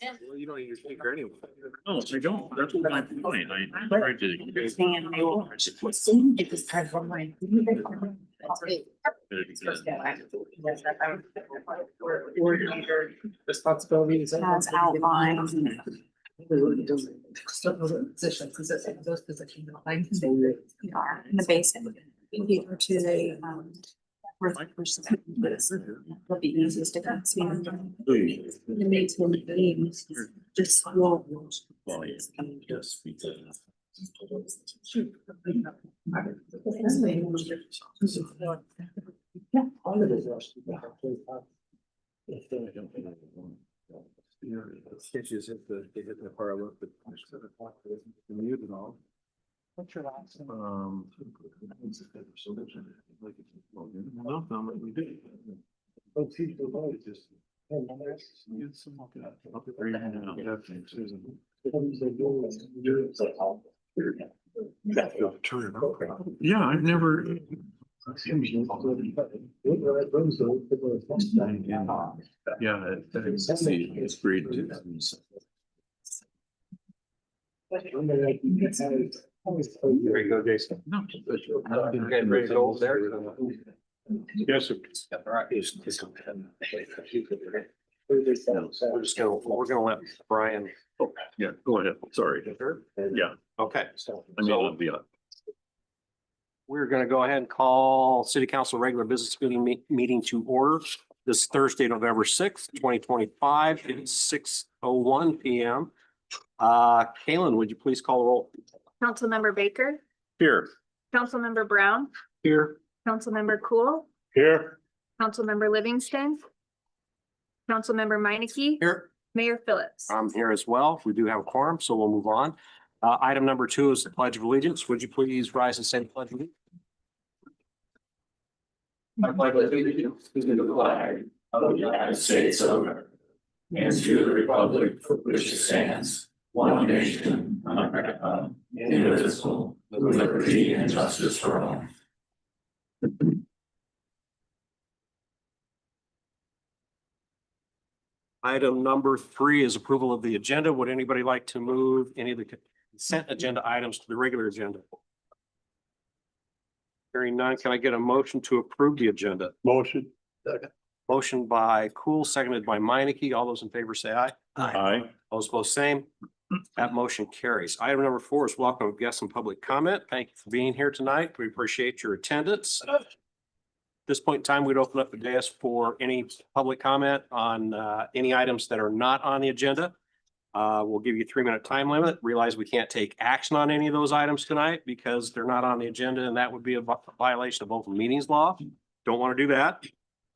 Well, you don't need your speaker anyway. No, I don't. That's my point. I tried to. It was part of my. Responsibilities. Has outlined. Positions, those positions outlined. They are in the basement. Either to the, Will be easiest to come see. The mates will be just school. Well, yes, yes, we did. Sketches hit the car a little bit. Mute and all. What's your last name? No, we did. Oh, see, the light just. Yeah, I've never. Yeah, it's great. There you go, Jason. No. Okay, ready to go over there? Yes, sir. We're gonna let Brian. Yeah, go ahead. Sorry. Yeah, Okay. I mean, it'll be up. We're gonna go ahead and call city council regular business meeting to order. This Thursday, November 6th, 2025, it's 6:01 PM. Kalen, would you please call the roll? Councilmember Baker, Here. Councilmember Brown, Here. Councilmember Cool, Here. Councilmember Livingston, Councilmember Meineke, Here. Mayor Phillips. I'm here as well. We do have a quorum, so we'll move on. Item number 2 is the Pledge of Allegiance. Would you please rise and say the Pledge of Allegiance? I pledge allegiance to the flag of the United States of America and to the republic for which it stands, one nation, under God, indivisible, with liberty and justice for all. Item number 3 is approval of the agenda. Would anybody like to move any of the consent agenda items to the regular agenda? Hearing none, can I get a motion to approve the agenda? Motion. Motion by Cool, seconded by Meineke. All those in favor say aye. Aye. Those opposed, same. That motion carries. Item number 4 is welcome guests and public comment. Thank you for being here tonight. We appreciate your attendance. At this point in time, we'd open up the dais for any public comment on any items that are not on the agenda. We'll give you a 3-minute time limit. Realize we can't take action on any of those items tonight because they're not on the agenda, and that would be a violation of open meetings law. Don't want to do that.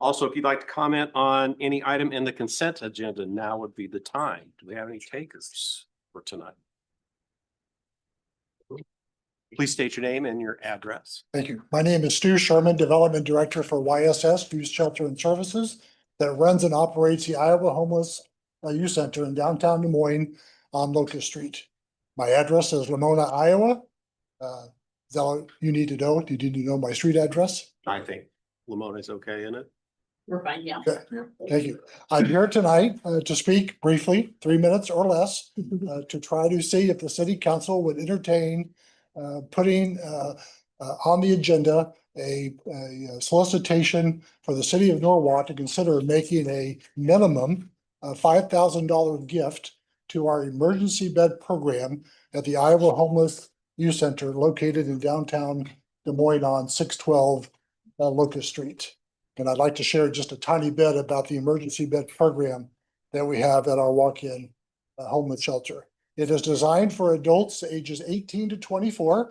Also, if you'd like to comment on any item in the consent agenda, now would be the time. Do we have any takers for tonight? Please state your name and your address. Thank you. My name is Stu Sherman, Development Director for YSS, Youth Shelter and Services, that runs and operates the Iowa Homeless Youth Center in downtown Des Moines on Locust Street. My address is Lamona, Iowa. Is that all you need to know? Do you need to know my street address? I think Lamona is okay in it. We're fine, yeah. Okay, thank you. I'm here tonight to speak briefly, 3 minutes or less, to try to see if the city council would entertain putting on the agenda a solicitation for the city of Norwalk to consider making a minimum $5,000 gift to our emergency bed program at the Iowa Homeless Youth Center located in downtown Des Moines on 612 Locust Street. And I'd like to share just a tiny bit about the emergency bed program that we have at our walk-in homeless shelter. It is designed for adults ages 18 to 24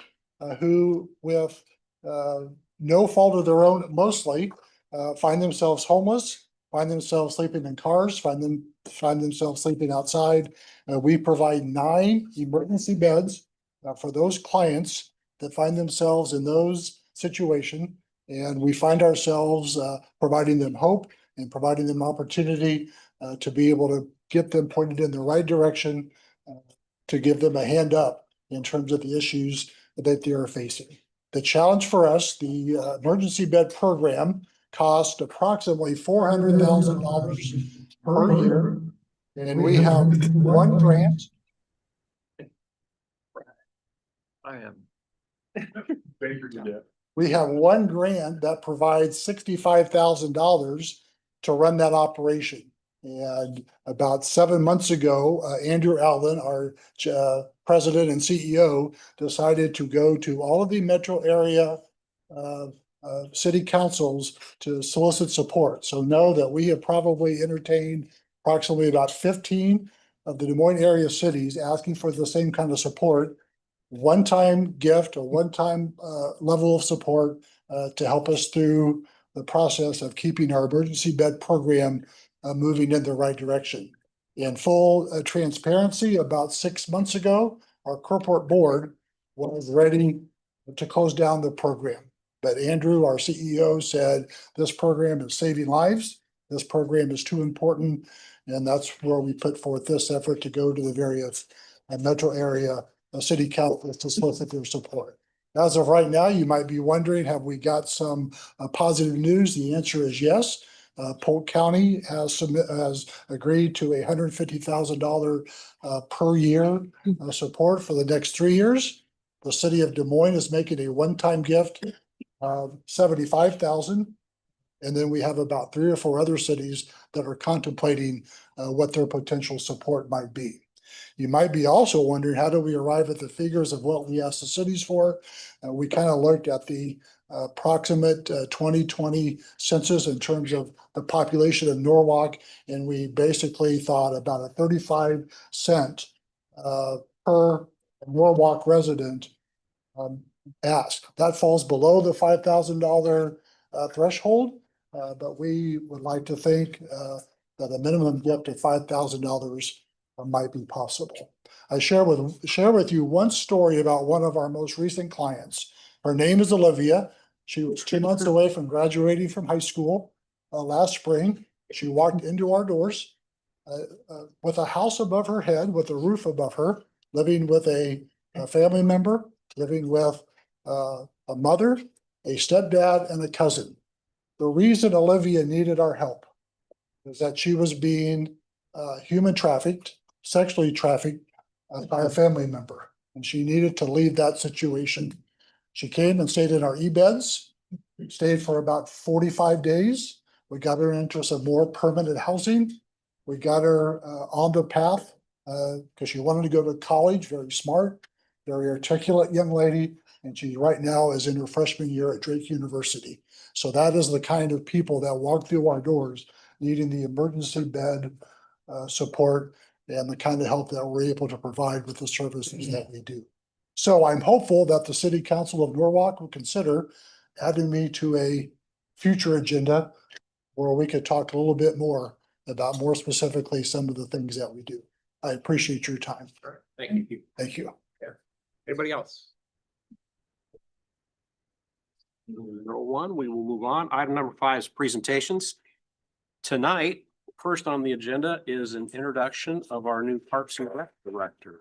who, with no fault of their own, mostly find themselves homeless, find themselves sleeping in cars, find themselves sleeping outside. We provide 9 emergency beds for those clients that find themselves in those situations. And we find ourselves providing them hope and providing them opportunity to be able to get them pointed in the right direction, to give them a hand up in terms of the issues that they are facing. The challenge for us, the emergency bed program cost approximately $400,000 per year. And we have one grant. I am. We have one grant that provides $65,000 to run that operation. And about 7 months ago, Andrew Allen, our president and CEO, decided to go to all of the metro area city councils to solicit support. So know that we have probably entertained approximately about 15 of the Des Moines area cities asking for the same kind of support. One-time gift, a one-time level of support to help us through the process of keeping our emergency bed program moving in the right direction. In full transparency, about 6 months ago, our corporate board was ready to close down the program. But Andrew, our CEO, said this program is saving lives. This program is too important. And that's where we put forth this effort to go to the various metro area city council to solicit their support. As of right now, you might be wondering, have we got some positive news? The answer is yes. Polk County has agreed to $150,000 per year support for the next 3 years. The city of Des Moines is making a one-time gift of $75,000. And then we have about 3 or 4 other cities that are contemplating what their potential support might be. You might be also wondering, how do we arrive at the figures of what we asked the cities for? We kind of looked at the approximate 2020 census in terms of the population of Norwalk, and we basically thought about a 35 cent per Norwalk resident ask. That falls below the $5,000 threshold, but we would like to think that a minimum gift of $5,000 might be possible. I share with you one story about one of our most recent clients. Her name is Olivia. She was 2 months away from graduating from high school last spring. She walked into our doors with a house above her head, with a roof above her, living with a family member, living with a mother, a stepdad, and a cousin. The reason Olivia needed our help is that she was being human trafficked, sexually trafficked by a family member, and she needed to leave that situation. She came and stayed in our e-beds, stayed for about 45 days. We got her into some more permanent housing. We got her on the path because she wanted to go to college, very smart, very articulate young lady, and she right now is in her freshman year at Drake University. So that is the kind of people that walk through our doors needing the emergency bed support and the kind of help that we're able to provide with the services that we do. So I'm hopeful that the City Council of Norwalk will consider adding me to a future agenda where we could talk a little bit more about more specifically some of the things that we do. I appreciate your time. Thank you. Thank you. Anybody else? Number 1, we will move on. Item number 5 is presentations. Tonight, first on the agenda is an introduction of our new Parks and Rec director.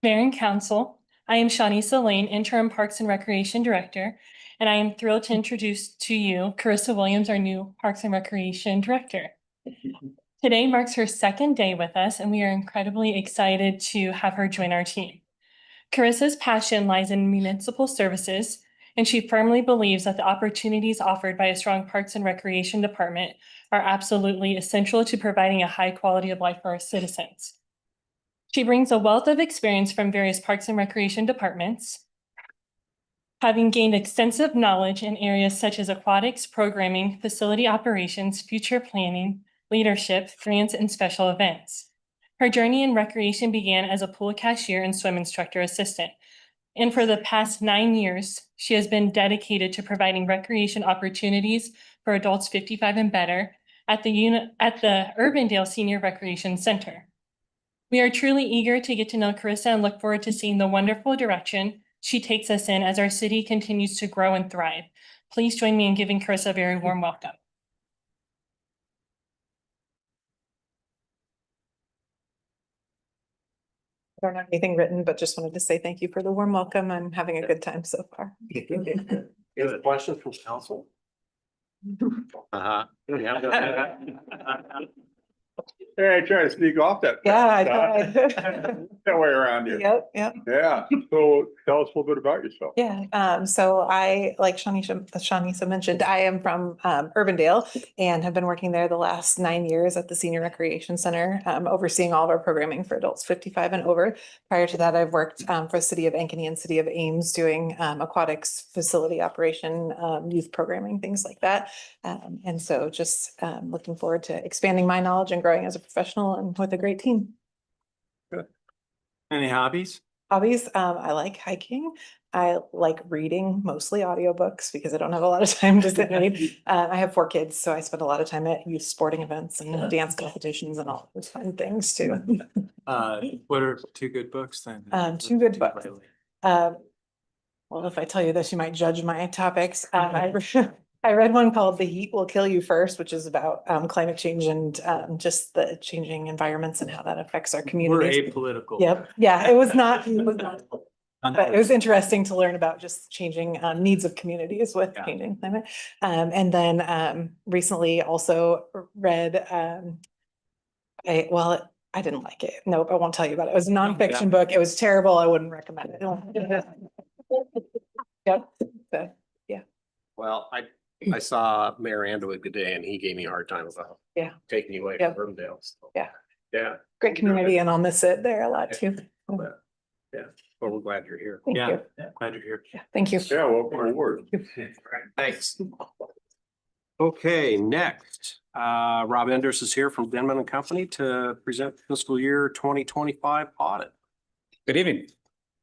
Mayor and Council, I am Shawnisa Lane, Interim Parks and Recreation Director, and I am thrilled to introduce to you Carissa Williams, our new Parks and Recreation Director. Today marks her second day with us, and we are incredibly excited to have her join our team. Carissa's passion lies in municipal services, and she firmly believes that the opportunities offered by a strong Parks and Recreation Department are absolutely essential to providing a high quality of life for our citizens. She brings a wealth of experience from various Parks and Recreation departments, having gained extensive knowledge in areas such as aquatics, programming, facility operations, future planning, leadership, grants, and special events. Her journey in recreation began as a pool cashier and swim instructor assistant. And for the past 9 years, she has been dedicated to providing recreation opportunities for adults 55 and better at the Urbandale Senior Recreation Center. We are truly eager to get to know Carissa and look forward to seeing the wonderful direction she takes us in as our city continues to grow and thrive. Please join me in giving Carissa a very warm welcome. don't have anything written, but just wanted to say thank you for the warm welcome. I'm having a good time so far. Any questions from council? Uh-huh. Yeah. Hey, I tried to sneak off that. Yeah, I fence, tried. That way around here. Yep, yep. Yeah, so tell us a little bit about yourself. Yeah, so I, like Shawnee mentioned, I am from Urbandale and have been working there the last 9 years at the Senior Recreation Center, overseeing all of our programming for adults 55 and over. Prior to that, I've worked for the City of Ankeny and City of Ames doing aquatics facility operation, youth programming, things like that. And so just looking forward to expanding my knowledge and growing as a professional and with a great team. Any hobbies? Hobbies, I like hiking. I like reading, mostly audiobooks because I don't have a lot of time to sit and read. I have 4 kids, so I spend a lot of time at youth sporting events and dance competitions and all those fun things too. What are 2 good books then? 2 good books. Well, if I tell you this, you might judge my topics. I read one called The Heat Will Kill You First, which is about climate change and just the changing environments and how that affects our We're communities. apolitical. Yep, yeah, it was not, but it was interesting to learn about just changing needs of communities with Yeah. changing climate. And then recently also read I didn't like it. Nope, I won't tell you about it. It was a nonfiction book. It was terrible. I wouldn't recommend it. Yep. So, Well, I saw Mayor Andowig today and he gave me a hard time about Yeah. taking you away Yep. from Urbandale. So, Yeah. Yeah. great community and I'll miss it there a lot too. Yeah. Well, we're glad you're here. Thank Yeah. you. Glad you're here. Yeah, thank you. Yeah, welcome aboard. Thanks. Okay, next, Rob Enders is here from Denman and Company to present fiscal year 2025 audit. Good evening.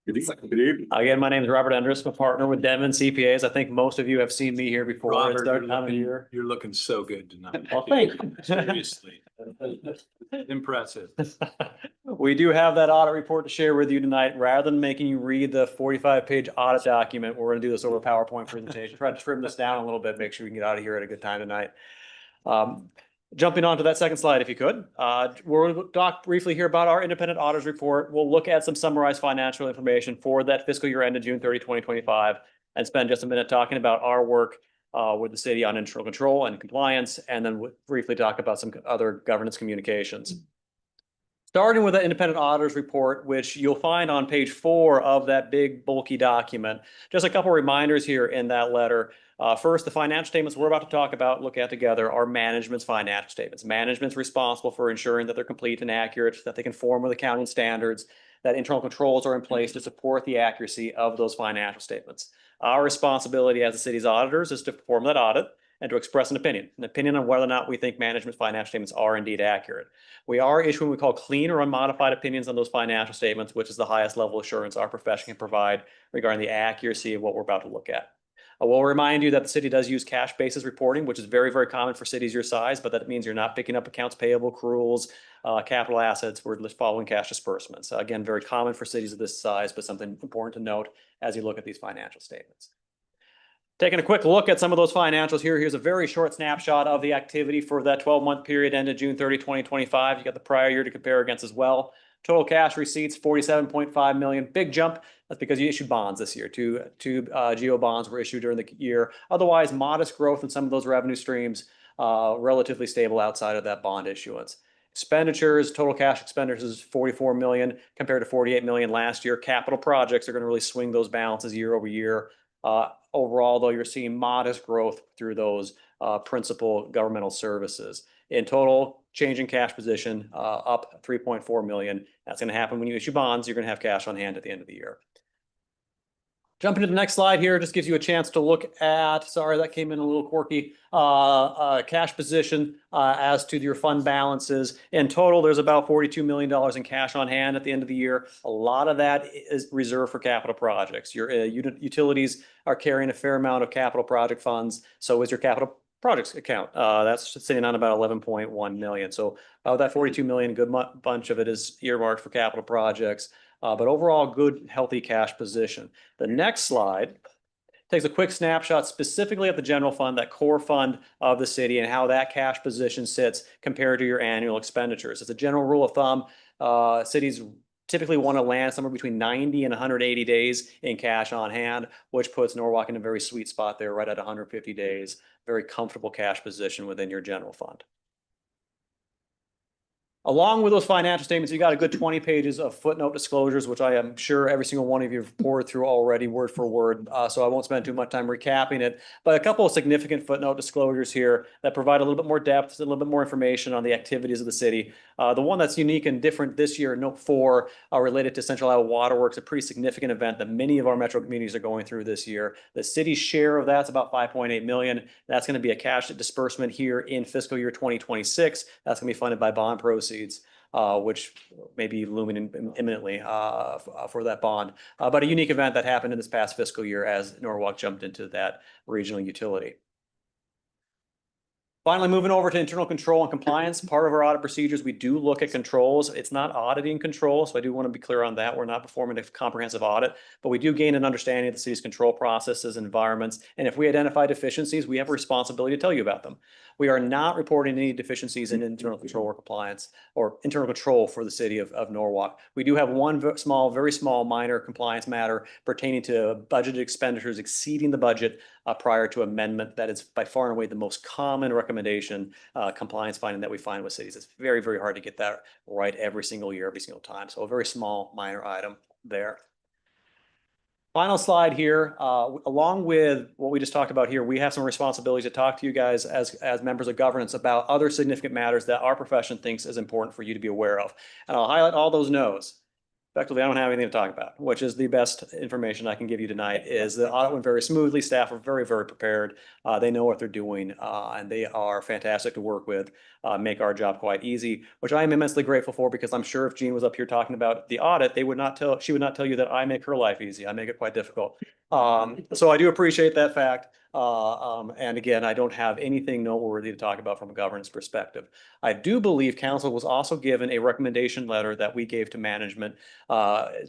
Good evening. Again, my name is Robert Enders. I'm a partner with Denman CPAs. I think most of you have seen me here before. It's Robert, their you're time of looking, year. you're looking so good tonight. Well, thank you. Seriously. Impressive. We do have that audit report to share with you tonight. Rather than making you read the 45-page audit document, we're going to do this over a PowerPoint presentation. Try to trim this down a little bit, make sure we can get out of here at a good time tonight. Jumping on to that second slide, if you could, we'll talk briefly here about our independent auditors report. We'll look at some summarized financial information for that fiscal year ended June 30, 2025, and spend just a minute talking about our work with the city on internal control and compliance, and then we'll briefly talk about some other governance communications. Starting with the independent auditors report, which you'll find on page 4 of that big bulky document. Just a couple reminders here in that letter. First, the financial statements we're about to look at together are management's financial statements. Management's responsible for ensuring that they're complete and accurate, that they conform with accounting standards, that internal controls are in place to support the accuracy of those financial statements. Our responsibility as the city's auditors is to perform that audit and to express an opinion on whether or not we think management's financial statements are indeed accurate. We are issuing what we call clean or unmodified opinions on those financial statements, which is the highest level of assurance our profession can provide regarding the accuracy of what we're about to look at. I will remind you that the city does use cash basis reporting, which is very, very common for cities your size, but that means you're not picking up accounts payable, accruals, capital assets. We're just following cash disbursements. Again, very common for cities of this size, but something important to note as you look at these financial statements. Taking a quick look at some of those financials here. Here's a very short snapshot of the activity for that 12-month period ended June 30, 2025. You got the prior year to compare against as well. Total cash receipts, 47.5 million. Big jump. That's because you issued bonds this year. Two GO bonds were issued during the year. Otherwise, modest growth in some of those revenue streams, relatively stable outside of that bond issuance. Expenditures, total cash expenditures is 44 million compared to 48 million last year. Capital projects are going to really swing those balances year over year. Overall, though, you're seeing modest growth through those principal governmental services. In total, change in cash position up 3.4 million. That's going to happen when you issue bonds. You're going to have cash on hand at the end of the year. Jumping to the next slide here, just gives you a chance to look at, sorry, that came in a little quirky, cash position as to your fund balances. In total, there's about $42 million in cash on hand at the end of the year. A lot of that is reserved for capital projects. Your utilities are carrying a fair amount of capital project funds. So is your capital projects account. That's sitting on about 11.1 million. So of that 42 million, a good bunch of it is earmarked for capital projects. But overall, good, healthy cash position. The next slide takes a quick snapshot specifically at the general fund, that core fund of the city, and how that cash position sits compared to your annual expenditures. As a general rule of thumb, cities typically want to land somewhere between 90 and 180 days in cash on hand, which puts Norwalk in a very sweet spot there, right at 150 days. Very comfortable cash position within your general fund. Along with those financial statements, you got a good 20 pages of footnote disclosures, which I am sure every single one of you have poured through already word for word. So I won't spend too much time recapping it, but a couple of significant footnote disclosures here that provide a little bit more depth, a little bit more information on the activities of the city. The one that's unique and different this year, note 4, related to Central Iowa Waterworks, a pretty significant event that many of our metro communities are going through this year. The city's share of that's about 5.8 million. That's going to be a cash disbursement here in fiscal year 2026. That's going to be funded by bond proceeds, which may be looming imminently for that bond. But a unique event that happened in this past fiscal year as Norwalk jumped into that regional utility. Finally, moving over to internal control and compliance, part of our audit procedures, we do look at controls. It's not auditing control, so I do want to be clear on that. We're not performing a comprehensive audit, but we do gain an understanding of the city's control processes and environments. And if we identify deficiencies, we have a responsibility to tell you about them. We are not reporting any deficiencies in internal control or compliance or internal control for the city of Norwalk. We do have one very small minor compliance matter pertaining to budgeted expenditures exceeding the budget prior to amendment. That is by far and away the most common recommendation compliance finding that we find with cities. It's very, very hard to get that right every single year, every single time. So a very small minor item there. Final slide here, along with what we just talked about here, we have some responsibilities to talk to you guys as members of governance about other significant matters that our profession thinks is important for you to be aware of. And I'll highlight all those no's. Effectively, I don't have anything to talk about, which is the best information I can give you tonight. Is the audit went very smoothly. Staff are very, very prepared. They know what they're doing, and they are fantastic to work with, make our job quite easy, which I am immensely grateful for, because I'm sure if Jean was up here talking about the audit, she would not tell you that I make her life easy. I make it quite difficult. So I do appreciate that fact. And again, I don't have anything noteworthy to talk about from a governance perspective. I do believe council was also given a recommendation letter that we gave to management.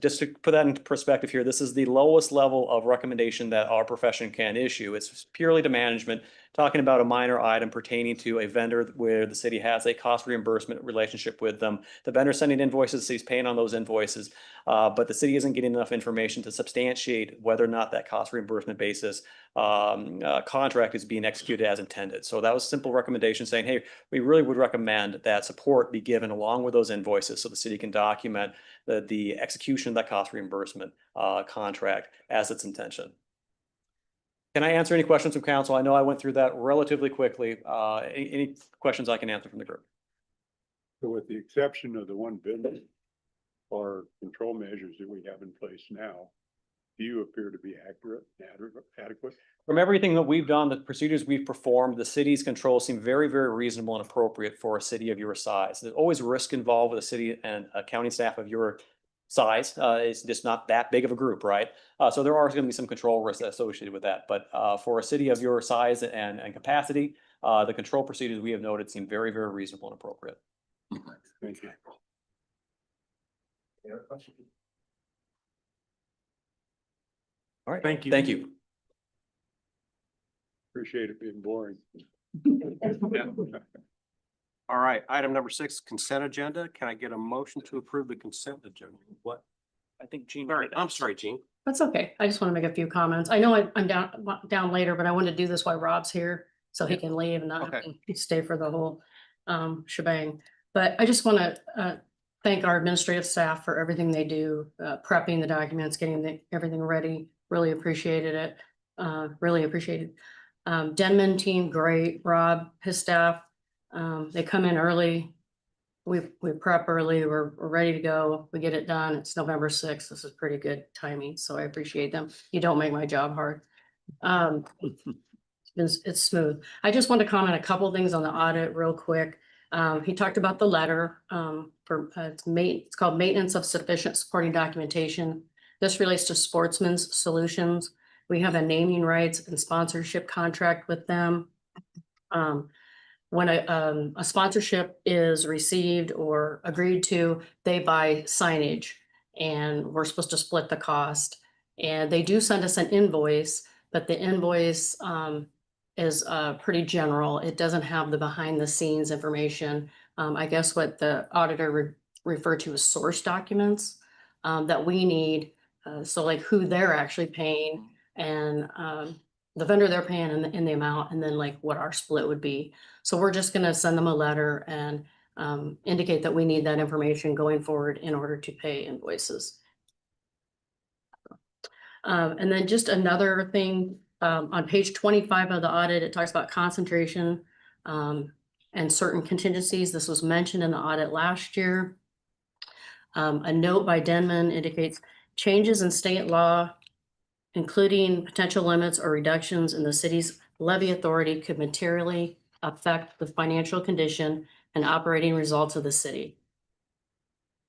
Just to put that into perspective here, this is the lowest level of recommendation that our profession can issue. It's purely to management, talking about a minor item pertaining to a vendor where the city has a cost reimbursement relationship with them. The vendor sending invoices, the city's paying on those invoices, but the city isn't getting enough information to substantiate whether or not that cost reimbursement basis contract is being executed as intended. So that was a simple recommendation saying, hey, we really would recommend that support be given along with those invoices so the city can document the execution of that cost reimbursement contract as its intention. Can I answer any questions from council? I know I went through that relatively quickly. Any questions I can answer from the group? So with the exception of the one vendor or control measures that we have in place now, do you appear to be accurate and adequate? From everything that we've done, the procedures we've performed, the city's controls seem very, very reasonable and appropriate for a city of your size. There's always risk involved with a city and accounting staff of your size. It's just not that big of a group, right? So there are going to be some control risks associated with that. But for a city of your size and capacity, the control procedures we have noted seem very, very reasonable and appropriate. Thank you. All right. Thank you. Thank you. Appreciate it being boring. All right, item number 6, consent agenda. Can I get a motion to approve the consent agenda? What? I think Jean. Sorry, I'm sorry, Jean. That's okay. I just want to make a few comments. I know I'm down later, but I wanted to do this while Rob's here so he can leave and not have to stay for the whole shebang. But I just want to thank our administrative staff for everything they do, prepping the documents, getting everything ready. Really appreciated it. Really appreciated. Denman team, great. Rob, his staff, they come in early. We prep early. We're ready to go. We get it done. It's November 6th. This is pretty good timing, so I appreciate them. You don't make my job hard. It's smooth. I just want to comment a couple things on the audit real quick. He talked about the letter it's called Maintenance of Sufficient Supporting Documentation. This relates to Sportsman's Solutions. We have a naming rights and sponsorship contract with them. When a sponsorship is received or agreed to, they buy signage and we're supposed to split the cost. And they do send us an invoice, but the invoice is pretty general. It doesn't have the behind the scenes information. I guess what the auditor referred to as source documents. that we need. So like who they're actually paying and, the vendor they're paying in the amount, and then like what our split would be. So we're just gonna send them a letter and, indicate that we need that information going forward in order to pay invoices. And then just another thing, on page 25 of the audit, it talks about concentration, and certain contingencies. This was mentioned in the audit last year. A note by Denman indicates changes in state law, including potential limits or reductions in the city's levy authority, could materially affect the financial condition and operating results of the city.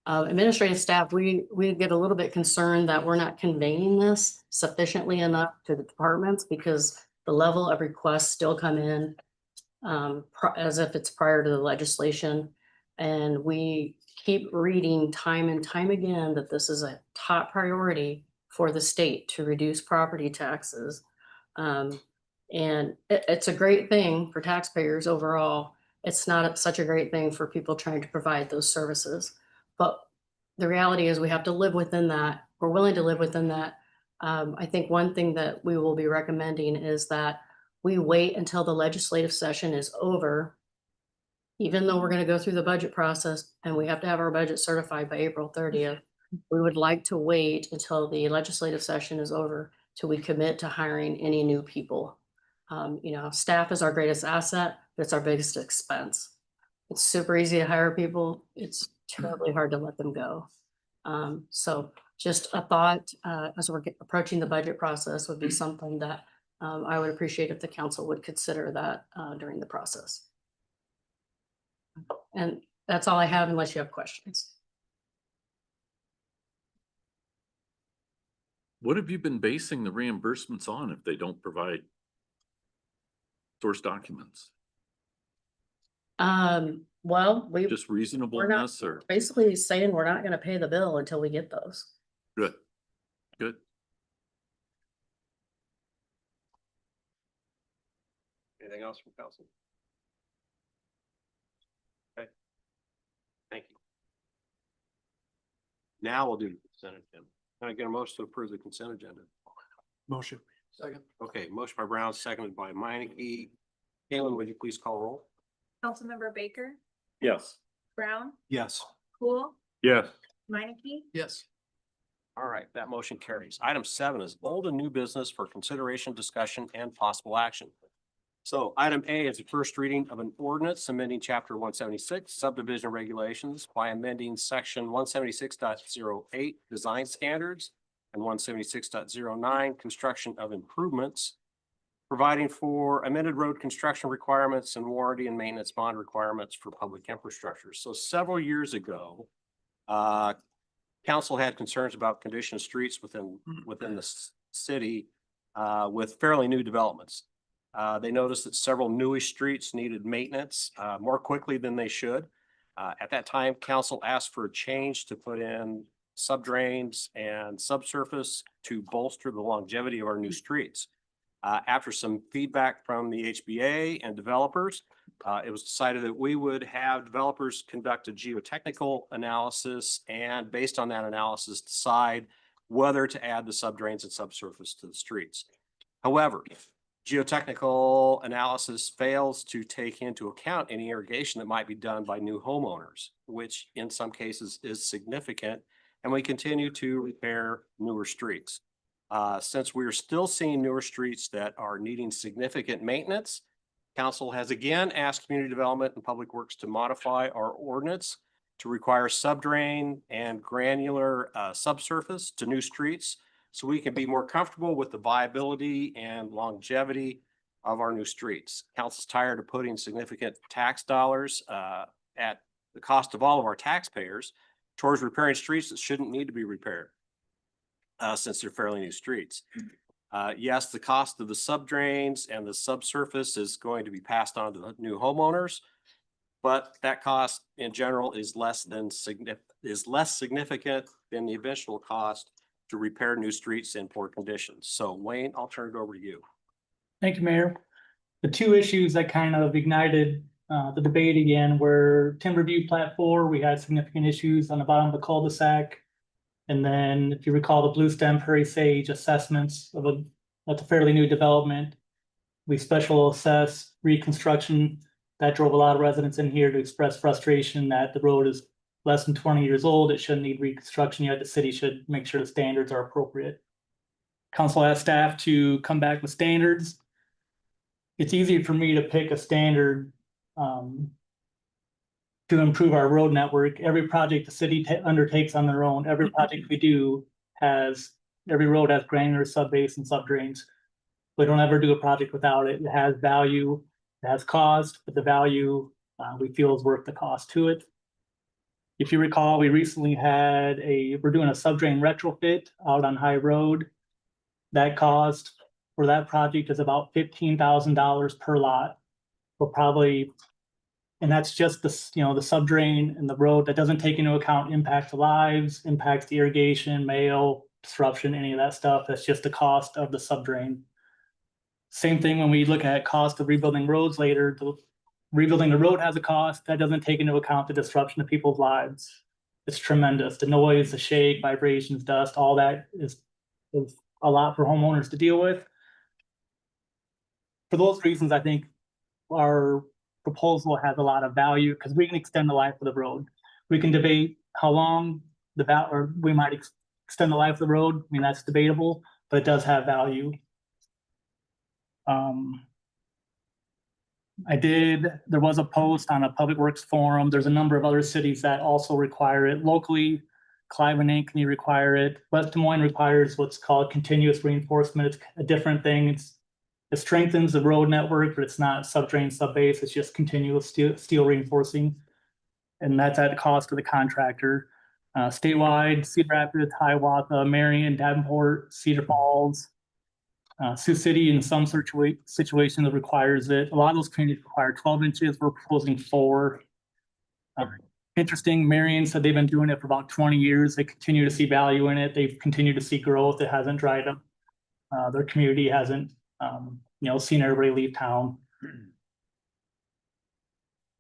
Administrative staff, we get a little bit concerned that we're not conveying this sufficiently enough to the departments, because the level of requests still come in as if it's prior to the legislation. And we keep reading time and time again that this is a top priority for the state to reduce property taxes. And it's a great thing for taxpayers overall. It's not such a great thing for people trying to provide those services. But the reality is we have to live within that. We're willing to live within that. I think one thing that we will be recommending is that we wait until the legislative session is over. Even though we're going to go through the budget process and we have to have our budget certified by April 30th, we would like to wait until the legislative session is over till we commit to hiring any new people. Staff is our greatest asset, but it's our biggest expense. It's super easy to hire people. It's terribly hard to let them go. So just a thought, as we're approaching the budget process, would be something that I would appreciate if the council would consider that during the process. And that's all I have unless you have questions. What have you been basing the reimbursements on if they don't provide source documents? Well, Just reasonableness or? basically saying we're not gonna pay the bill until we get those. Good, good. Anything else from council? Okay. Thank you. Now we'll do the consent agenda. Can I get a motion to approve the consent agenda? Motion. Second. Okay, motion by Brown, seconded by Meineke. Caitlin, would you please call roll? Councilmember Baker, Yes. Brown, Yes. Cool, Yes. Minneke, Yes. All right, that motion carries. Item 7 is old and new business for consideration, discussion, and possible action. So item A is the first reading of an ordinance amending chapter 176 subdivision regulations by amending section 176.08 design standards and 176.09 construction of improvements, providing for amended road construction requirements and warranty and maintenance bond requirements for public infrastructure. So several years ago, council had concerns about condition of streets within the city with fairly new developments. They noticed that several newish streets needed maintenance more quickly than they should. At that time, council asked for a change to put in subdrains and subsurface to bolster the longevity of our new streets. After some feedback from the HBA and developers, it was decided that we would have developers conduct a geotechnical analysis, and based on that analysis, decide whether to add the subdrains and subsurface to the streets. However, geotechnical analysis fails to take into account any irrigation that might be done by new homeowners, which in some cases is significant, and we continue to repair newer streets. Since we are still seeing newer streets that are needing significant maintenance, council has again asked Community Development and Public Works to modify our ordinance to require subdrain and granular subsurface to new streets, so we can be more comfortable with the viability and longevity of our new streets. Council's tired of putting significant tax dollars at the cost of all of our taxpayers towards repairing streets that shouldn't need to be repaired since they're fairly new streets. Yes, the cost of the subdrains and the subsurface is going to be passed on to the new homeowners, but that cost in general is less significant than the eventual cost to repair new streets in poor conditions. So Wayne, I'll turn it over to you. Thank you, Mayor. The two issues that kind of ignited the debate again were Timberview Plat 4. We had significant issues on the bottom of the cul-de-sac. And then if you recall the Blue Stem Prairie Sage assessments that's a fairly new development. We special assess reconstruction. That drove a lot of residents in here to express frustration that the road is less than 20 years old. It shouldn't need reconstruction yet. The city should make sure the standards are appropriate. Council asked staff to come back with standards. It's easy for me to pick a standard to improve our road network. Every project the city undertakes on their own, every project we do every road has granular subbase and subdrains. We don't ever do a project without it. It has value, it has cost, but the value we feel is worth the cost to it. If you recall, we recently we're doing a subdrain retrofit out on High Road. That cost for that project is about $15,000 per lot. We'll probably, and that's just the subdrain and the road. That doesn't take into account impact to lives, impacts to irrigation, mail, disruption, any of that stuff. That's just the cost of the subdrain. Same thing when we look at cost of rebuilding roads later. Rebuilding the road has a cost. That doesn't take into account the disruption of people's lives. It's tremendous. The noise, the shake, vibrations, dust, all that is a lot for homeowners to deal with. For those reasons, I think our proposal has a lot of value because we can extend the life of the road. We can debate how long we might extend the life of the road. I mean, that's debatable, but it does have value. There was a post on a public works forum. There's a number of other cities that also require it. Locally, Clive and Ankeny require it. West Des Moines requires what's called continuous reinforcement. It's a different thing. It strengthens the road network, but it's not subdrain, subbase. It's just continuous steel reinforcing. And that's at the cost of the contractor. Statewide, Cedar Rapids, Hiawatha, Marion, Davenport, Cedar Falls, Sioux City in some situations requires it. A lot of those communities require 12 inches. We're proposing 4. Interesting, Marion said they've been doing it for about 20 years. They continue to see value in it. They've continued to see growth. It hasn't dried up. Their community hasn't, seen everybody leave town.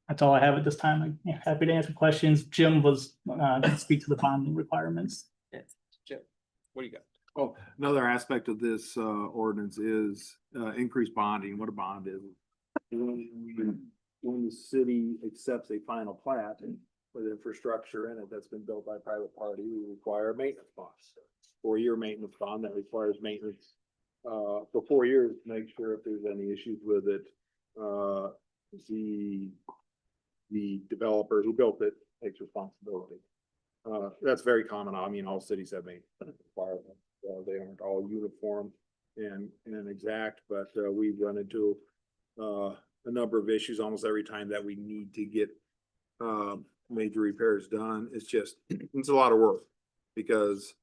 That's all I have at this time. I'm happy to answer questions. Jim was going to speak to the bonding requirements. Jim, what do you got? Oh, another aspect of this ordinance is increased bonding. What a bond is. When the city accepts a final plat with infrastructure in it that's been built by a private party, we require a maintenance bond. 4-year maintenance bond that requires maintenance for 4 years to make sure if there's any issues with it. The developer who built it takes responsibility. That's very common. I mean, all cities have maintenance requirements. They aren't all uniform and exact, but we run into a number of issues almost every time that we need to get major repairs done. It's a lot of work because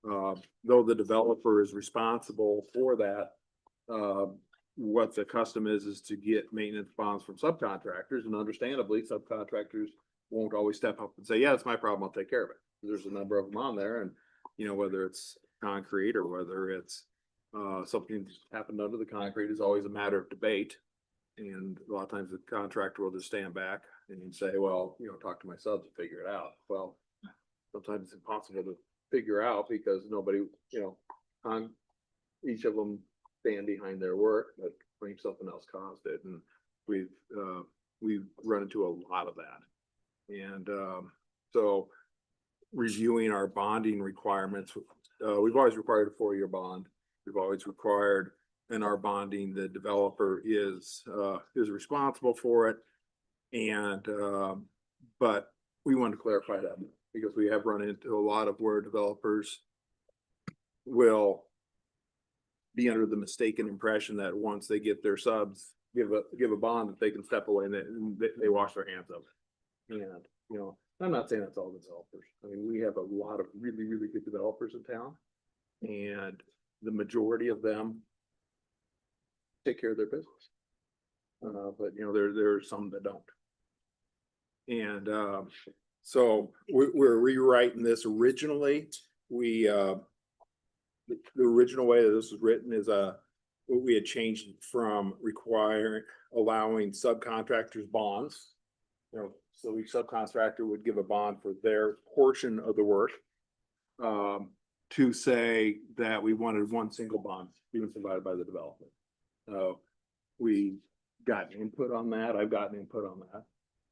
though the developer is responsible for that, what the custom is to get maintenance bonds from subcontractors, and understandably subcontractors won't always step up and say, yeah, it's my problem, I'll take care of it. There's a number of them on there, and whether it's concrete or whether it's something that's happened under the concrete is always a matter of debate. And a lot of times the contractor will just stand back and say, well, talk to my subs and figure it out. Well, sometimes it's impossible to figure out because nobody, each of them stand behind their work, but claim something else caused it. And we've run into a lot of that. And so reviewing our bonding requirements, we've always required a 4-year bond. We've always required in our bonding, the developer is responsible for it. And, but we want to clarify that because we have run into a lot of where developers will be under the mistaken impression that once they get their subs, give a bond that they can step away and they wash their hands of it. And, I'm not saying that's all developers. I mean, we have a lot of really, really good developers in town, and the majority of them take care of their business. But there are some that don't. And so we're rewriting this. Originally, the original way that this was written is we had changed it from allowing subcontractors bonds. So each subcontractor would give a bond for their portion of the work. to say that we wanted one single bond being provided by the developer. We got input on that. I've gotten input on that.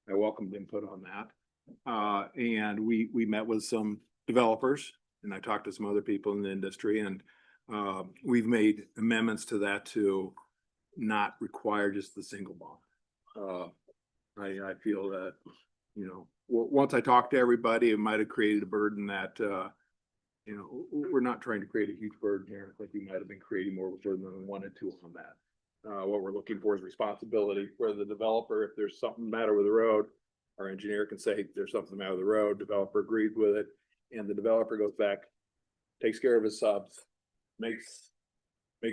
I welcomed input on that. And we met with some developers and I talked to some other people in the industry and we've made amendments to that to not require just the single bond. I feel that, you know, once I talked to everybody, it might have created a burden that, you know, we're not trying to create a huge burden here. I think we might have been creating more of a burden than we wanted to on that. What we're looking for is responsibility for the developer. If there's something the matter with the road, our engineer can say there's something the matter with the road, developer agrees with it, and the developer goes back, takes care of his subs, makes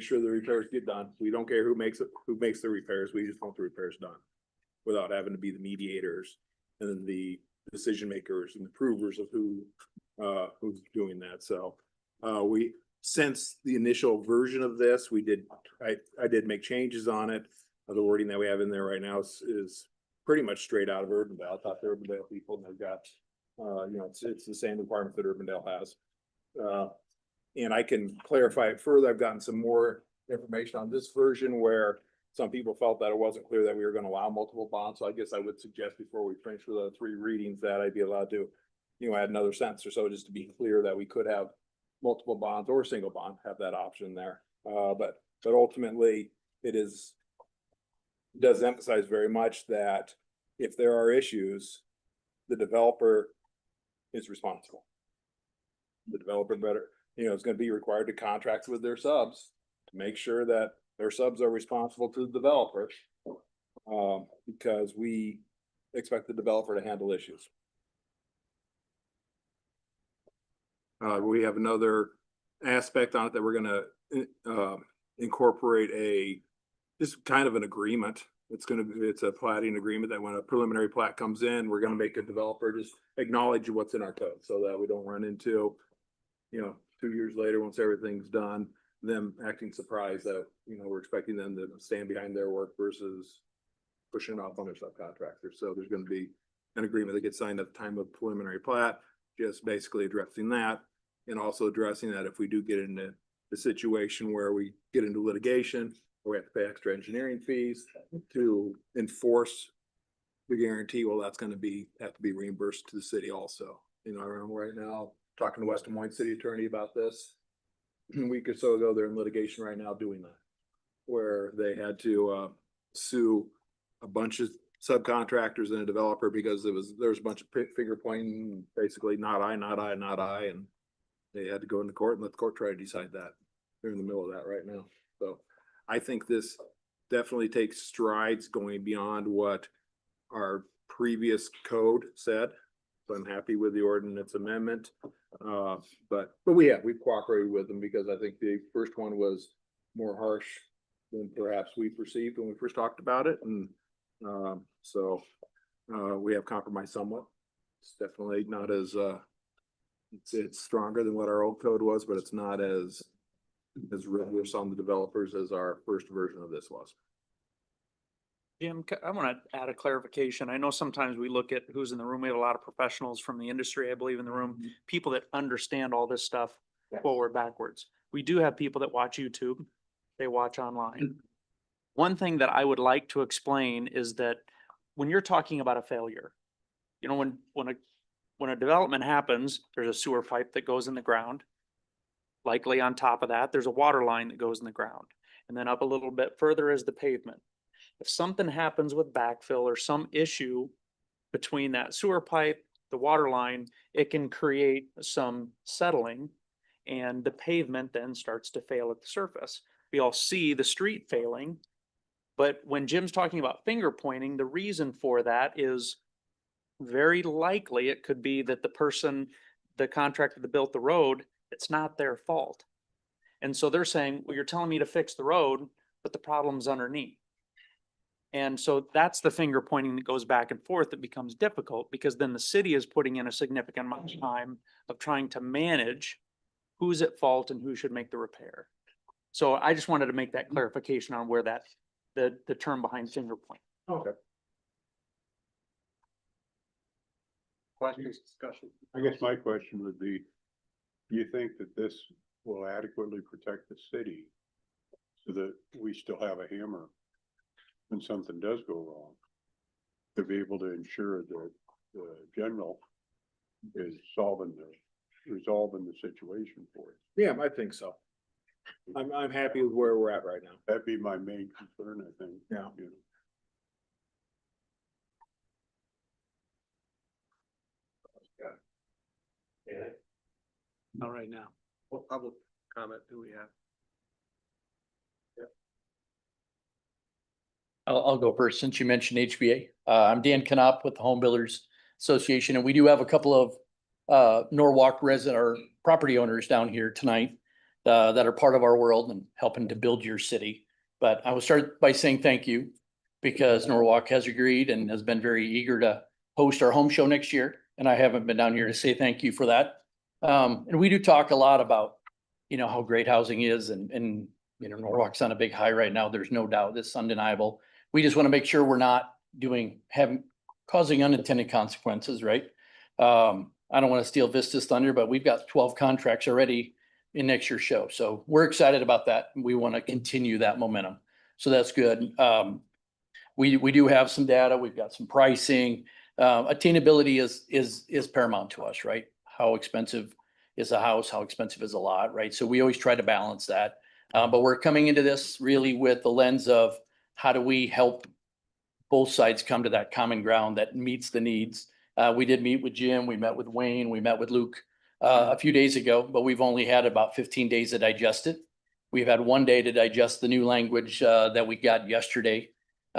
sure the repairs get done. We don't care who makes the repairs, we just want the repairs done without having to be the mediators and then the decision makers and approvers of who's doing that. So since the initial version of this, I did make changes on it. The wording that we have in there right now is pretty much straight out of Urbandale. I thought the Urbandale people, and they've got, you know, it's the same requirements that Urbandale has. And I can clarify it further. I've gotten some more information on this version where some people felt that it wasn't clear that we were going to allow multiple bonds. So I guess I would suggest before we finish with the 3 readings that I'd be allowed to, you know, add another sentence or so just to be clear that we could have multiple bonds or single bond, have that option there. But ultimately it does emphasize very much that if there are issues, the developer is responsible. The developer is going to be required to contract with their subs to make sure that their subs are responsible to the developer, because we expect the developer to handle issues. We have another aspect on it that we're going to incorporate just kind of an agreement. It's a platting agreement that when a preliminary plat comes in, we're going to make a developer just acknowledge what's in our code so that we don't run into, you know, 2 years later, once everything's done, them acting surprised that, you know, we're expecting them to stand behind their work versus pushing it off on their subcontractors. So there's going to be an agreement that gets signed at the time of preliminary plat, just basically addressing that and also addressing that if we do get into the situation where we get into litigation or we have to pay extra engineering fees to enforce the guarantee, well, that's going to have to be reimbursed to the city also. You know, I'm right now talking to West Des Moines city attorney about this. A week or so ago, they're in litigation right now doing that, where they had to sue a bunch of subcontractors and a developer because there was a bunch of finger pointing, basically not I, and they had to go into court and let the court try to decide that. They're in the middle of that right now. So I think this definitely takes strides going beyond what our previous code said. So I'm happy with the ordinance amendment. But we've cooperated with them because I think the first one was more harsh than perhaps we perceived when we first talked about it. And so we have compromised somewhat. It's definitely not as it's stronger than what our old code was, but it's not as rigorous on the developers as our first version of this was. Jim, I want to add a clarification. I know sometimes we look at who's in the room. We have a lot of professionals from the industry, I believe, in the room, people that understand all this stuff forward, backwards. We do have people that watch YouTube. They watch online. One thing that I would like to explain is that when you're talking about a failure, you know, when a development happens, there's a sewer pipe that goes in the ground. Likely on top of that, there's a water line that goes in the ground. And then up a little bit further is the pavement. If something happens with backfill or some issue between that sewer pipe, the water line, it can create some settling and the pavement then starts to fail at the surface. We all see the street failing, but when Jim's talking about finger pointing, the reason for that is very likely it could be that the contractor that built the road, it's not their fault. And so they're saying, well, you're telling me to fix the road, but the problem's underneath. And so that's the finger pointing that goes back and forth that becomes difficult because then the city is putting in a significant amount of time of trying to manage who's at fault and who should make the repair. So I just wanted to make that clarification on where the term behind finger point. Okay. Questions, discussion? I guess my question would be, Do you think that this will adequately protect the city so that we still have a hammer when something does go wrong? To be able to ensure that the general is resolving the situation for us. Yeah, I think so. I'm happy with where we're at right now. That'd be my main concern, I think. Yeah. You know. Not right now. What public comment do we have? I'll go first, since you mentioned HBA. I'm Dan Knopf with the Home Builders Association, and we do have a couple of Norwalk resident or property owners down here tonight that are part of our world and helping to build your city. But I will start by saying thank you, because Norwalk has agreed and has been very eager to host our home show next year. And I haven't been down here to say thank you for that. And we do talk a lot about, how great housing is, and Norwalk's on a big high right now. There's no doubt. It's undeniable. We just want to make sure we're not causing unintended consequences, right? I don't want to steal Vista's thunder, but we've got 12 contracts already in next year's show. So we're excited about that. We want to continue that momentum. So that's good. We do have some data. We've got some pricing. Attainability is paramount to us, right? How expensive is a house? How expensive is a lot, right? So we always try to balance that. But we're coming into this really with the lens of how do we help both sides come to that common ground that meets the needs. We did meet with Jim, we met with Wayne, we met with Luke a few days ago, but we've only had about 15 days to digest it. We've had 1 day to digest the new language that we got yesterday.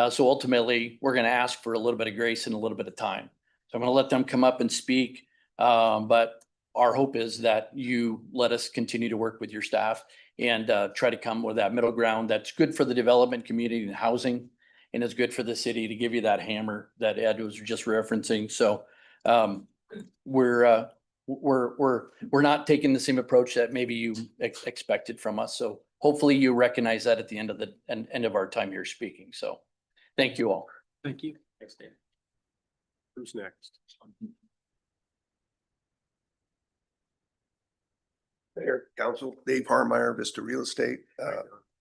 So ultimately, we're going to ask for a little bit of grace and a little bit of time. So I'm going to let them come up and speak. But our hope is that you let us continue to work with your staff and try to come with that middle ground that's good for the development community and housing, and it's good for the city to give you that hammer that Ed was just referencing. So we're not taking the same approach that maybe you expected from us. So hopefully you recognize that at the end of our time here speaking. So thank you all. Thank you. Thanks, Dan. Who's next? Mayor, Council, Dave Harmeyer, Vista Real Estate.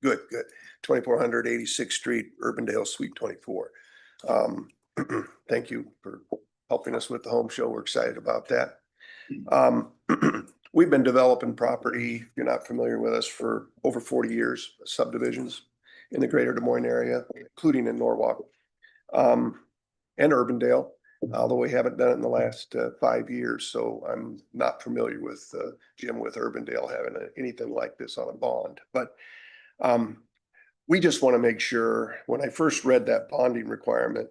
Good. 2400 86th Street, Urbandale, Suite 24. Thank you for helping us with the home show. We're excited about that. We've been developing property, if you're not familiar with us, for over 40 years, subdivisions in the greater Des Moines area, including in Norwalk and Urbandale. Although we haven't done it in the last 5 years, so I'm not familiar with Jim with Urbandale having anything like this on a bond. But we just want to make sure, when I first read that bonding requirement,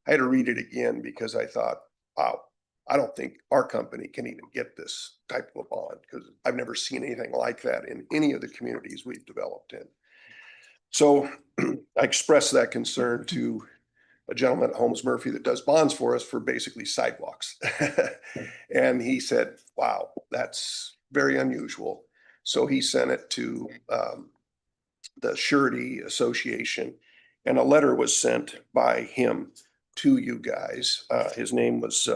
I had to read it again because I thought, wow, I don't think our company can even get this type of a bond, because I've never seen anything like that in any of the communities we've developed in. So I expressed that concern to a gentleman at Holmes Murphy that does bonds for us for basically sidewalks. And he said, wow, that's very unusual. So he sent it to the Surety Association, and a letter was sent by him to you guys. His name was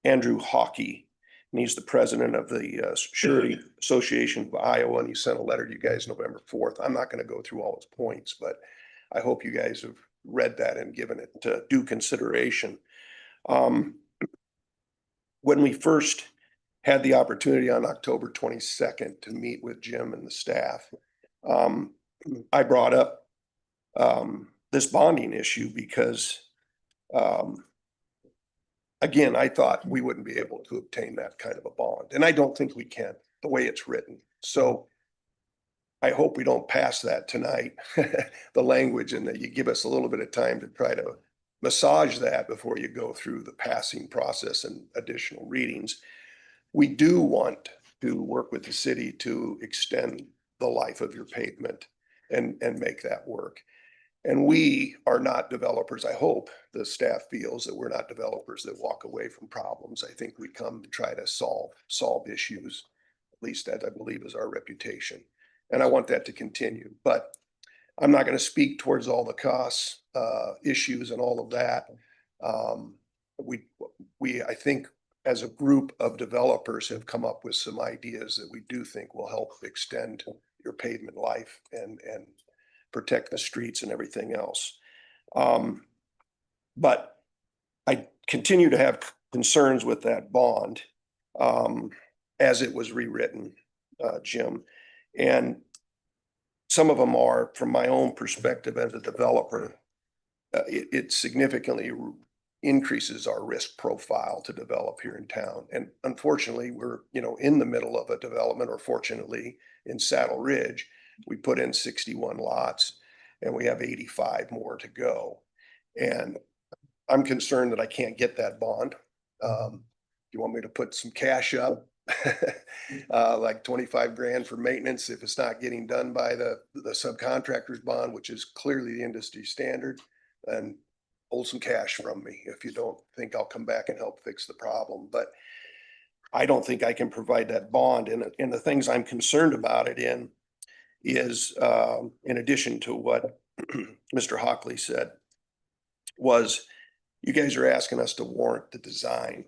Andrew Hockey, and he's the president of the Surety Association of Iowa, and he sent a letter to you guys November 4th. I'm not going to go through all his points, but I hope you guys have read that and given it due consideration. When we first had the opportunity on October 22nd to meet with Jim and the staff, I brought up this bonding issue because, again, I thought we wouldn't be able to obtain that kind of a bond, and I don't think we can, the way it's written. So I hope we don't pass that tonight, the language, and that you give us a little bit of time to try to massage that before you go through the passing process and additional readings. We do want to work with the city to extend the life of your pavement and make that work. And we are not developers. I hope the staff feels that we're not developers that walk away from problems. I think we come to try to solve issues. At least that, I believe, is our reputation. And I want that to continue, but I'm not going to speak towards all the costs, issues and all of that. I think as a group of developers have come up with some ideas that we do think will help extend your pavement life and protect the streets and everything else. But I continue to have concerns with that bond as it was rewritten, Jim. And some of them are, from my own perspective as a developer, it significantly increases our risk profile to develop here in town. And unfortunately, we're, in the middle of a development, or fortunately in Saddle Ridge, we put in 61 lots and we have 85 more to go. And I'm concerned that I can't get that bond. You want me to put some cash up? Like 25 grand for maintenance if it's not getting done by the subcontractor's bond, which is clearly the industry standard, and hold some cash from me if you don't think I'll come back and help fix the problem. But I don't think I can provide that bond. And the things I'm concerned about it in is, in addition to what Mr. Hockley said, was you guys are asking us to warrant the design.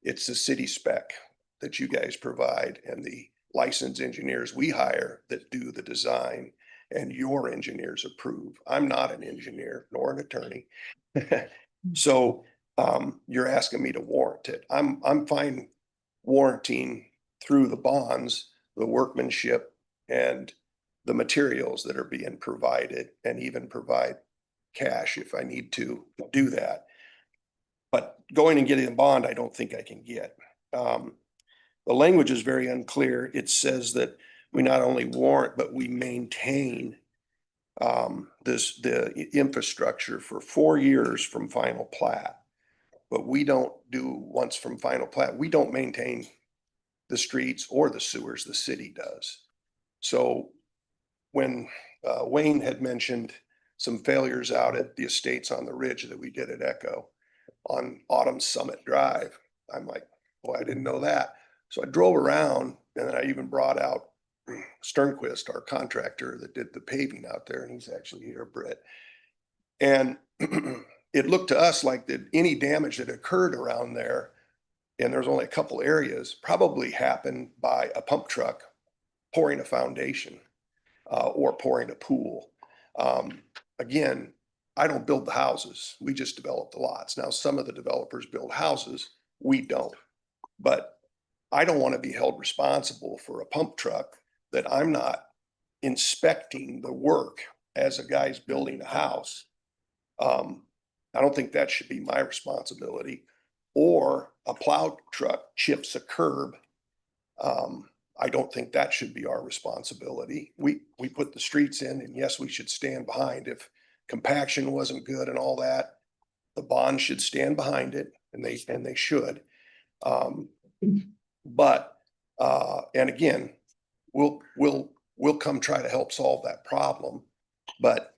It's the city spec that you guys provide and the licensed engineers we hire that do the design, and your engineers approve. I'm not an engineer nor an attorney. So you're asking me to warrant it. I'm fine warranting through the bonds, the workmanship and the materials that are being provided, and even provide cash if I need to do that. But going and getting a bond, I don't think I can get. The language is very unclear. It says that we not only warrant, but we maintain the infrastructure for 4 years from final plat. But we don't do once from final plat. We don't maintain the streets or the sewers, the city does. So when Wayne had mentioned some failures out at the estates on the ridge that we did at Echo on Autumn Summit Drive, I'm like, boy, I didn't know that. So I drove around, and then I even brought out Sternquist, our contractor that did the paving out there, and he's actually here, Britt. And it looked to us like that any damage that occurred around there, and there's only a couple areas, probably happened by a pump truck pouring a foundation or pouring a pool. Again, I don't build the houses. We just develop the lots. Now, some of the developers build houses. We don't. But I don't want to be held responsible for a pump truck that I'm not inspecting the work as a guy's building a house. I don't think that should be my responsibility. Or a plow truck chips a curb. I don't think that should be our responsibility. We put the streets in, and yes, we should stand behind. If compaction wasn't good and all that, the bond should stand behind it, and they should. But and again, we'll come try to help solve that problem. But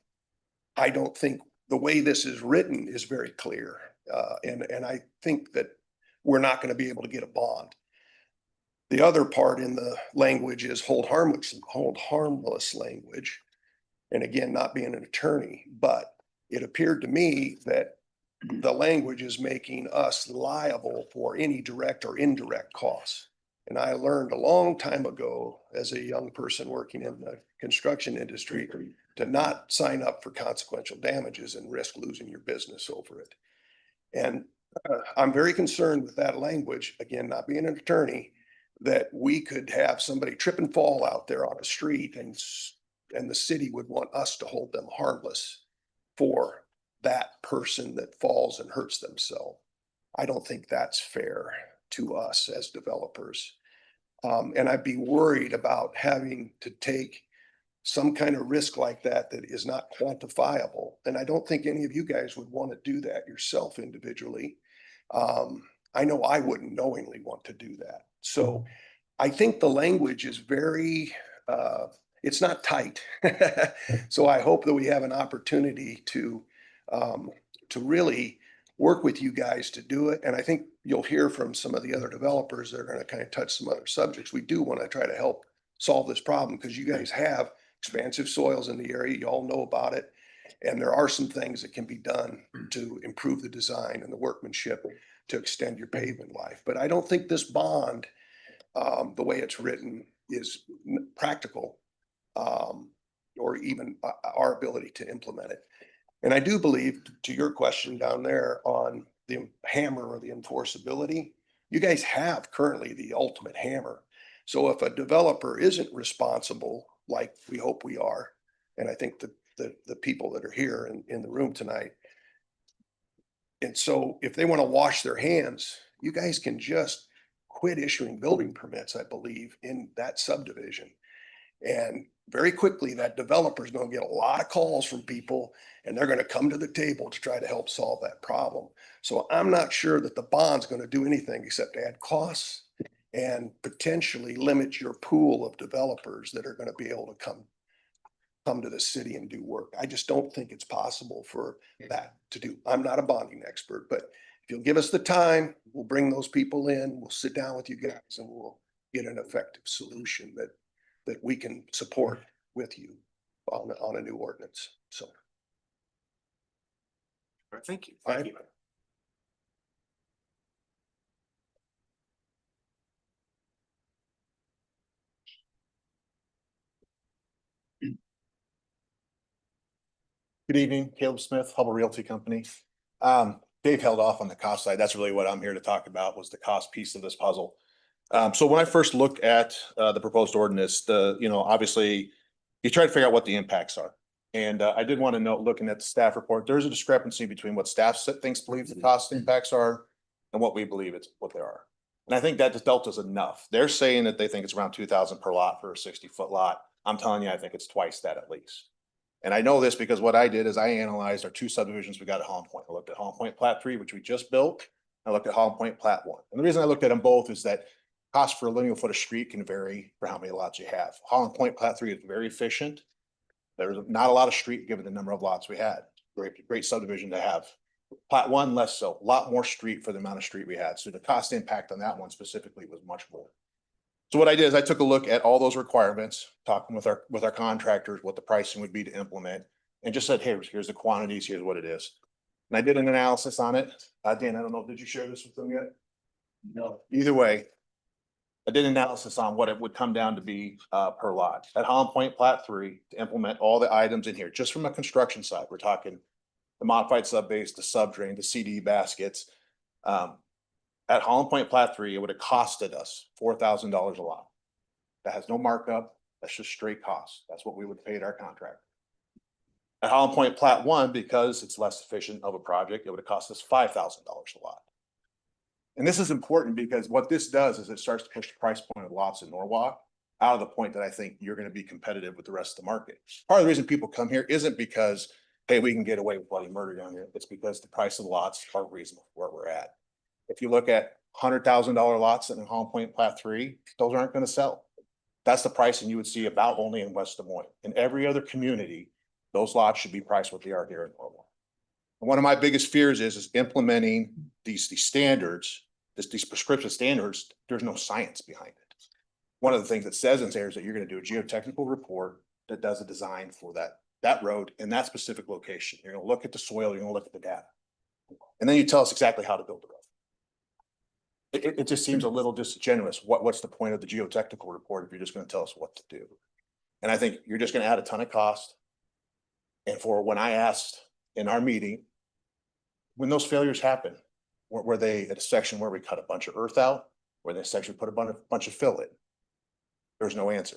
I don't think the way this is written is very clear. And I think that we're not going to be able to get a bond. The other part in the language is hold harmless language. And again, not being an attorney, but it appeared to me that the language is making us liable for any direct or indirect costs. And I learned a long time ago as a young person working in the construction industry to not sign up for consequential damages and risk losing your business over it. And I'm very concerned with that language, again, not being an attorney, that we could have somebody trip and fall out there on a street, and the city would want us to hold them harmless for that person that falls and hurts themselves. I don't think that's fair to us as developers. And I'd be worried about having to take some kind of risk like that is not quantifiable. And I don't think any of you guys would want to do that yourself individually. I know I wouldn't knowingly want to do that. So I think the language is very, it's not tight. So I hope that we have an opportunity to really work with you guys to do it. And I think you'll hear from some of the other developers that are going to kind of touch some other subjects. We do want to try to help solve this problem because you guys have expansive soils in the area. You all know about it. And there are some things that can be done to improve the design and the workmanship to extend your pavement life. But I don't think this bond, the way it's written, is practical, or even our ability to implement it. And I do believe, to your question down there on the hammer or the enforceability, you guys have currently the ultimate hammer. So if a developer isn't responsible, like we hope we are, and I think the people that are here in the room tonight, and so if they want to wash their hands, you guys can just quit issuing building permits, I believe, in that subdivision. And very quickly, that developer is going to get a lot of calls from people, and they're going to come to the table to try to help solve that problem. So I'm not sure that the bond's going to do anything except add costs and potentially limit your pool of developers that are going to be able to come to the city and do work. I just don't think it's possible for that to do. I'm not a bonding expert, but if you'll give us the time, we'll bring those people in, we'll sit down with you guys, and we'll get an effective solution that we can support with you on a new ordinance. So. All right, thank you. Thank you. Good evening, Caleb Smith, Hubble Realty Company. Dave held off on the cost side. That's really what I'm here to talk about, was the cost piece of this puzzle. So when I first looked at the proposed ordinance, obviously you try to figure out what the impacts are. And I did want to note, looking at the staff report, there's a discrepancy between what staff believes the cost impacts are and what we believe what they are. And I think that just delta's enough. They're saying that they think it's around 2,000 per lot for a 60-foot lot. I'm telling you, I think it's twice that at least. And I know this because what I did is I analyzed our two subdivisions we got at Holland Point. I looked at Holland Point Plat 3, which we just built. I looked at Holland Point Plat 1. And the reason I looked at them both is that cost for a linear foot of street can vary for how many lots you have. Holland Point Plat 3 is very efficient. There's not a lot of street given the number of lots we had. Great subdivision to have. Plat 1, less so. A lot more street for the amount of street we had. So the cost impact on that one specifically was much more. So what I did is I took a look at all those requirements, talking with our contractors, what the pricing would be to implement, and just said, hey, here's the quantities, here's what it is. And I did an analysis on it. Dan, I don't know, did you share this with them yet? No. Either way, I did an analysis on what it would come down to be per lot. At Holland Point Plat 3, to implement all the items in here, just from a construction side, we're talking the modified subbase, the subdrain, the CD baskets. At Holland Point Plat 3, it would have costed us $4,000 a lot. That has no markup. That's just straight cost. That's what we would pay our contractor. At Holland Point Plat 1, because it's less efficient of a project, it would have cost us $5,000 a lot. And this is important because what this does is it starts to push the price point of lots in Norwalk out of the point that I think you're going to be competitive with the rest of the market. Part of the reason people come here isn't because, hey, we can get away with bloody murder down here. It's because the price of the lots are reasonable where we're at. If you look at $100,000 lots in Holland Point Plat 3, those aren't going to sell. That's the pricing you would see about only in West Des Moines. In every other community, those lots should be priced what they are here in Norwalk. And one of my biggest fears is implementing these standards, these prescriptive standards. There's no science behind it. One of the things that says in there is that you're going to do a geotechnical report that does a design for that road in that specific location. You're going to look at the soil, you're going to look at the data. And then you tell us exactly how to build the road. It just seems a little disingenuous. What's the point of the geotechnical report if you're just going to tell us what to do? And I think you're just going to add a ton of cost. And for when I asked in our meeting, when those failures happen, were they at a section where we cut a bunch of earth out? Were they a section put a bunch of fill in? There's no answer.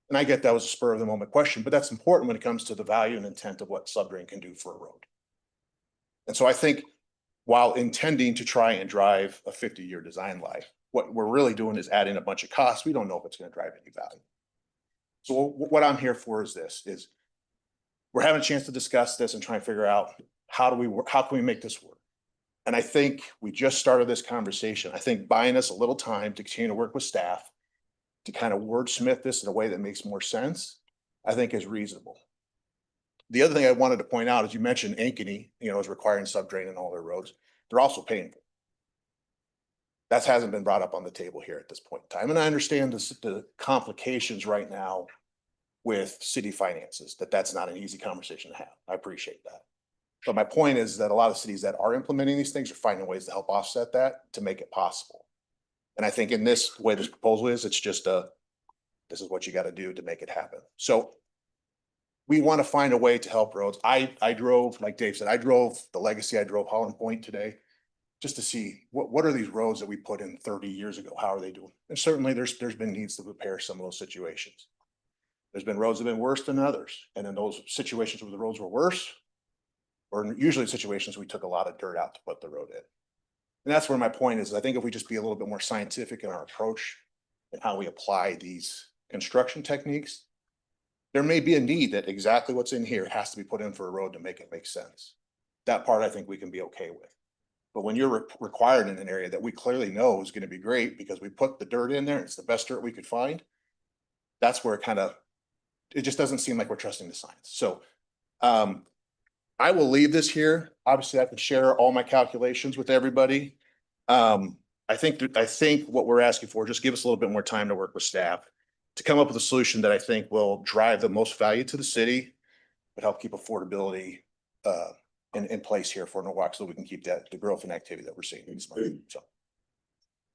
And I get that was a spur of the moment question, but that's important when it comes to the value and intent of what subdrain can do for a road. And so I think, while intending to try and drive a 50-year design life, what we're really doing is adding a bunch of costs. We don't know if it's going to drive any value. So what I'm here for is we're having a chance to discuss this and try and figure out how can we make this work? And I think we just started this conversation. I think buying us a little time to continue to work with staff to kind of wordsmith this in a way that makes more sense, I think is reasonable. The other thing I wanted to point out is you mentioned Ankeny, is requiring subdrain in all their roads. They're also painful. That hasn't been brought up on the table here at this point in time. And I understand the complications right now with city finances, that's not an easy conversation to have. I appreciate that. But my point is that a lot of cities that are implementing these things are finding ways to help offset that to make it possible. And I think in this way, this proposal is, it's just this is what you got to do to make it happen. So we want to find a way to help roads. I drove, like Dave said, I drove the Legacy, I drove Holland Point today, just to see what are these roads that we put in 30 years ago? How are they doing? And certainly there's been needs to repair some of those situations. There's been roads that have been worse than others. And in those situations where the roads were worse, or usually situations we took a lot of dirt out to put the road in. And that's where my point is. I think if we just be a little bit more scientific in our approach and how we apply these construction techniques, there may be a need that exactly what's in here has to be put in for a road to make it make sense. That part I think we can be okay with. But when you're required in an area that we clearly know is going to be great because we put the dirt in there, it's the best dirt we could find. That's where it just doesn't seem like we're trusting the science. So I will leave this here. Obviously, I can share all my calculations with everybody. I think what we're asking for, just give us a little bit more time to work with staff to come up with a solution that I think will drive the most value to the city, but help keep affordability in place here for Norwalk, so we can keep the growth and activity that we're seeing in this market. So,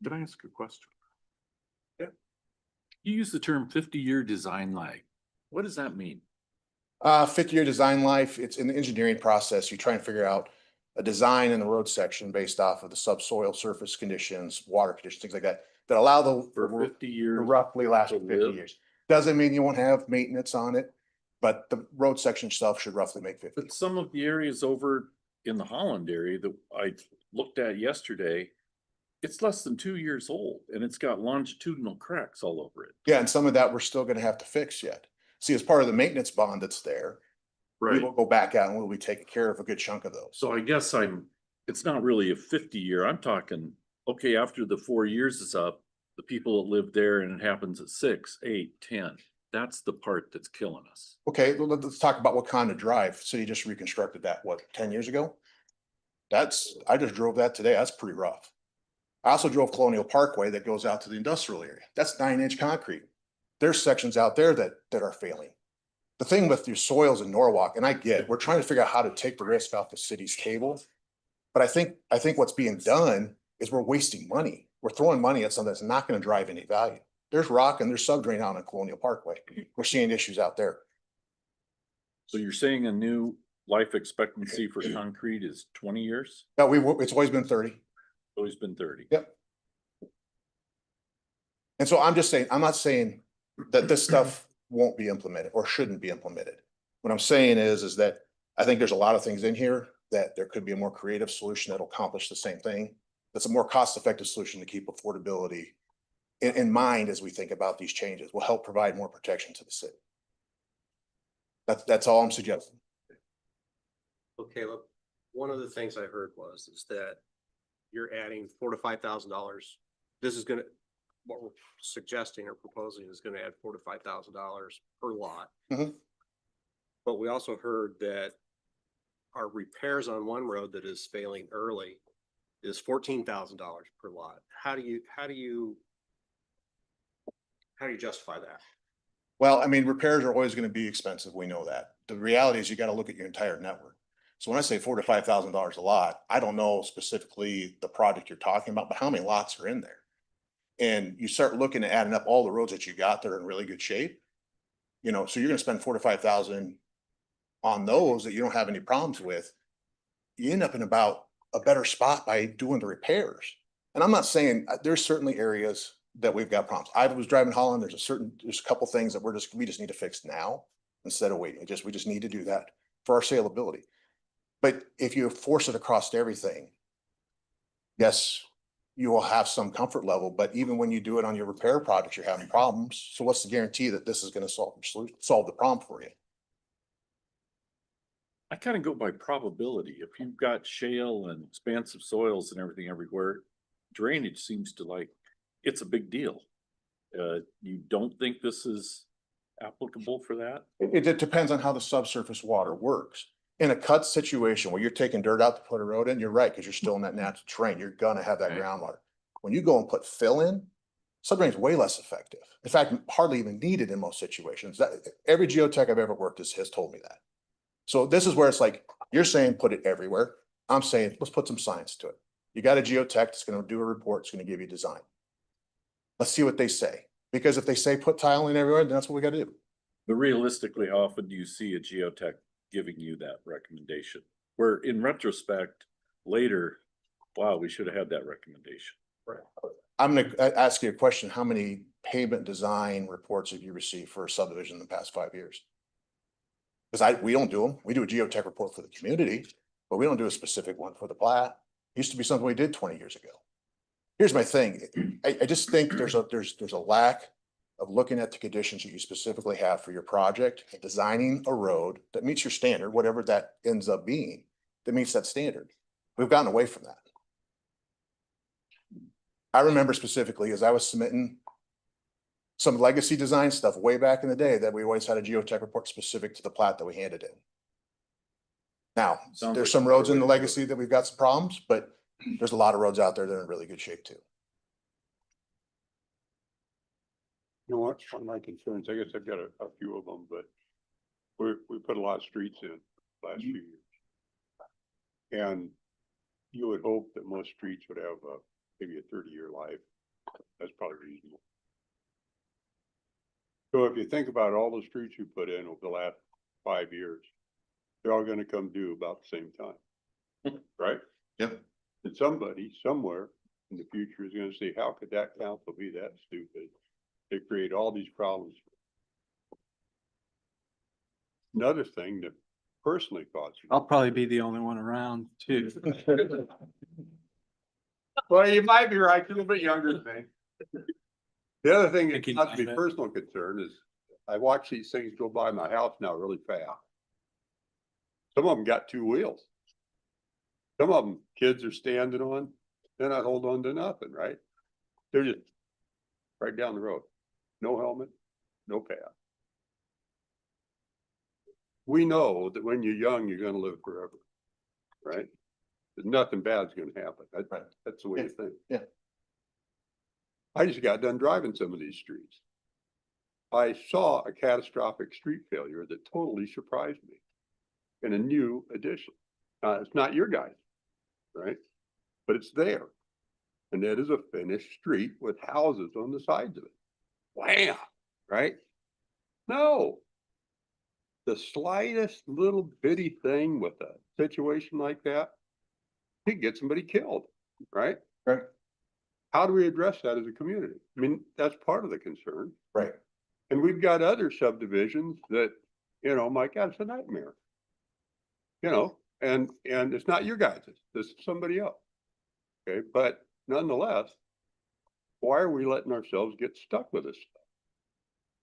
Can I ask a question? Yeah. You use the term 50-year design lag. What does that mean? 50-year design life, it's in the engineering process. You try and figure out a design in the road section based off of the subsoil surface conditions, water conditions, things like that, that allow For 50 years. roughly last to 50 live? years. Doesn't mean you won't have maintenance on it, but the road section itself should roughly make 50. But some of the areas over in the Holland area that I looked at yesterday, it's less than 2 years old and it's got longitudinal cracks all over it. Yeah, and some of that we're still going to have to fix yet. See, as part of the maintenance bond that's there, we will go back out and we'll be taking care of a good chunk of those. So I guess it's not really a 50-year. I'm talking, okay, after the 4 years is up, the people that live there and it happens at 6, 8, 10. That's the part that's killing us. Okay, well, let's talk about what kind of drive. City just reconstructed that, what, 10 years ago? I just drove that today. That's pretty rough. I also drove Colonial Parkway that goes out to the industrial area. That's 9-inch concrete. There's sections out there that are failing. The thing with your soils in Norwalk, and we're trying to figure out how to take the risk off the city's table. But I think what's being done is we're wasting money. We're throwing money at something that's not going to drive any value. There's rock and there's subdrain out on Colonial Parkway. We're seeing issues out there. So you're saying a new life expectancy for concrete is 20 years? No, it's always been 30. Always been 30. Yep. And so I'm just saying, I'm not saying that this stuff won't be implemented or shouldn't be implemented. What I'm saying is that I think there's a lot of things in here that there could be a more creative solution that'll accomplish the same thing. That's a more cost-effective solution to keep affordability in mind as we think about these changes. Will help provide more protection to the city. That's all I'm suggesting. Okay, look, one of the things I heard is that you're adding $4,000 to $5,000. This is what we're suggesting or proposing is gonna add $4,000 to $5,000 per lot. Mhm. But we also heard that our repairs on one road that is failing early is $14,000 per lot. How do you justify that? Well, I mean, repairs are always going to be expensive. We know that. The reality is you got to look at your entire network. So when I say $4,000 to $5,000 a lot, I don't know specifically the project you're talking about, but how many lots are in there? And you start looking at adding up all the roads that you got that are in really good shape. So you're going to spend $4,000 to $5,000 on those that you don't have any problems with. You end up in about a better spot by doing the repairs. And I'm not saying there's certainly areas that we've got problems. I was driving Holland. There's a couple things that we just need to fix now instead of waiting. We just need to do that for our saleability. But if you force it across everything, yes, you will have some comfort level. But even when you do it on your repair projects, you're having problems. So what's the guarantee that this is going to solve the problem for you? I kind of go by probability. If you've got shale and expansive soils and everything everywhere, drainage seems to it's a big deal. You don't think this is applicable for that? It depends on how the subsurface water works. In a cut situation where you're taking dirt out to put a road in, you're right, because you're still in that natural terrain. You're gonna have that groundwater. When you go and put fill in, Subdrain's way less effective. In fact, hardly even needed in most situations. That, every geotech I've ever worked has told me that. So this is where it's like, you're saying put it everywhere. I'm saying, let's put some science to it. You got a geotech that's gonna do a report, it's gonna give you design. Let's see what they say. Because if they say put tiling everywhere, then that's what we gotta do. But realistically, how often do you see a geotech giving you that recommendation? Where in retrospect, later, wow, we should have had that recommendation. Right. I'm gonna ask you a question. How many pavement design reports have you received for a subdivision in the past 5 years? Because we don't do them. We do a geotech report for the community, but we don't do a specific one for the plat. Used to be something we did 20 years ago. Here's my thing. I just think there's a lack of looking at the conditions that you specifically have for your project, and designing a road that meets your standard, whatever that ends up being, that meets that standard. We've gotten away from that. I remember specifically as I was submitting some legacy design stuff way back in the day that we always had a geotech report specific to the plat that we handed in. Now, Sounds there's like some a better roads in way the to do it. legacy that we've got some problems, but there's a lot of roads out there that are in really good shape too. You know what, one of my concerns, I guess I've got a few of them, but we put a lot of streets in last few years. And you would hope that most streets would have maybe a 30-year life. That's probably reasonable. So if you think about all the streets you put in over the last 5 years, they're all gonna come due about the same time, right? Yep. And somebody, somewhere in the future is gonna say, how could that council be that stupid? They create all these problems. Another thing that personally causes. I'll probably be the only one around too. Well, you might be right, you're a little bit younger than me. The other thing that Thinking causes me about it. personal concern is I watch these things go by my house now really fast. Some of them got 2 wheels. Some of them kids are standing on, they're not holding on to nothing, right? They're just right down the road. No helmet, no pad. We know that when you're young, you're gonna live forever, right? There's nothing bad's gonna happen. That's the way you think. Yeah. I just got done driving some of these streets. I saw a catastrophic street failure that totally surprised me in a new addition. It's not your guys, right? But it's there. And that is a finished street with houses on the sides of it. Wham, right? No. The slightest little bitty thing with a situation like that, you could get somebody killed, right? Right. How do we address that as a community? I mean, that's part of the concern. Right. And we've got other subdivisions that, you know, my God, it's a nightmare. You know, and it's not your guys', this is somebody else. Okay, but nonetheless, why are we letting ourselves get stuck with this stuff?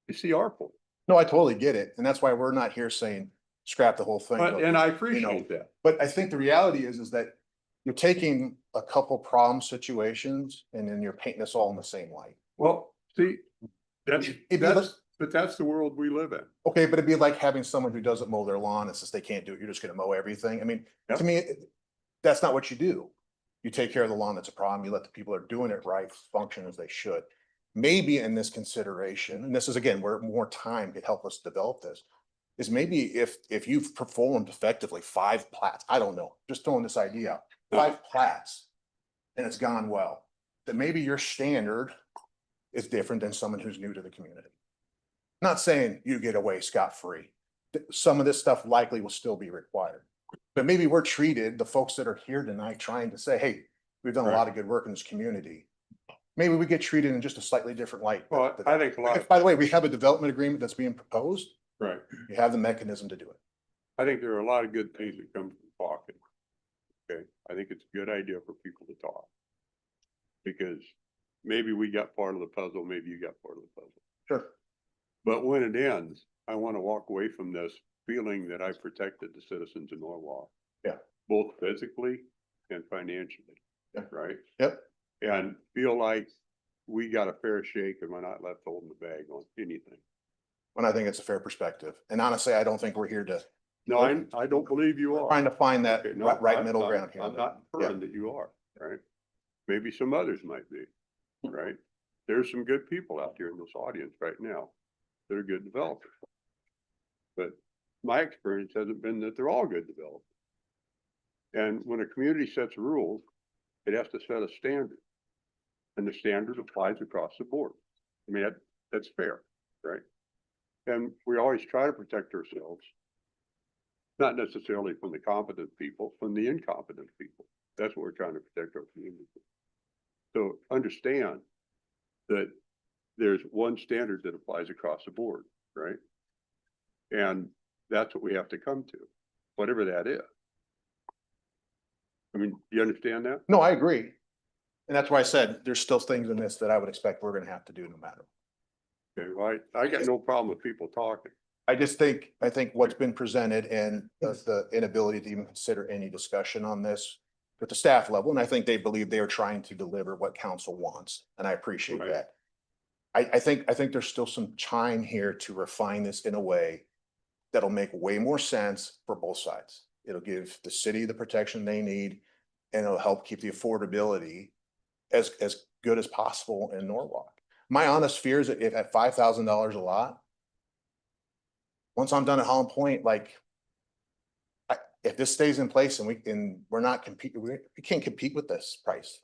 You see our point. No, I totally get it. And that's why we're not here saying scrap the whole thing. But, and I appreciate that. But I think the reality is that you're taking a couple problem situations and then you're painting us all in the same light. Well, see, It'd be like- but that's the world we live in. Okay, but it'd be like having someone who doesn't mow their lawn and says they can't do it, you're just gonna mow everything. I mean, Yep. to me, that's not what you do. You take care of the lawn that's a problem, you let the people that are doing it right function as they should. Maybe in this consideration, and this is again, where more time could help us develop this, is maybe if you've performed effectively 5 plats, I don't know, just throwing this idea out, 5 plats, and it's gone well, then maybe your standard is different than someone who's new to the community. Not saying you get away scot-free. Some of this stuff likely will still be required. But maybe we're treated, the folks that are here tonight trying to say, hey, we've done a lot of good work in this community. Maybe we get treated in just a slightly different light. Well, I think a lot. By the way, we have a development agreement that's being proposed. Right. You have the mechanism to do it. I think there are a lot of good things that come from talking. Okay, I think it's a good idea for people to talk. Because maybe we got part of the puzzle, maybe you got part of the puzzle. Sure. But when it ends, I want to walk away from this feeling that I protected the citizens of Norwalk. Yeah. Both physically and financially. Yeah. Right? Yep. And feel like we got a fair shake and we're not left holding the bag on anything. And I think it's a fair perspective. And honestly, I don't think we're here to. No, I don't believe you are. Trying to find that Okay, no, right I'm middle not- ground here. I'm not inferring that you are, right? Maybe some others might be, right? there's some good people out here in this audience right now that are good developers. But my experience hasn't been that they're all good developers. And when a community sets rules, it has to set a standard. And the standard applies across the board. I mean, that's fair, right? And we always try to protect ourselves, not necessarily from the competent people, from the incompetent people. That's what we're trying to protect our community. So understand that there's one standard that applies across the board, right? And that's what we have to come to, whatever that is. I mean, do you understand that? No, I agree. And that's why I said there's still things in this that I would expect we're gonna have to do no matter. Okay, well, I got no problem with people talking. I think what's been presented and the inability to even consider any discussion on this at the staff level, and I think they believe they are trying to deliver what council wants, and I appreciate Right. that. I think there's still some time here to refine this in a way that'll make way more sense for both sides. It'll give the city the protection they need, and it'll help keep the affordability as good as possible in Norwalk. My honest fear is that if at $5,000 a lot, once I'm done at Holland Point, like, if this stays in place and we're not competing, we can't compete with this price.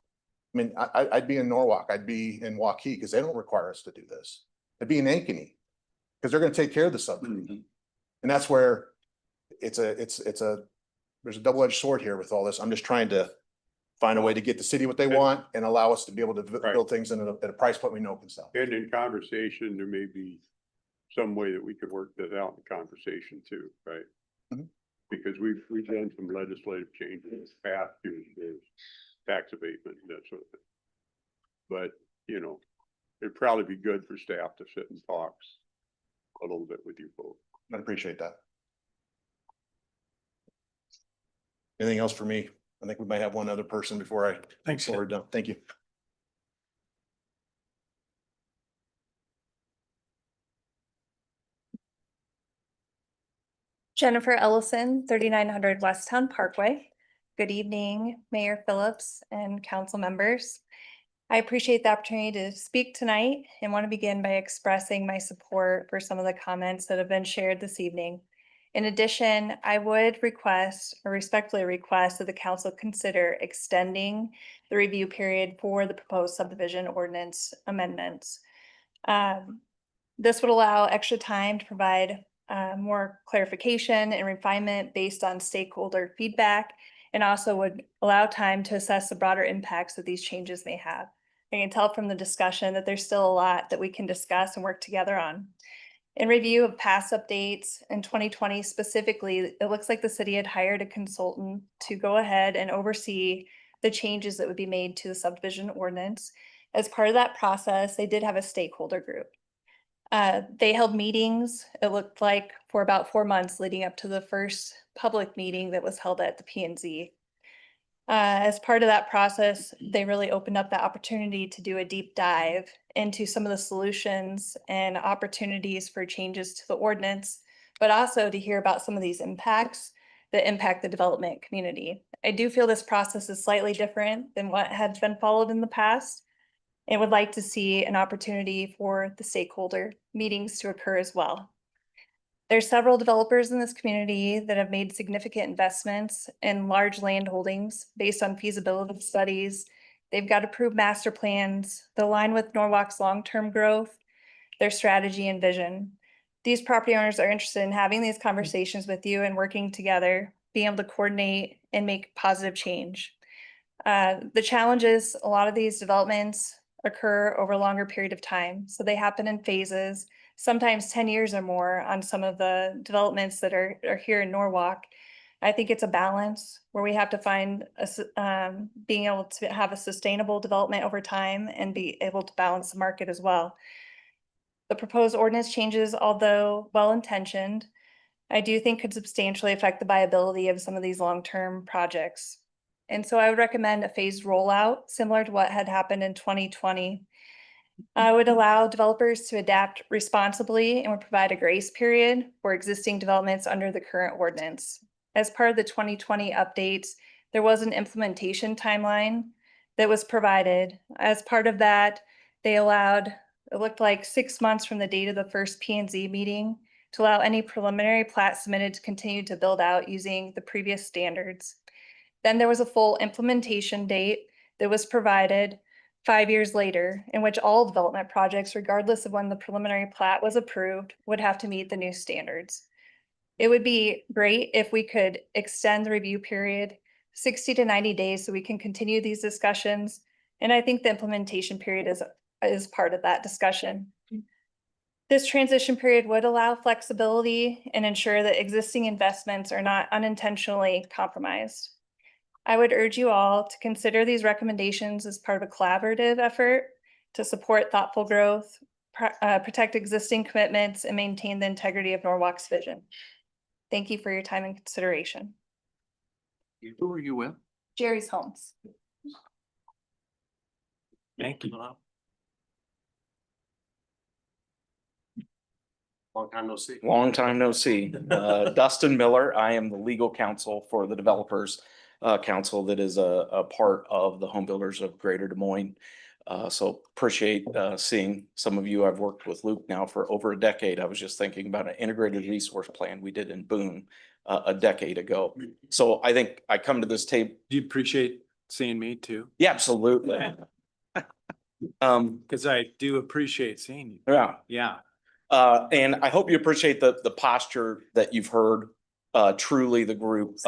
I mean, I'd be in Norwalk, I'd be in Waukee, because they don't require us to do this. I'd be in Ankeny, because they're gonna take care of the subdivision. And that's where there's a double-edged sword here with all this. I'm just trying to find a way to get the city what they want and allow us to be able to build things at a price point we know can sell. And in conversation, there may be some way that we could work that out in conversation too, right? Mhm. Because we've done some legislative changes past years, there's tax abatement and that sort of thing. But, you know, it'd probably be good for staff to sit and talk a little bit with you folks. I appreciate that. Anything else for me? I think we might have one other person before we're done. Thank you. Jennifer Ellison, 3900 West Town Parkway. Good evening, Mayor Phillips and council members. I appreciate the opportunity to speak tonight and want to begin by expressing my support for some of the comments that have been shared this evening. In addition, I would request or respectfully request that the council consider extending the review period for the proposed subdivision ordinance amendments. This would allow extra time to provide more clarification and refinement based on stakeholder feedback, and also would allow time to assess the broader impacts that these changes may have. I can tell from the discussion that there's still a lot that we can discuss and work together on. In review of past updates in 2020 specifically, it looks like the city had hired a consultant to go ahead and oversee the changes that would be made to the subdivision ordinance. As part of that process, they did have a stakeholder group. They held meetings, it looked like, for about 4 months leading up to the first public meeting that was held at the P&Z. As part of that process, they really opened up the opportunity to do a deep dive into some of the solutions and opportunities for changes to the ordinance, but also to hear about some of these impacts that impact the development community. I do feel this process is slightly different than what had been followed in the past, and would like to see an opportunity for the stakeholder meetings to occur as well. There's several developers in this community that have made significant investments in large land holdings based on feasibility studies. They've got approved master plans that align with Norwalk's long-term growth, their strategy and vision. These property owners are interested in having these conversations with you and working together, being able to coordinate and make positive change. The challenge is a lot of these developments occur over a longer period of time. So they happen in phases, sometimes 10 years or more on some of the developments that are here in Norwalk. I think it's a balance where we have to find being able to have a sustainable development over time and be able to balance the market as well. The proposed ordinance changes, although well-intentioned, I do think could substantially affect the viability of some of these long-term projects. And so I would recommend a phased rollout similar to what had happened in 2020. I would allow developers to adapt responsibly and would provide a grace period for existing developments under the current ordinance. As part of the 2020 updates, there was an implementation timeline that was provided. As part of that, They allowed, it looked like 6 months from the date of the first P and Z meeting to allow any preliminary plat submitted to continue to build out using the previous standards. Then there was a full implementation date that was provided 5 years later, in which all development projects, regardless of when the preliminary plat was approved, would have to meet the new standards. It would be great if we could extend the review period 60 to 90 days so we can continue these discussions. And I think the implementation period is part of that discussion. This transition period would allow flexibility and ensure that existing investments are not unintentionally compromised. I would urge you all to consider these recommendations as part of a collaborative effort to support thoughtful growth, protect existing commitments, and maintain the integrity of Norwalk's vision. Thank you for your time and consideration. Who are you with? Jerry's Homes. Thank you. Long time no see. Long time no see. Dustin Miller, I am the legal counsel for the Developers Council that is a part of the Home Builders of Greater Des Moines. So appreciate seeing some of you. I've worked with Luke now for over a decade. I was just thinking about an integrated resource plan we did in Boone a decade ago. So I think I come to this table. Do you appreciate seeing me too? Yeah, absolutely. Because I do appreciate seeing you. Yeah. Yeah. And I hope you appreciate the posture that you've heard. Truly the group,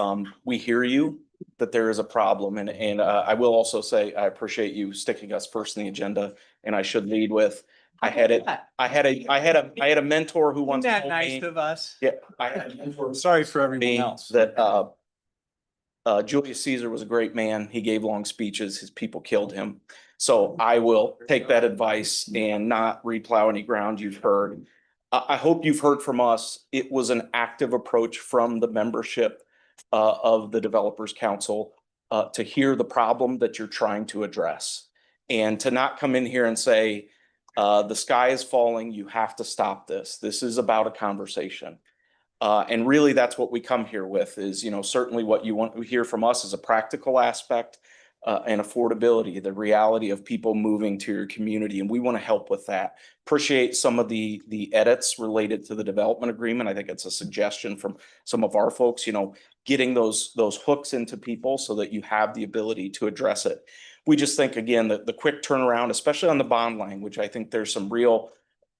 we hear you, that there is a problem. And I will also say, I appreciate you sticking us first in the agenda. And I should lead with, I had a mentor who once Isn't that told nice me, of us? yeah, I had a mentor who Sorry for everyone me else. that, Julius Caesar was a great man. He gave long speeches. His people killed him. So I will take that advice and not replow any ground you've heard. I hope you've heard from us. It was an active approach from the membership of the Developers Council to hear the problem that you're trying to address and to not come in here and say, the sky is falling. You have to stop this. This is about a conversation. And really, that's what we come here with is, certainly what you want to hear from us is a practical aspect and affordability, the reality of people moving to your community. And we want to help with that. Appreciate some of the edits related to the development agreement. I think it's a suggestion from some of our folks, getting those hooks into people so that you have the ability to address it. We just think, again, that the quick turnaround, especially on the bond language, I think there's some real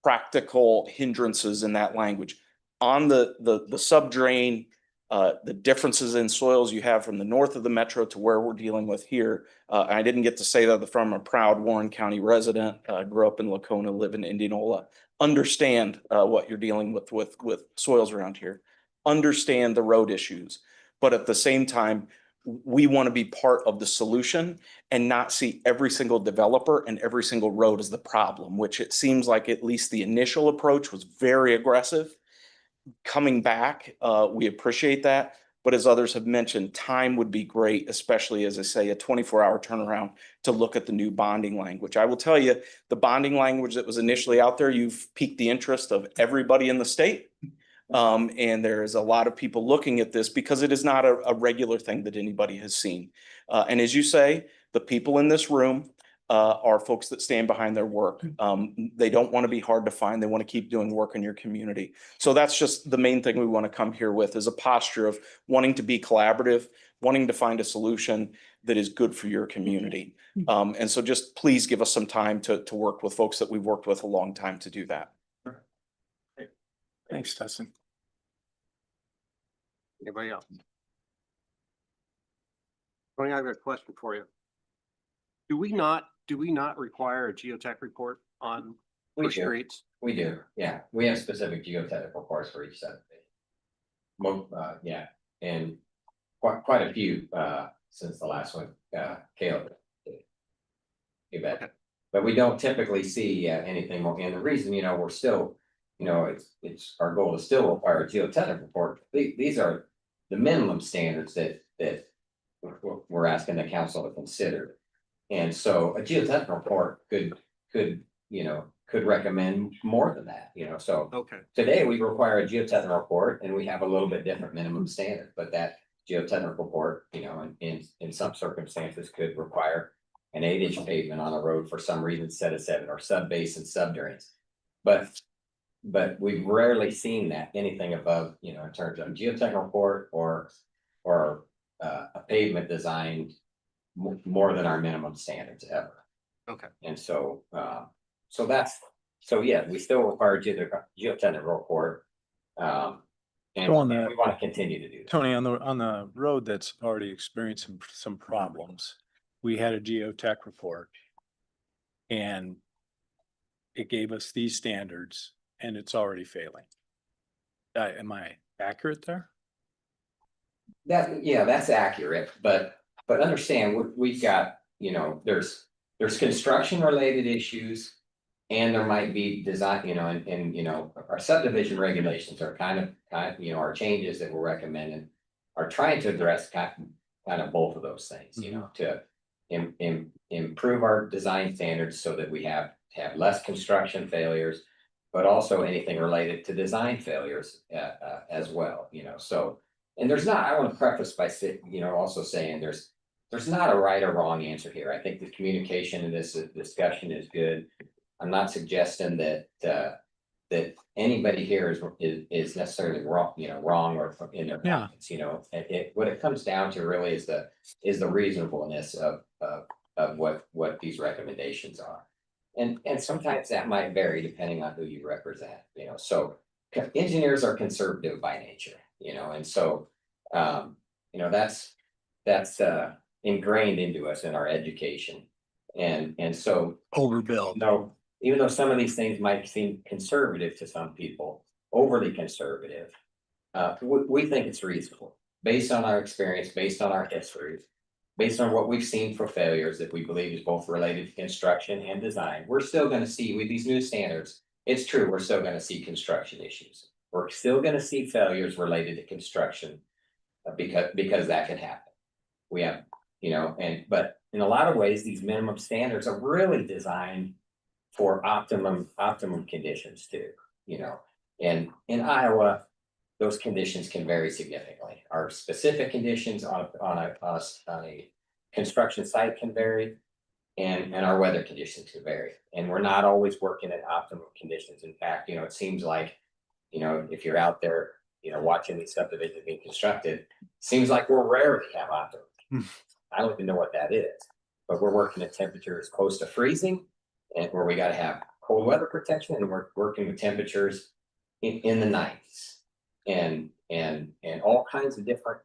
practical hindrances in that language. On the sub drain, the differences in soils you have from the north of the metro to where we're dealing with here. I didn't get to say that from a proud Warren County resident, grew up in Lacona, live in Indianola, understand what you're dealing with soils around here, understand the road issues. But at the same time, we want to be part of the solution and not see every single developer and every single road as the problem, which it seems like at least the initial approach was very aggressive. Coming back, we appreciate that. But as others have mentioned, time would be great, especially as I say, a 24-hour turnaround to look at the new bonding language. I will tell you, the bonding language that was initially out there, you've piqued the interest of everybody in the state. And there is a lot of people looking at this because it is not a regular thing that anybody has seen. And as you say, the people in this room are folks that stand behind their work. They don't want to be hard to find. They want to keep doing work in your community. So that's just the main thing we want to come here with is a posture of wanting to be collaborative, wanting to find a solution that is good for your community. And so just please give us some time to work with folks that we've worked with a long time to do that. Thanks, Dustin. Anybody else? Tony, I've got a question for you. Do we not require a geotech report on streets? We do, yeah. We have specific geotechnical reports for each subdivision. Yeah, and quite a few since the last one, Caleb did. You bet. Okay. But we don't typically see anything more. And the reason, we're still, it's our goal to still require a geotechnical report. These are the minimum standards that we're asking the council to consider. And so a geotechnical report could recommend more than that, so. Okay. Today we require a geotechnical report and we have a little bit different minimum standard, but that geotechnical report, in some circumstances could require an 8-inch pavement on a road for some reason instead of 7, or sub base and sub drains. But we've rarely seen that anything above, in terms of geotechnical report or a pavement designed more than our minimum standards ever. Okay. And so, yeah, we still require geotechnical report. And So on that- we want to continue to do that. Tony, on the road that's already experiencing some problems, we had a geotech report. And it gave us these standards and it's already failing. Am I accurate there? That's accurate, but understand, we've got, there's construction related issues. And there might be design, and our subdivision regulations are kind of, our changes that we're recommending are trying to address kind of both of those things, to improve our design standards so that we have less construction failures, but also anything related to design failures as well, so. And there's not, I want to preface by also saying there's not a right or wrong answer here. I think the communication in this discussion is good. I'm not suggesting that anybody here is necessarily wrong, wrong or in their comments, what it comes down to really is the reasonableness of what these recommendations are. And sometimes that might vary depending on who you represent, so engineers are conservative by nature, and so, that's ingrained into us in our education. And so overbuild. No, even though some of these things might seem conservative to some people, overly conservative, we think it's reasonable based on our experience, based on our history, based on what we've seen for failures that we believe is both related to construction and design. We're still going to see with these new standards. It's true, we're still going to see construction issues. We're still going to see failures related to construction because that can happen. We have, but in a lot of ways, these minimum standards are really designed for optimum conditions too, and in Iowa, those conditions can vary significantly. Our specific conditions on a construction site can vary, and our weather conditions can vary. And we're not always working at optimum conditions. In fact, it seems like, if you're out there, watching these subdivisions being constructed, seems like we're rarely have optimum. I don't even know what that is, but we're working at temperatures close to freezing, and where we got to have cold weather protection, and we're working with temperatures in the 90s, and all kinds of different,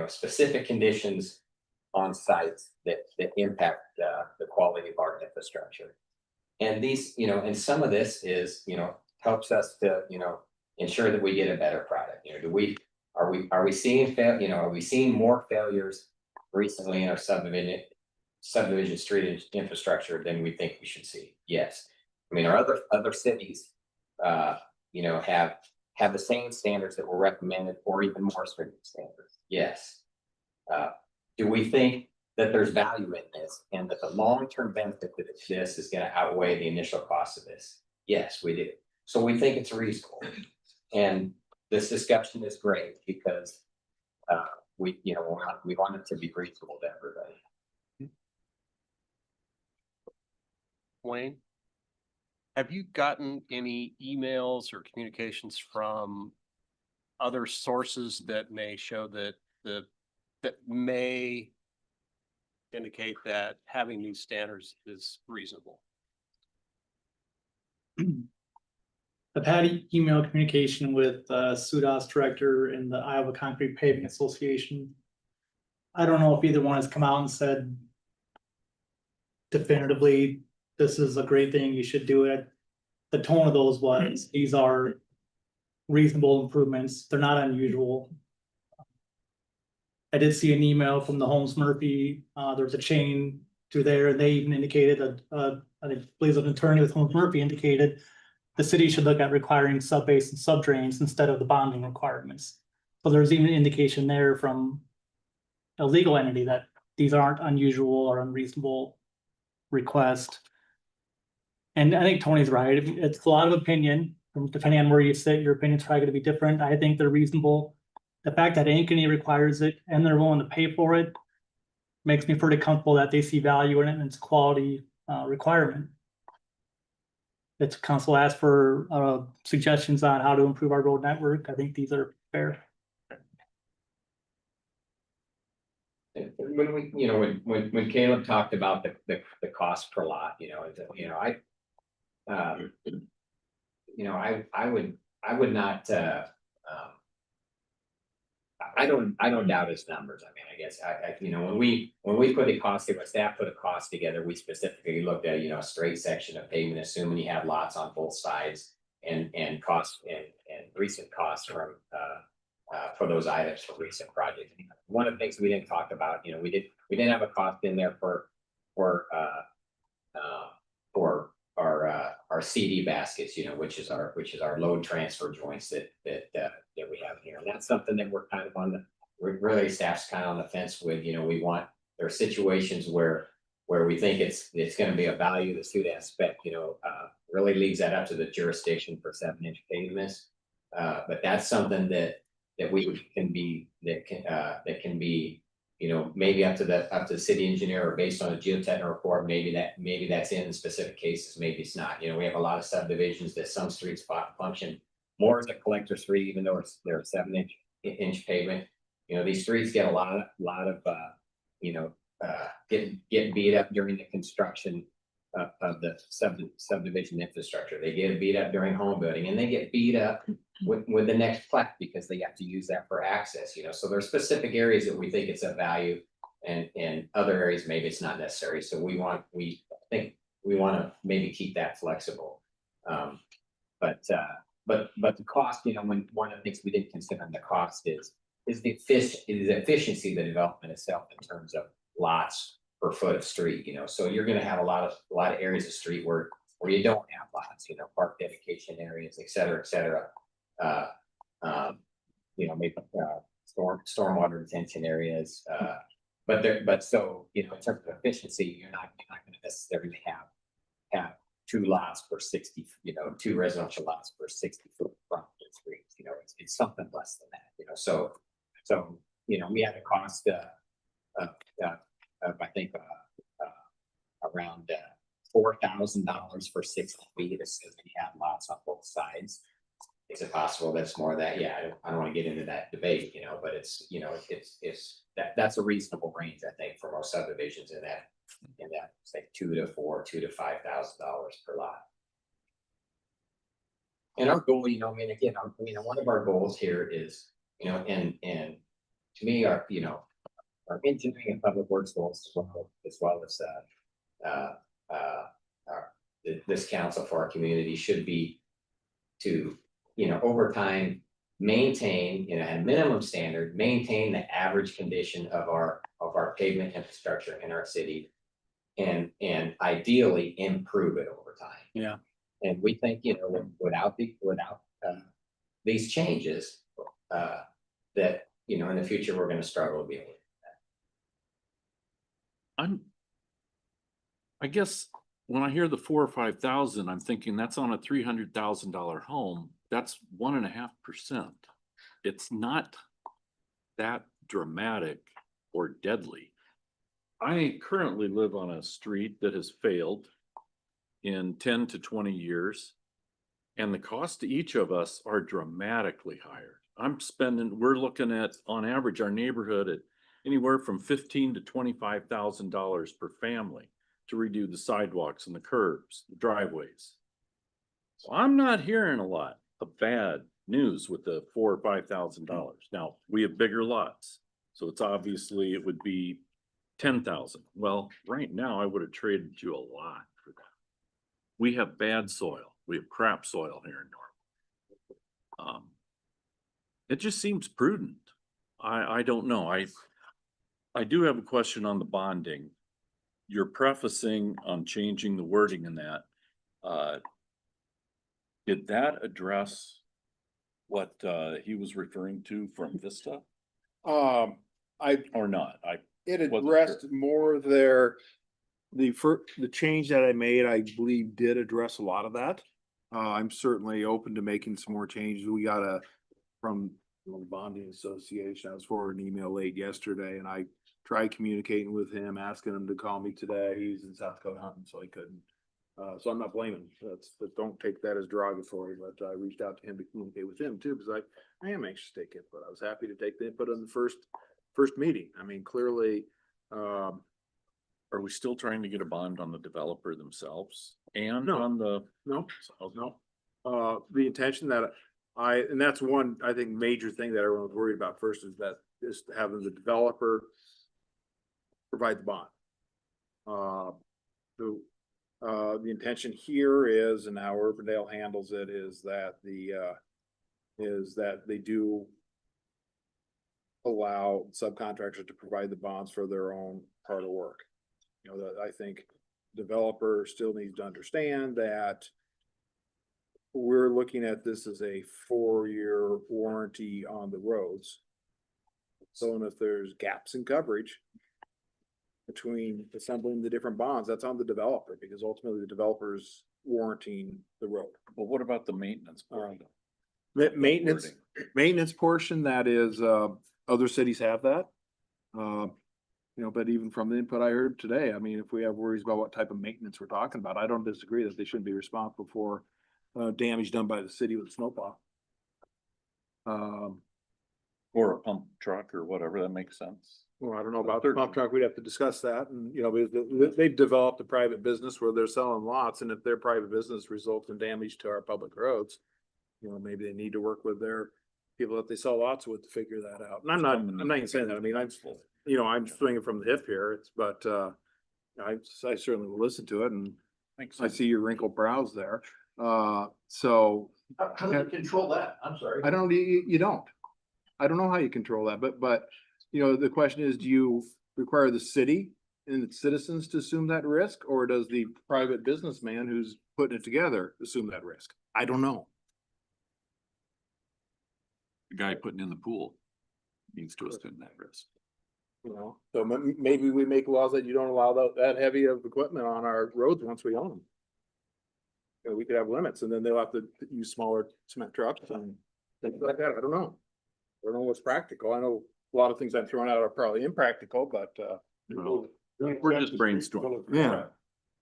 specific conditions on sites that impact the quality of our infrastructure. And these, and some of this is, helps us to, ensure that we get a better product. Are we seeing more failures recently in our subdivision street infrastructure than we think we should see? Yes. I mean, our other cities, have the same standards that were recommended, or even more stringent standards? Yes. Do we think that there's value in this, and that the long-term benefit of this is going to outweigh the initial cost of this? Yes, we do. So we think it's reasonable, and this discussion is great because we want it to be reasonable to everybody. Wayne, have you gotten any emails or communications from other sources that may show that that may indicate that having these standards is reasonable? I've had email communication with SUDAS director in the Iowa Concrete Paving Association. I don't know if either one has come out and said definitively, this is a great thing, you should do it. The tone of those was, these are reasonable improvements, they're not unusual. I did see an email from the Holmes Murphy, there was a chain through there, and they even indicated I believe an attorney with Holmes Murphy indicated the city should look at requiring sub-base and sub-drains instead of the bonding requirements. So there's even an indication there from a legal entity that these aren't unusual or unreasonable requests. And I think Tony's right. It's a lot of opinion, depending on where you sit, your opinion's probably going to be different. I think they're reasonable. The fact that Ankeny requires it and they're willing to pay for it, makes me pretty comfortable that they see value in it and it's a quality requirement. If council asks for suggestions on how to improve our road network, I think these are fair. When we, you know, when Caleb talked about the cost per lot, I would not, I don't doubt his numbers. I mean, I guess when we put the cost, when staff put a cost together, we specifically looked at, a straight section of pavement, assuming you have lots on both sides and cost and recent costs from, for those items for recent projects. One of the things we didn't talk about, we didn't have a cost in there for our CD baskets, which is our load transfer joints that we have here. And that's something that we're kind of really staff's kind of on the fence with. There are situations where we think it's going to be a value. The student aspect, really leaves that up to the jurisdiction for 7-inch pavements. But that's something that can be maybe up to the city engineer or based on a geotechnical report, maybe that's in specific cases, maybe it's not. We have a lot of subdivisions that some streets function more as a collector street, even though they're 7-inch pavement. These streets get a lot of getting beat up during the construction of the subdivision infrastructure. They get beat up during home building, and they get beat up with the next plat because they have to use that for access. So there are specific areas that we think it's of value, and other areas maybe it's not necessary. So we think we want to maybe keep that flexible. But the cost, when one of the things we didn't consider in the cost is the efficiency of the development itself in terms of lots per foot of street. So you're going to have a lot of areas of street where you don't have lots, park dedication areas, et cetera, maybe stormwater retention areas. But so in terms of efficiency, you're not going to necessarily have 2 lots per 60, 2 residential lots per 60-foot front street. It's something less than that. So we had a cost of I think around $4,000 for 60 feet, assuming you have lots on both sides. Is it possible that's more of that? Yeah, I don't want to get into that debate, but it's that's a reasonable range, I think, for most subdivisions in that say $2,000 to $5,000 per lot. And our goal, one of our goals here is, and to me, our engineering and public works goals as well as this council for our community should be to, over time, maintain, at a minimum standard, maintain the average condition of our pavement infrastructure in our city, and ideally improve it over time. Yeah. And we think, without these changes, that in the future we're going to struggle to be able to do that. I guess when I hear the 4,000 or 5,000, I'm thinking that's on a $300,000 home. That's 1.5%. It's not that dramatic or deadly. I currently live on a street that has failed in 10 to 20 years, and the cost to each of us are dramatically higher. We're looking at, on average, our neighborhood at anywhere from $15,000 to $25,000 per family to redo the sidewalks and the curbs, the driveways. So I'm not hearing a lot of bad news with the $4,000 or $5,000. Now, we have bigger lots, so it would be 10,000. Well, right now I would have traded you a lot for that. We have bad soil. We have crap soil here in Norwalk. It just seems prudent. I don't know. I do have a question on the bonding. You're prefacing on changing the wording in that. Did that address what he was referring to from Vista or not? It addressed more the change that I made, I believe, did address a lot of that. I'm certainly open to making some more changes. We got from the bonding association. I was forwarded an email late yesterday, and I tried communicating with him, asking him to call me today. He's in South Dakota hunting, so he couldn't. So I'm not blaming. But don't take that as derogatory, but I reached out to him to communicate with him too, because I am anxious to take input. I was happy to take the input on the first meeting. I mean, clearly, Are we still trying to get a bond on the developer themselves and No. on the? no. The intention that and that's one, I think, major thing that everyone's worried about first is having the developer provide the bond. The intention here is, and how Urbandale handles it, is that they do allow subcontractors to provide the bonds for their own part of work. You know, that I think developer still needs to understand that we're looking at this as a 4-year warranty on the roads. So, and if there's gaps in coverage between assembling the different bonds, that's on the developer, because ultimately the developer's warranting the road. But what about the maintenance? part? Maintenance portion, that is, other cities have that. You know, but even from the input I heard today, I mean, if we have worries about what type of maintenance we're talking about, I don't disagree that they shouldn't be responsible for damage done by the city with a snowplow. Or a pump truck or whatever, that makes sense. Well, I don't know about the pump truck. We'd have to discuss that. And, you know, because they've developed a private business where they're selling lots, and if their private business results in damage to our public roads, you know, maybe they need to work with their people that they sell lots with to figure that out. And I'm not even saying that. I mean, I'm swinging from the hip here. I certainly will listen to it, and I see your wrinkled brows there. So. How do you control that? I'm sorry. I don't, you don't. I don't know how you control that, but, you know, the question is, do you require the city and its citizens to assume that risk? Or does the private businessman who's putting it together assume that risk? I don't know. The guy putting in the pool needs to assume that risk. You know, so maybe we make laws that you don't allow that heavy of equipment on our roads once we own them. You know, we could have limits, and then they'll have to use smaller cement trucks and things like that. I don't know. I don't know what's practical. I know a lot of things I'm throwing out are probably impractical, but Well, we're just brainstorming. Yeah.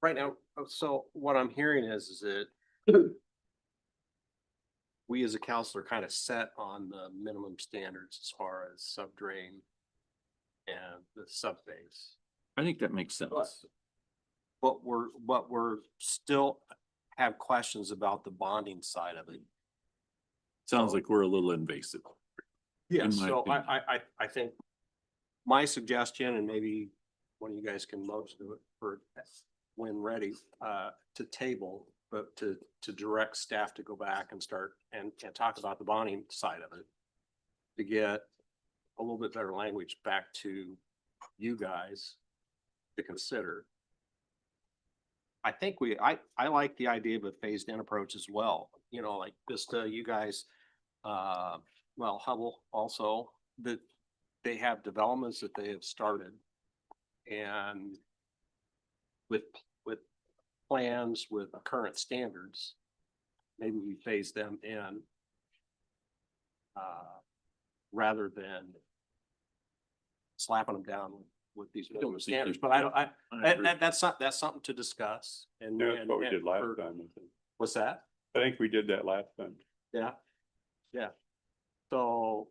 Right now, so what I'm hearing is that we as a council are kind of set on the minimum standards as far as subdrain and the subbase. I think that makes sense. But we're still have questions about the bonding side of it. Sounds like we're a little invasive. Yeah, in my so opinion. I think my suggestion, and maybe one of you guys can motion to it for when ready, to table, but to direct staff to go back and start and talk about the bonding side of it. To get a little bit better language back to you guys to consider. I think I like the idea of a phased in approach as well. You know, like Vista, you guys, well, Hubble also, that they have developments that they have started. And with plans with current standards, maybe we phase them in rather than slapping them down with these minimum standards. But that's something to discuss. And That's what we did last time, I think. What's that? I think we did that last time. Yeah. Yeah. So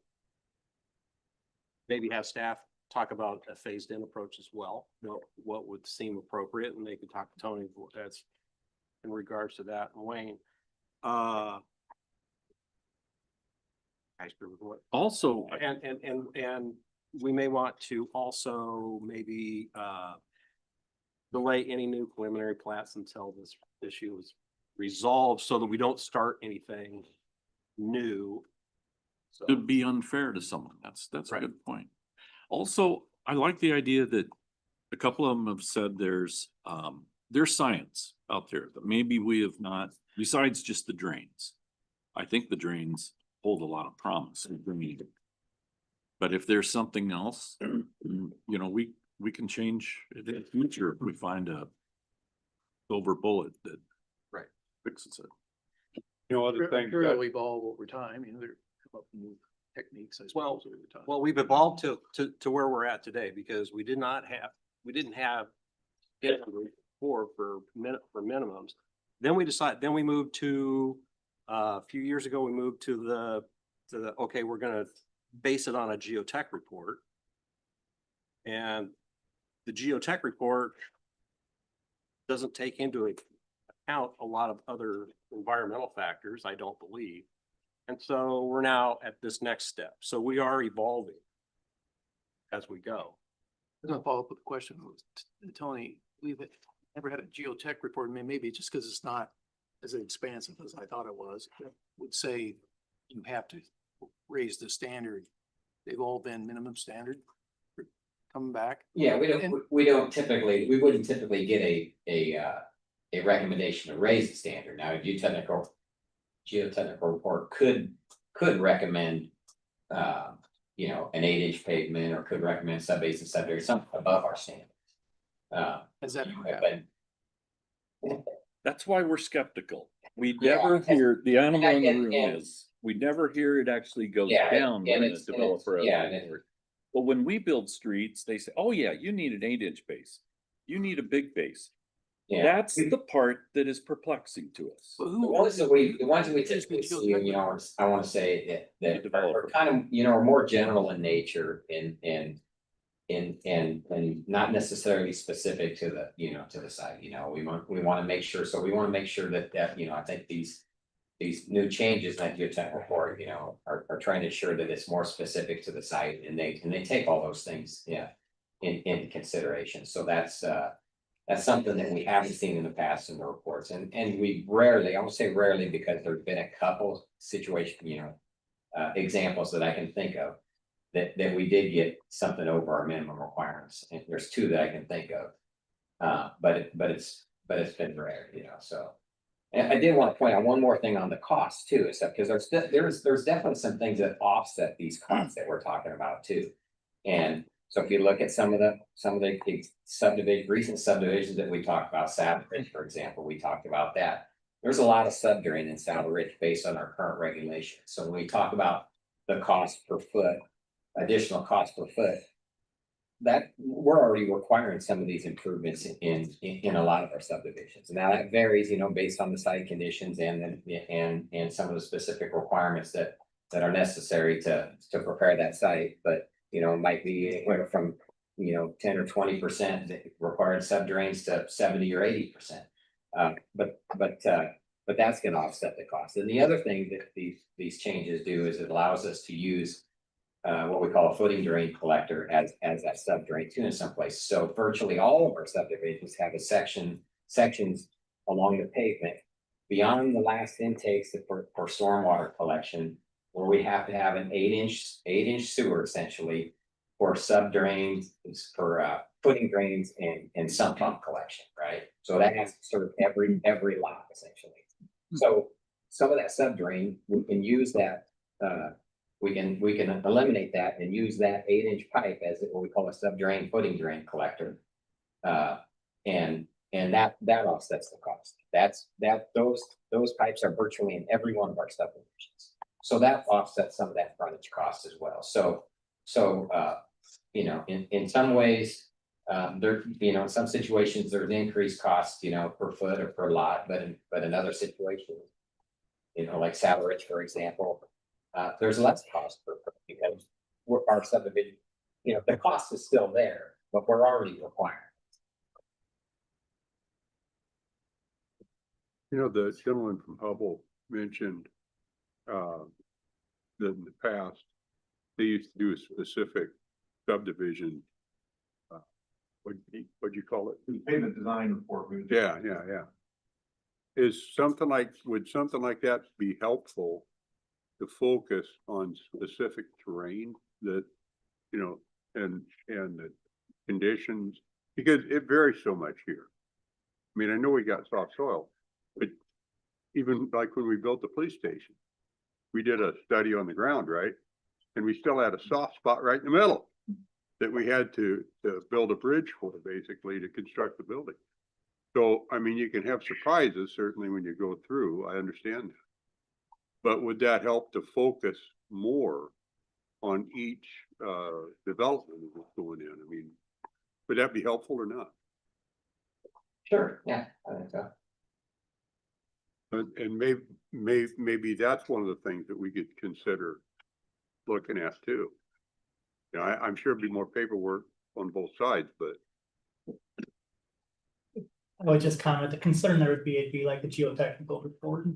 maybe have staff talk about a phased in approach as well. What would seem appropriate, and they can talk to Tony that's in regards to that, and Wayne. Also, and we may want to also maybe delay any new preliminary plats until this issue is resolved, so that we don't start anything new. So, to be unfair to someone, that's a good point. Also, I like the idea that a couple of them have said there's science out there that maybe we have not, besides just the drains. I think the drains hold a lot of promise. But if there's something else, you know, we can change it in the future if we find a silver bullet that fixes it. You know, other things. Material evolve over time, you know, there come up new techniques, I Well, suppose, over time. Well, we've evolved to where we're at today because we didn't have it for minimums. Then we moved to, a few years ago, we moved to okay, we're gonna base it on a geotech report. And the geotech report doesn't take into account a lot of other environmental factors, I don't believe. And so we're now at this next step. So we are evolving as we go. I'm gonna follow up with a question. Tony, we've never had a geotech report. I mean, maybe just because it's not as expansive as I thought it was, would say you have to raise the standard. They've all been minimum standard for coming back. Yeah, we wouldn't typically get a recommendation to raise the standard. Now, a geotechnical report could recommend, you know, an 8-inch pavement, or could recommend sub-base and sub-area, something above our standard. Has that But That's why we're skeptical. We never hear, the animal in the room is, we never hear it actually goes down when the developer has a report. But when we build streets, they say, oh yeah, you need an 8-inch base. You need a big base. Yeah. That's the part that is perplexing to us. The ones that we typically see, you know, I wanna say that are kind of, you know, are more general in nature and not necessarily specific to the, you know, to the site, you know, we wanna make sure, that, you know, I think these new changes that geotech report, you know, are trying to ensure that it's more specific to the site, and they take all those things, into consideration. So that's something that we haven't seen in the past in the reports, and we rarely, I won't say rarely, because there's been a couple situation, you know, examples that I can think of that we did get something over our minimum requirements, and there's two that I can think of. But it's been rare, you know, so. And I did want to point out one more thing on the cost too, is that because there's definitely some things that offset these costs that we're talking about too. And so if you look at some of the recent subdivisions that we talked about, Saddle Ridge, for example, we talked about that. There's a lot of subdrain in Saddle Ridge based on our current regulations. So when we talk about the cost per foot, additional cost per foot, that we're already requiring some of these improvements in a lot of our subdivisions. Now that varies, you know, based on the site conditions and some of the specific requirements that are necessary to prepare that site. But, you know, it might be anywhere from, you know, 10 or 20% required subdrains to 70 or 80%. But that's going to offset the cost. And the other thing that these changes do is it allows us to use what we call a footing drain collector as that subdrain too in some places. So virtually all of our subdivisions have sections along the pavement beyond the last intakes for stormwater collection, where we have to have an 8-inch sewer essentially for subdrains, for footing drains and sump pump collection, right? So that has to serve every lot essentially. So some of that subdrain, we can use that. We can eliminate that and use that 8-inch pipe as what we call a subdrain footing drain collector. And that offsets the cost. Those pipes are virtually in every one of our subdivisions. So that offsets some of that frontage cost as well. So you know, in some ways, there, you know, in some situations there's increased costs, you know, per foot or per lot, but in other situations, you know, like Saddle Ridge, for example, there's less cost per foot because our subdivision, you know, the cost is still there, but we're already requiring. You know, the gentleman from Hubble mentioned that in the past, they used to do a specific subdivision. What'd you call it? Pavement design report. Yeah. Would something like that be helpful to focus on specific terrain that, you know, and the conditions, because it varies so much here. I mean, I know we got soft soil, but even like when we built the police station, we did a study on the ground, right? And we still had a soft spot right in the middle that we had to build a bridge for, basically, to construct the building. So, I mean, you can have surprises certainly when you go through, I understand that. But would that help to focus more on each, development that's going in? I mean, would that be helpful or not? Sure, yeah, I think so. And maybe that's one of the things that we could consider looking at too. Yeah, I'm sure it'd be more paperwork on both sides, but I would just comment, the concern there would be, it'd be like the geotechnical report.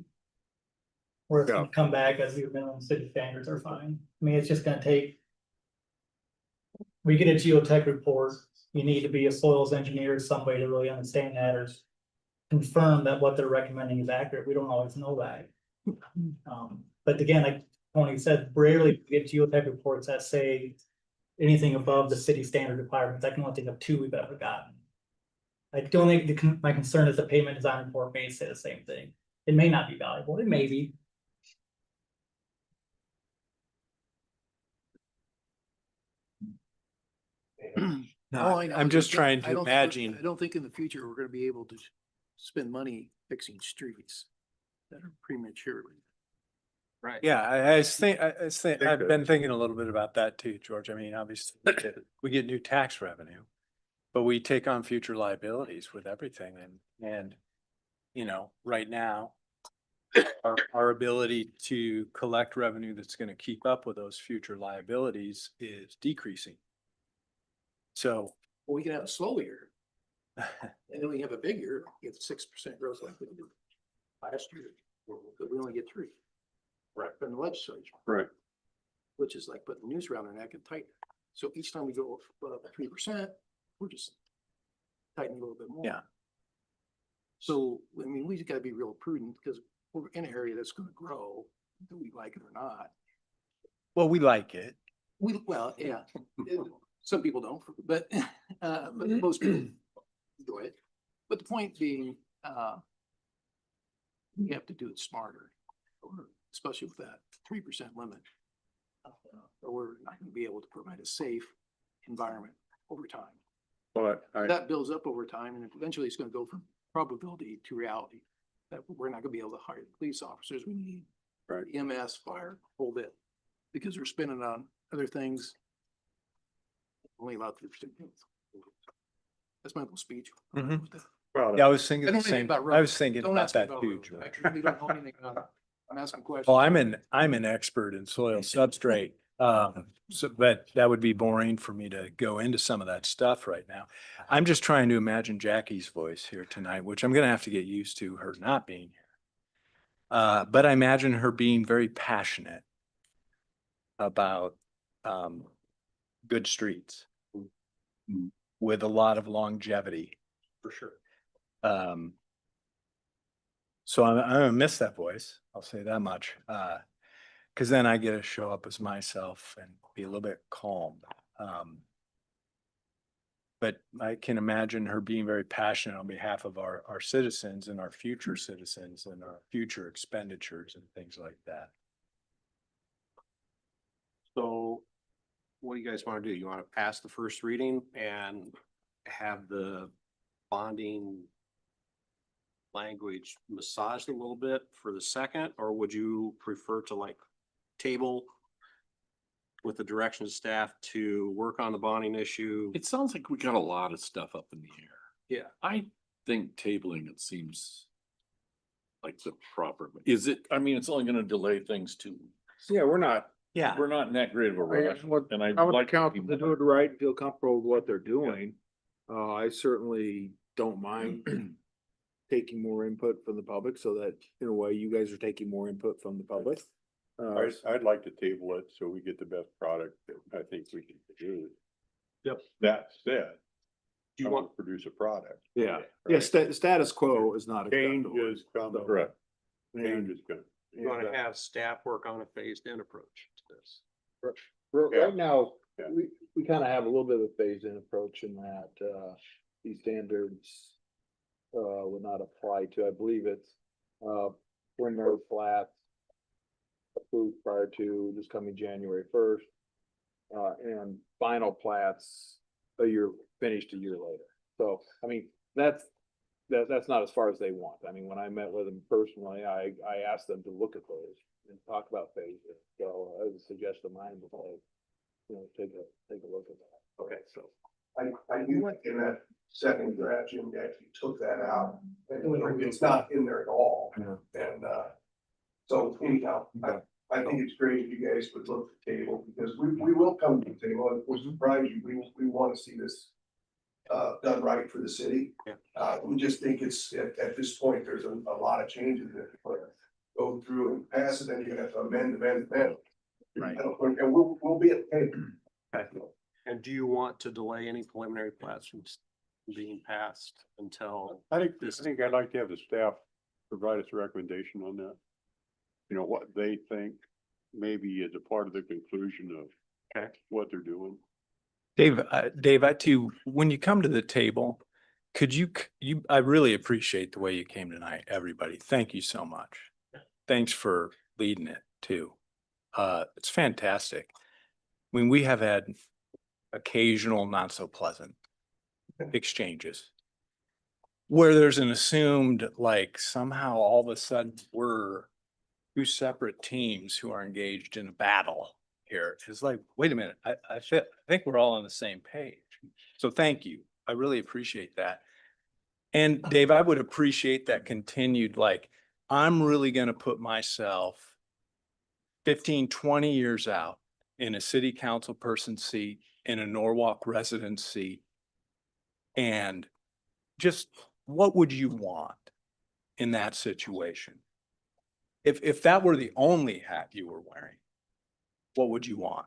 Where it's gonna come back as your minimum city standards are fine. I mean, it's just gonna take. We get a geotech report, you need to be a soils engineer, some way to really understand that or confirm that what they're recommending is accurate. We don't always know that. But again, like Tony said, rarely we get geotech reports that say anything above the city standard requirements. I can only think of 2 we've ever gotten. I don't think my concern is the payment design report may say the same thing. It may not be valuable, it may be. No, I'm just trying to imagine. I don't think in the future we're gonna be able to spend money fixing streets that are prematurely. Right. Yeah, I've been thinking a little bit about that too, George. I mean, obviously, we get new tax revenue, but we take on future liabilities with everything and, you know, right now, our ability to collect revenue that's gonna keep up with those future liabilities is decreasing. So. Well, we can have a slow year. And then we have a big year, get 6% growth like we did last year, but we only get 3. Right. From the legislature. right. Which is like putting the noose around their neck and tighten. So each time we go up 3%, we're just tightening a little bit more. Yeah. So, I mean, we just gotta be real prudent because we're in an area that's gonna grow, whether we like it or not. Well, we like it. Well, yeah, some people don't, but most people enjoy it. But the point being, we have to do it smarter, especially with that 3% limit. Or we're not gonna be able to provide a safe environment over time. But That builds up over time and eventually it's gonna go from probability to reality. That we're not gonna be able to hire the police officers we need. Right. EMS, fire, whole bit, because we're spending on other things. Only about 3%. That's my little speech. Mhm. well, Yeah, I was thinking I the don't know anything same, about I roads. was thinking Don't about ask me that about too, roads. George. I really don't know anything about it. I'm asking questions. Well, I'm an expert in soil substrate. So, but that would be boring for me to go into some of that stuff right now. I'm just trying to imagine Jackie's voice here tonight, which I'm gonna have to get used to her not being here. But I imagine her being very passionate about, good streets with a lot of longevity. For sure. So I'm gonna miss that voice. I'll say that much. Cause then I get to show up as myself and be a little bit calm. But I can imagine her being very passionate on behalf of our citizens and our future citizens and our future expenditures and things like that. So what do you guys want to do? You want to pass the first reading and have the bonding language massaged a little bit for the second, or would you prefer to like table with the direction of staff to work on the bonding issue? It sounds like we got a lot of stuff up in the air. Yeah. I think tabling it seems like the proper, is it, I mean, it's only gonna delay things too. Yeah, we're not. We're not in that great of a rush. And I I would like like council to do it right, and feel comfortable with what they're doing. I certainly don't mind taking more input from the public so that in a way you guys are taking more input from the public. I'd like to table it so we get the best product that I think we can produce. Yep. That said, Do you I want, want to produce a product. Yeah, yeah, status quo is not Change acceptable. is coming. Correct. Change is coming. you want to have staff work on a phased in approach to this? Right now, Yeah. we kind of have a little bit of a phase-in approach in that, these standards would not apply to, I believe it's, preliminary flats approved prior to this coming January 1st, and final plats finished a year later. So, I mean, that's not as far as they want. I mean, when I met with them personally, I asked them to look at those and talk about phases. So I would suggest to mine was like, take a look at that. Okay, so. I knew in that second draft, Jim actually took that out, and it's not in there at all. And, so anyhow, I think it's great if you guys would look at the table, because we will come to the table, and we'll surprise you, we want to see this done right for the city. We just think it's, at this point, there's a lot of changes that we're gonna go through and pass it, then you're gonna have to amend. Right. And we'll be at the table. Okay. And do you want to delay any preliminary plats from being passed until? I think I'd like to have the staff provide us a recommendation on that. You know, what they think maybe is a part of the conclusion of what they're doing. Dave, I too, when you come to the table, could I really appreciate the way you came tonight, everybody. Thank you so much. Thanks for leading it too. It's fantastic. I mean, we have had occasional not so pleasant exchanges where there's an assumed, like, somehow all of a sudden we're two separate teams who are engaged in a battle here. It's like, wait a minute, I think we're all on the same page. So thank you. I really appreciate that. And Dave, I would appreciate that continued, like, I'm really going to put myself 15, 20 years out in a city council person seat, in a Norwalk resident seat. And just what would you want in that situation? If that were the only hat you were wearing, what would you want?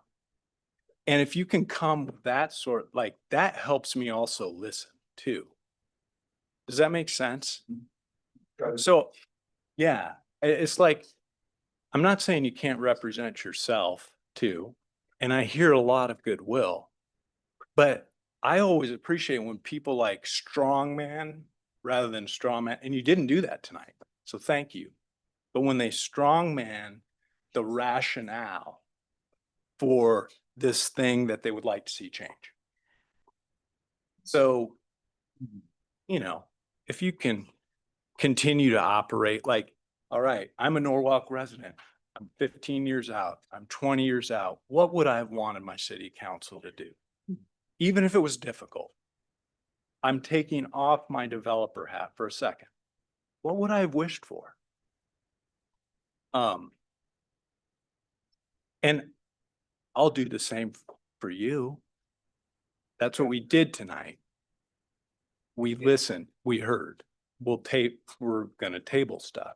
And if you can come with that sort, like, that helps me also listen too. Does that make sense? So, yeah, it's like, I'm not saying you can't represent yourself too. And I hear a lot of goodwill, but I always appreciate when people like strong man rather than straw man. And you didn't do that tonight. So thank you. But when they strong man the rationale for this thing that they would like to see change. So, you know, if you can continue to operate like, all right, I'm a Norwalk resident. I'm 15 years out. I'm 20 years out. What would I have wanted my city council to do? Even if it was difficult. I'm taking off my developer hat for a second. What would I have wished for? And I'll do the same for you. That's what we did tonight. We listened, we heard. We're gonna table stuff.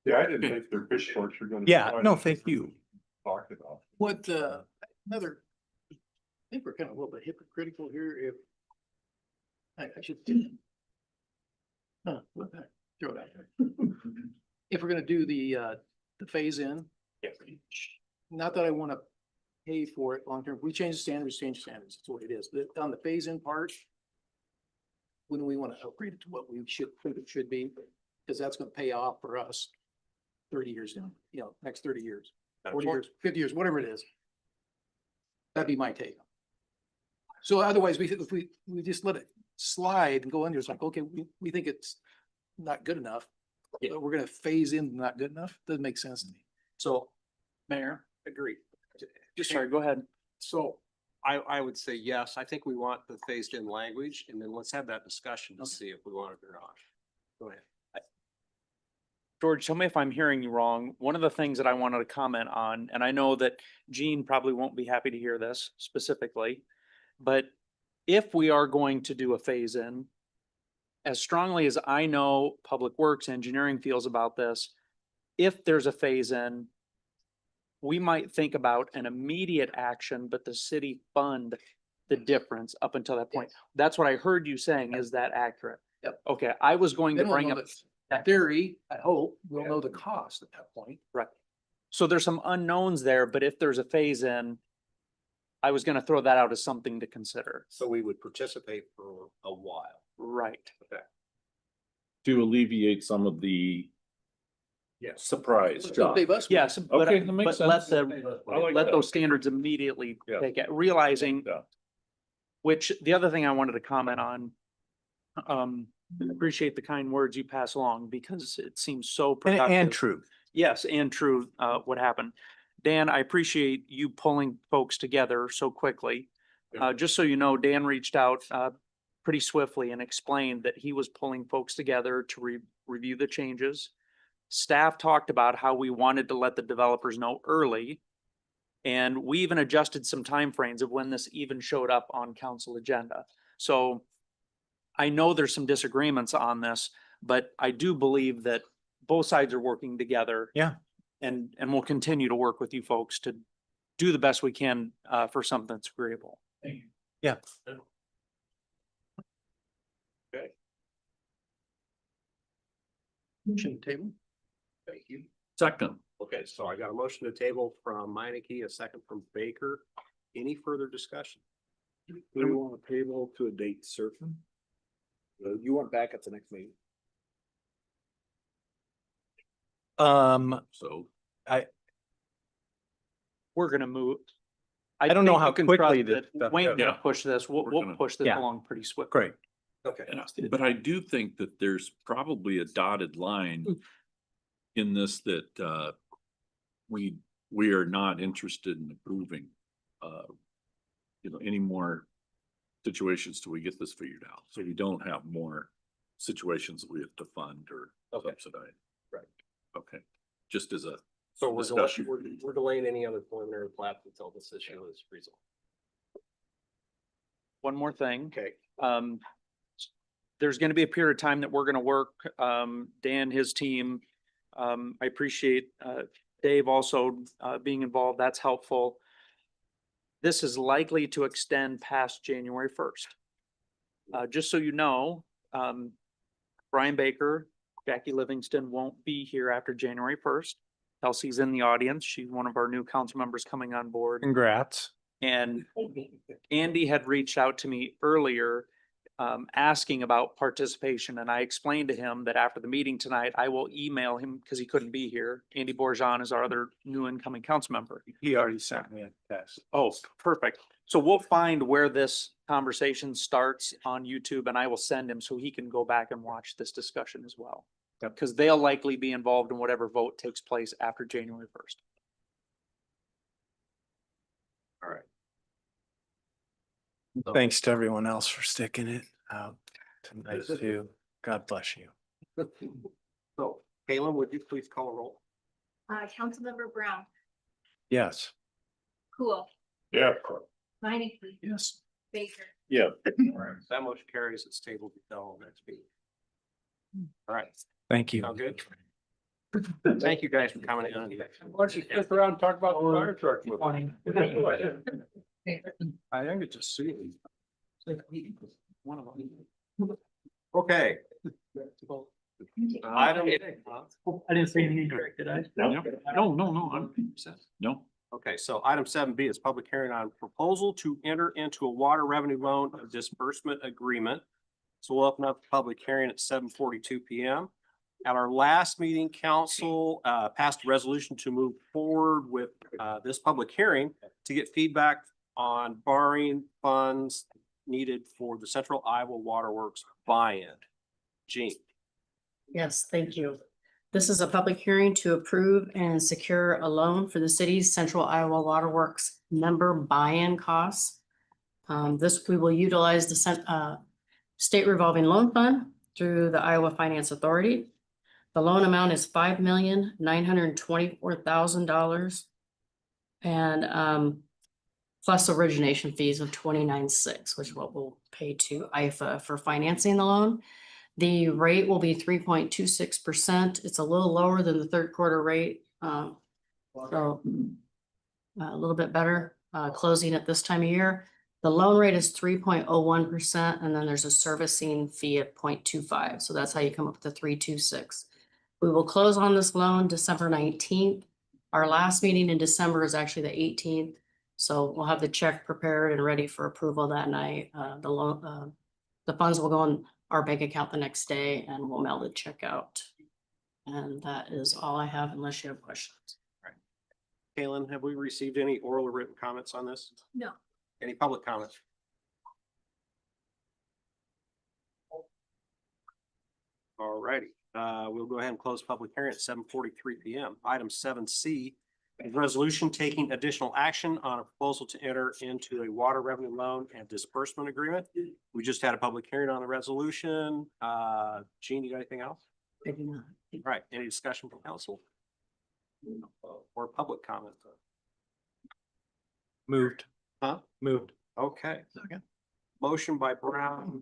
Yeah, I didn't think their pitchforks were gonna. Yeah, no, thank you. Talked about. What, another, I think we're kind of a little bit hypocritical here if I should. What the heck? Throw it out there. If we're gonna do the phase in. Not that I want to pay for it long term. If we change the standards, change the standards. That's what it is. On the phase in part. When we want to upgrade it to what we should think it should be, because that's going to pay off for us 30 years down, next 30 years, 40 years, 50 years, whatever it is. That'd be my take. So otherwise, if we just let it slide and go under, it's like, okay, we think it's not good enough. But we're going to phase in not good enough. Doesn't make sense to me. So, Mayor, agree. Just sorry, go ahead. So I would say yes. I think we want the phased in language, and then let's have that discussion to see if we want it or not. Go ahead. George, tell me if I'm hearing you wrong. One of the things that I wanted to comment on, and I know that Gene probably won't be happy to hear this specifically, but if we are going to do a phase in, as strongly as I know Public Works Engineering feels about this, if there's a phase in, we might think about an immediate action, but the city fund the difference up until that point. That's what I heard you saying. Is that accurate? Yep. Okay, I was going to Then we'll bring know up. that theory, I hope, we'll know the cost at that point. Right. So there's some unknowns there, but if there's a phase in, I was gonna throw that out as something to consider. So we would participate for a while. Right. Okay. To alleviate some of the Yes. surprise It'll job. save us. Yes, but Okay, that makes let sense. let that. those standards immediately Yeah. take it, realizing, Yeah. which the other thing I wanted to comment on. Appreciate the kind words you pass along because it seems so productive. And true. Yes, and true, what happened. Dan, I appreciate you pulling folks together so quickly. Just so you know, Dan reached out pretty swiftly and explained that he was pulling folks together to review the changes. Staff talked about how we wanted to let the developers know early. And we even adjusted some timeframes of when this even showed up on council agenda. So I know there's some disagreements on this, but I do believe that both sides are working together. Yeah. And we'll continue to work with you folks to do the best we can for something that's agreeable. Yeah. Okay. Motion table. Thank you. Second. Okay, so I got a motion to table from Meineke, a second from Baker. Any further discussion? Do we want to table to a date certain? You want back at the next meeting? So We're gonna move. I don't know think how you can quickly trust this that Wayne's gonna Yeah. push this. We'll We're gonna- push this Yeah. along pretty swiftly. Great. Okay. But I do think that there's probably a dotted line in this that we are not interested in approving any more situations till we get this figured out. So we don't have more situations that we have to fund or subsidize. Right. Okay, just as a So discussion. we're delaying any other preliminary plat until this issue is resolved. One more thing. Okay. There's gonna be a period of time that we're gonna work, Dan, his team. I appreciate, Dave also, being involved. That's helpful. This is likely to extend past January 1st. Just so you know, Brian Baker, Jackie Livingston won't be here after January 1st. Kelsey's in the audience. She's one of our new council members coming on board. Congrats. And Andy had reached out to me earlier, asking about participation. And I explained to him that after the meeting tonight, I will email him because he couldn't be here. Andy Borjan is our other new incoming council member. He already sent me a test. Oh, perfect. So we'll find where this conversation starts on YouTube and I will send him so he can go back and watch this discussion as well. Yep. Because they'll likely be involved in whatever vote takes place after January 1st. All right. Thanks to everyone else for sticking it out tonight too. God bless you. So, Kalen, would you please call a roll? Councilmember Brown, Yes. Cool, Yeah. Minneke, Yes. Baker. Yeah. That motion carries. It's tabled until next meeting. All right, Thank you. sound good? Thank you guys for coming in. Why don't you stick around and talk about the fire truck with I think it's just suit. Okay. Item. I didn't say anything, did I? No, no. Okay, so item 7B is public hearing on proposal to enter into a water revenue loan disbursement agreement. So we'll open up the public hearing at 7:42 PM. At our last meeting, council passed a resolution to move forward with this public hearing to get feedback on borrowing funds needed for the Central Iowa Waterworks buy-in. Jean. Yes, thank you. This is a public hearing to approve and secure a loan for the city's Central Iowa Waterworks member buy-in costs. This, we will utilize the state revolving loan fund through the Iowa Finance Authority. The loan amount is $5,924,000. And plus origination fees of $29,600, which is what we'll pay to IFA for financing the loan. The rate will be 3.26%. It's a little lower than the third quarter rate. So a little bit better closing at this time of year. The loan rate is 3.01%, and then there's a servicing fee at 0.25. So that's how you come up with the 3.26. We will close on this loan December 19th. Our last meeting in December is actually the 18th. So we'll have the check prepared and ready for approval that night. The funds will go in our bank account the next day and we'll mail the check out. And that is all I have unless you have questions. Kalen, have we received any oral or written comments on this? No. Any public comments? All righty, we'll go ahead and close public hearing at 7:43 PM. Item 7C A resolution taking additional action on a proposal to enter into a water revenue loan and disbursement agreement. We just had a public hearing on the resolution. Gene, you got anything else? I do not. All right, any discussion from council? Or public comment? Moved. Huh? Moved. Okay. Motion by Brown,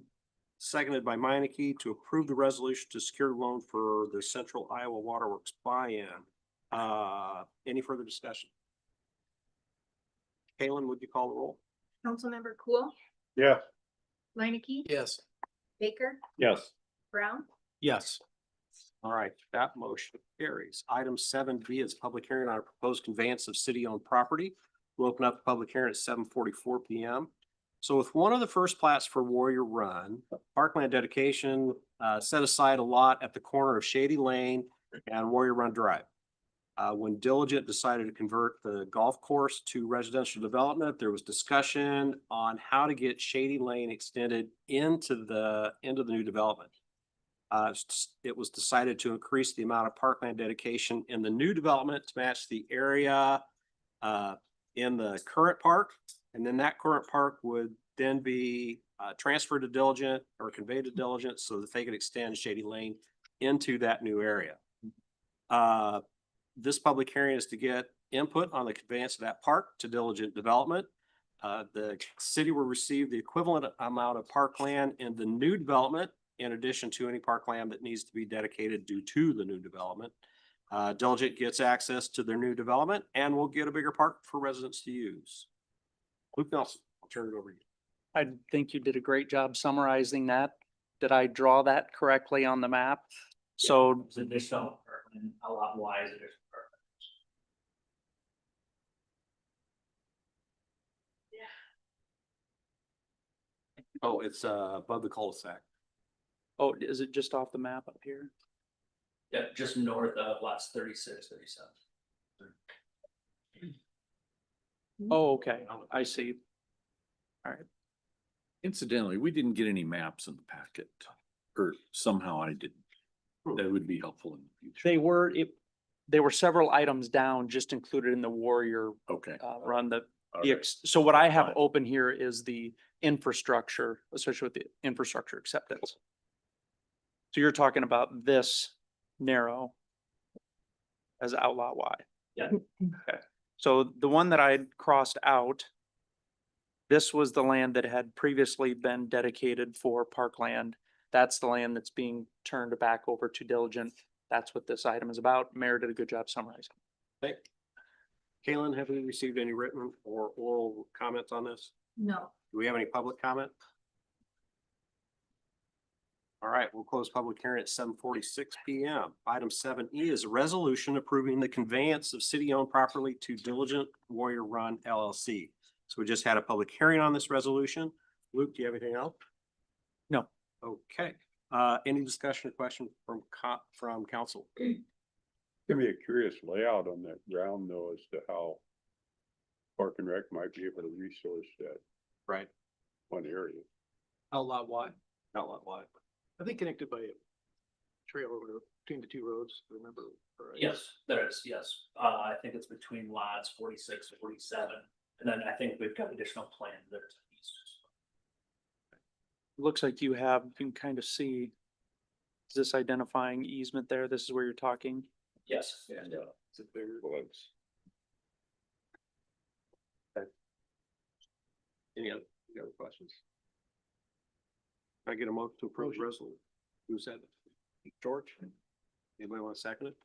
seconded by Meineke to approve the resolution to secure loan for the Central Iowa Waterworks buy-in. Any further discussion? Kalen, would you call the roll? Councilmember Cool, Yeah. Minneke. Yes. Baker, Yes. Brown, Yes. All right, that motion carries. Item 7B is public hearing on a proposed conveyance of city-owned property. We'll open up the public hearing at 7:44 PM. So with one of the first plats for Warrior Run, parkland dedication, set aside a lot at the corner of Shady Lane and Warrior Run Drive. When Diligent decided to convert the golf course to residential development, there was discussion on how to get Shady Lane extended into the new development. It was decided to increase the amount of parkland dedication in the new development to match the area in the current park. And then that current park would then be transferred to Diligent or conveyed to Diligent so that they could extend Shady Lane into that new area. This public hearing is to get input on the conveyance of that park to Diligent Development. The city will receive the equivalent amount of parkland in the new development in addition to any parkland that needs to be dedicated due to the new development. Diligent gets access to their new development and will get a bigger park for residents to use. Luke Nelson, I'll turn it over to you. I think you did a great job summarizing that. Did I draw that correctly on the map? So It's additional, and a lot wise additional. Oh, it's above the cul-de-sac. oh, is it just off the map up here? Yeah, just north of lots 36, 37. Oh, okay, I see. All right. Incidentally, we didn't get any maps in the packet, or somehow I didn't. That would be helpful in the future. They were several items down, just included in the Warrior Okay. Run. All right. So what I have Fine. open here is the infrastructure, especially with the infrastructure acceptance. So you're talking about this narrow as Outlaw Y. Yeah. Okay, so the one that I had crossed out, this was the land that had previously been dedicated for parkland. That's the land that's being turned back over to Diligent. That's what this item is about. Mayor did a good job summarizing. Okay. Kalen, have we received any written or oral comments on this? no. Do we have any public comment? All right, we'll close public hearing at 7:46 PM. Item 7E is a resolution approving the conveyance of city-owned property to Diligent Warrior Run LLC. So we just had a public hearing on this resolution. Luke, do you have anything else? No. Okay, any discussion or question from council? Give me a curious layout on that ground though, as to how Park and Rec might be able to resource that Right. one area. Outlaw Y. Outlaw Y. I think connected by a trail over between the two roads, remember? Right? Yes, there is, yes. I think it's between lots 46 and 47. And then I think we've got additional plans there to the east. Looks like you can kind of see, is this identifying easement there? This is where you're talking? Yes. And, It's a bigger. was Any other questions? Can I get a motion to approve the resolution? Who said it? George? Anybody want to second it?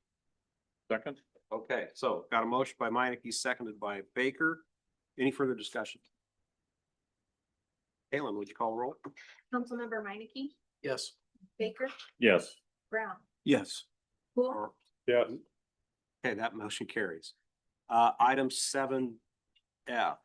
Second? Okay, so got a motion by Meineke, seconded by Baker. Any further discussion? Kalen, would you call the roll? Councilmember Minneke, Yes. Baker, Yes. Brown, Yes. Cool, Yeah, Okay, that motion carries. Item 7F.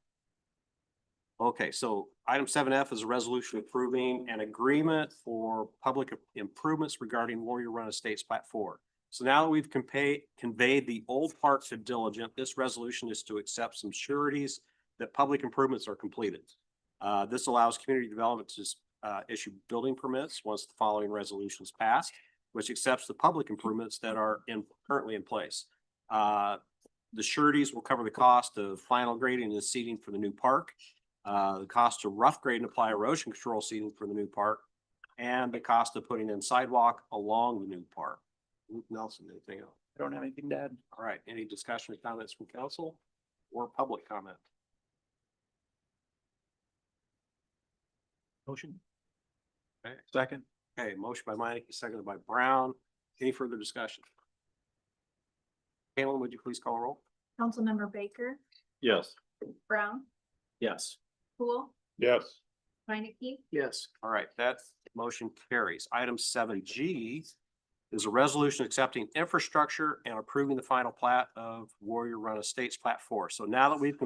Okay, so item 7F is a resolution approving an agreement for public improvements regarding Warrior Run Estates Plat 4. So now that we've conveyed the old park to Diligent, this resolution is to accept some sureties that public improvements are completed. This allows community development to issue building permits once the following resolution is passed, which accepts the public improvements that are currently in place. The sureties will cover the cost of final grading and seeding for the new park. The cost of rough grade and apply erosion control seeding for the new park. And the cost of putting in sidewalk along the new park. Nelson, anything else? I don't have anything to add. All right, any discussion or comments from council or public comment? Motion. Okay, Second. okay, motion by Meineke, seconded by Brown. Any further discussion? Caitlin, would you please call a roll? Councilmember Baker, Yes. Brown, Yes. Cool, Yes. Minneke, Yes. All right, that motion carries. Item 7G is a resolution accepting infrastructure and approving the final plat of Warrior Run Estates Plat 4. So now that we've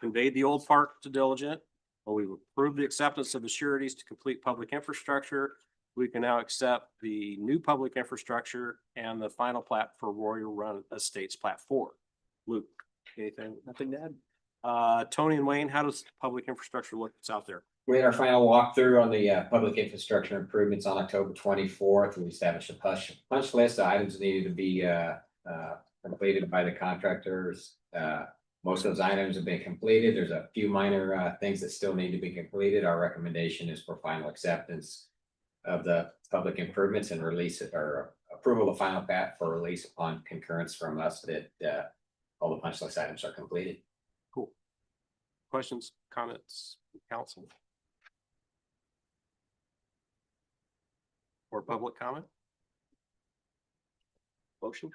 conveyed the old park to Diligent, or we've approved the acceptance of the sureties to complete public infrastructure, we can now accept the new public infrastructure and the final plat for Warrior Run Estates Plat 4. Luke, anything? Nothing to add. Tony and Wayne, how does public infrastructure look that's out there? We had our final walkthrough on the public infrastructure improvements on October 24th. We established a punch list of items needed to be completed by the contractors. Most of those items have been completed. There's a few minor things that still need to be completed. Our recommendation is for final acceptance of the public improvements and release it, or approval of final plat for release upon concurrence from us that all the punch list items are completed. Cool. Questions, comments, from council? Or public comment? Motion?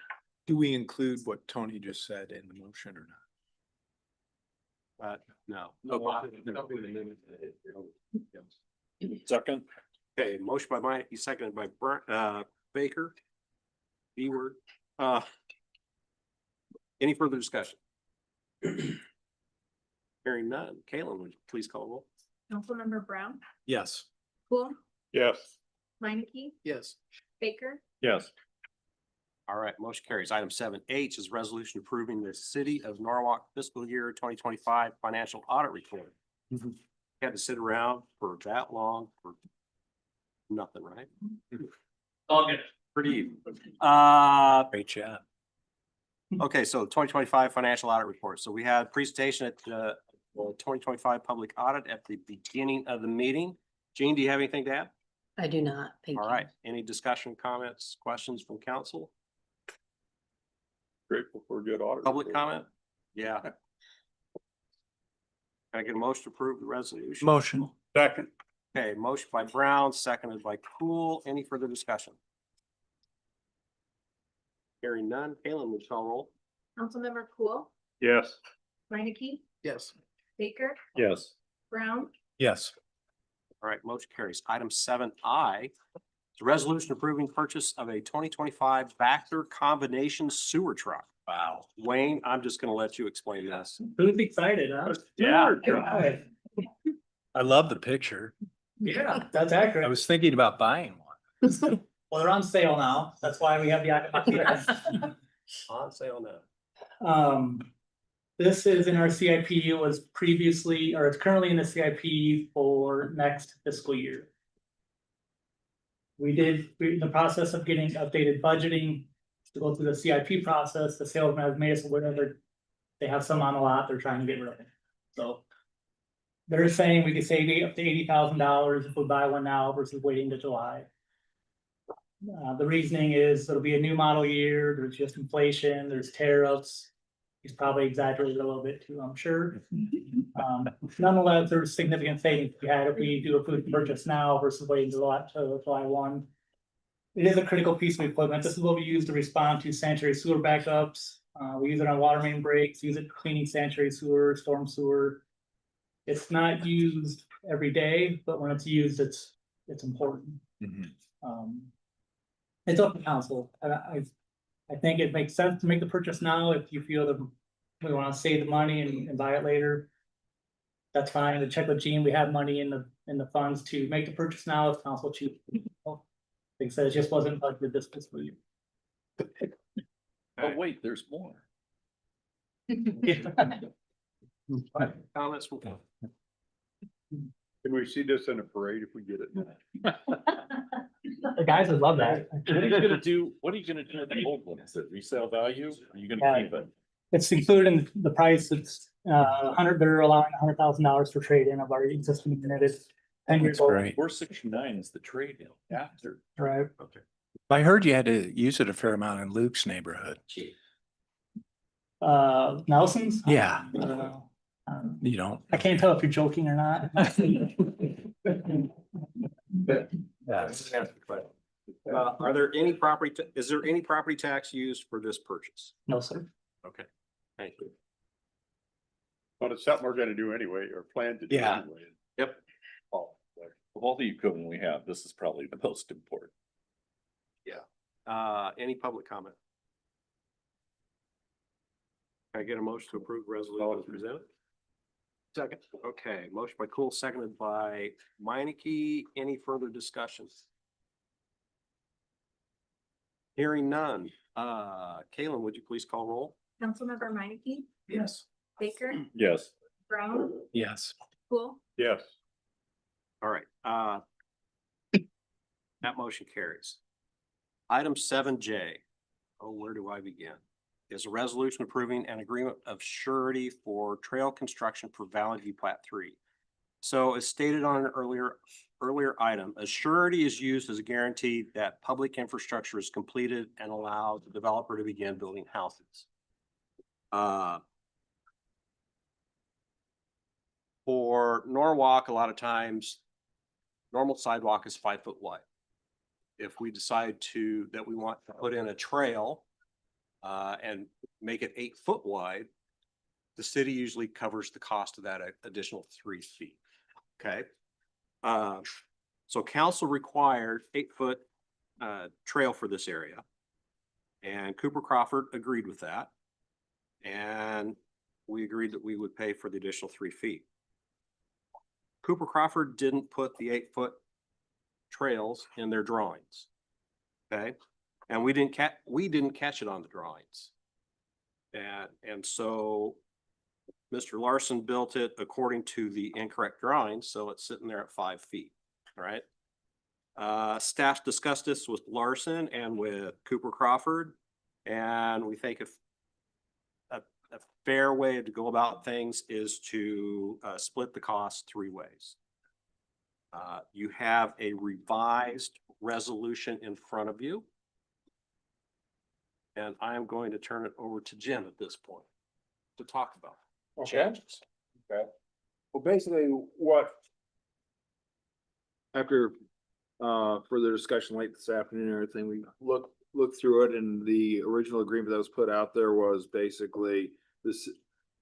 Do we include what Tony just said in the motion or not? No. Second. Okay, motion by Mike, seconded by Baker. B word. Any further discussion? Hearing none. Caitlin, would you please call a roll? Councilmember Brown, Yes. Cool, Yes. Minneke, Yes. Baker, Yes. All right, motion carries. Item 7H is resolution approving the City of Norwalk fiscal year 2025 financial audit report. Had to sit around for that long for nothing, right? All good. Pretty even. Great job. Okay, so 2025 financial audit report. So we had presentation at the 2025 public audit at the beginning of the meeting. Jean, do you have anything to add? I do not. Thank you. All right, any discussion, comments, questions from council? Grateful for a good audit. Public report. comment? Yeah. Can I get a motion to approve the resolution? Motion. Second. Okay, motion by Brown, seconded by Cool. Any further discussion? Hearing none. Caitlin, would you call roll? Councilmember Cool, Yes. Minneke, Yes. Baker, Yes. Brown, Yes. All right, motion carries. Item 7I. It's a resolution approving purchase of a 2025 Vector combination sewer truck. Wow. Wayne, I'm just gonna let you explain this. Who's excited, huh? Yeah. Right. I love the picture. Yeah, that's I accurate. was thinking about buying one. Well, they're on sale now. That's why we have the item. On sale now. This is in our CIP. It was previously, or it's currently in the CIP for next fiscal year. We're in the process of getting updated budgeting to go through the CIP process. The salesman has made us aware that they have some on a lot, they're trying to get rid of it. So they're saying we could save up to $80,000 if we buy one now versus waiting to July. The reasoning is it'll be a new model year, there's just inflation, there's tariffs. He's probably exaggerated a little bit too, I'm sure. Nonetheless, there's significant savings we had if we do a food purchase now versus waiting till July 1. It is a critical piece of equipment. This is what we use to respond to sanitary sewer backups. We use it on water main breaks, use it cleaning sanitary sewer, storm sewer. It's not used every day, but when it's used, it's important. It's up to council. I think it makes sense to make the purchase now if you feel that we want to save the money and buy it later. That's fine. To check with Gene, we have money in the funds to make the purchase now if council chooses. Like I said, it just wasn't budgeted this fiscal year. Oh, wait, there's more. Comments? Can we see this in a parade if we get it? The guys would love that. What are you gonna do? What are you gonna do with the old one? Is it resale value? Are you gonna keep it? It's included in the price. It's they're allowing $100,000 for trade-in of our existing unit. It's 10 years That's old. great. 469 is the trade-in after. Right. Okay. I heard you had to use it a fair amount in Luke's neighborhood. Nelson's? Yeah. I don't know. You don't. I can't tell if you're joking or not. Yes. Are there any property, is there any property tax used for this purchase? No, sir. Okay, thank you. But it's something we're gonna do anyway, or plan to do Yeah. anyway. Yep. Oh, of all the equipment we have, this is probably the most important. Any public comment? Can I get a motion to approve resolution as presented? Second. Okay, motion by Cool, seconded by Meineke. Any further discussions? Hearing none. Kalen, would you please call roll? Councilmember Minneke, Yes. Baker, Yes. Brown, Yes. Cool, Yes. All right, that motion carries. Item 7J. Oh, where do I begin? Is a resolution approving an agreement of surety for trail construction for Valley View Plat 3. So as stated on an earlier item, a surety is used as a guarantee that public infrastructure is completed and allow the developer to begin building houses. For Norwalk, a lot of times, normal sidewalk is 5 foot wide. If we decide that we want to put in a trail and make it 8 foot wide, the city usually covers the cost of that additional 3 feet. Okay. So council required 8 foot trail for this area. And Cooper Crawford agreed with that. And we agreed that we would pay for the additional 3 feet. Cooper Crawford didn't put the 8 foot trails in their drawings. Okay. And we didn't catch it on the drawings. And so Mr. Larson built it according to the incorrect drawings, so it's sitting there at 5 feet. All right. Staff discussed this with Larson and with Cooper Crawford, and we think if a fair way to go about things is to split the cost 3 ways. You have a revised resolution in front of you. And I'm going to turn it over to Jim at this point to talk about changes. Okay. Well, basically what after further discussion late this afternoon and everything, we looked through it, and the original agreement that was put out there was basically this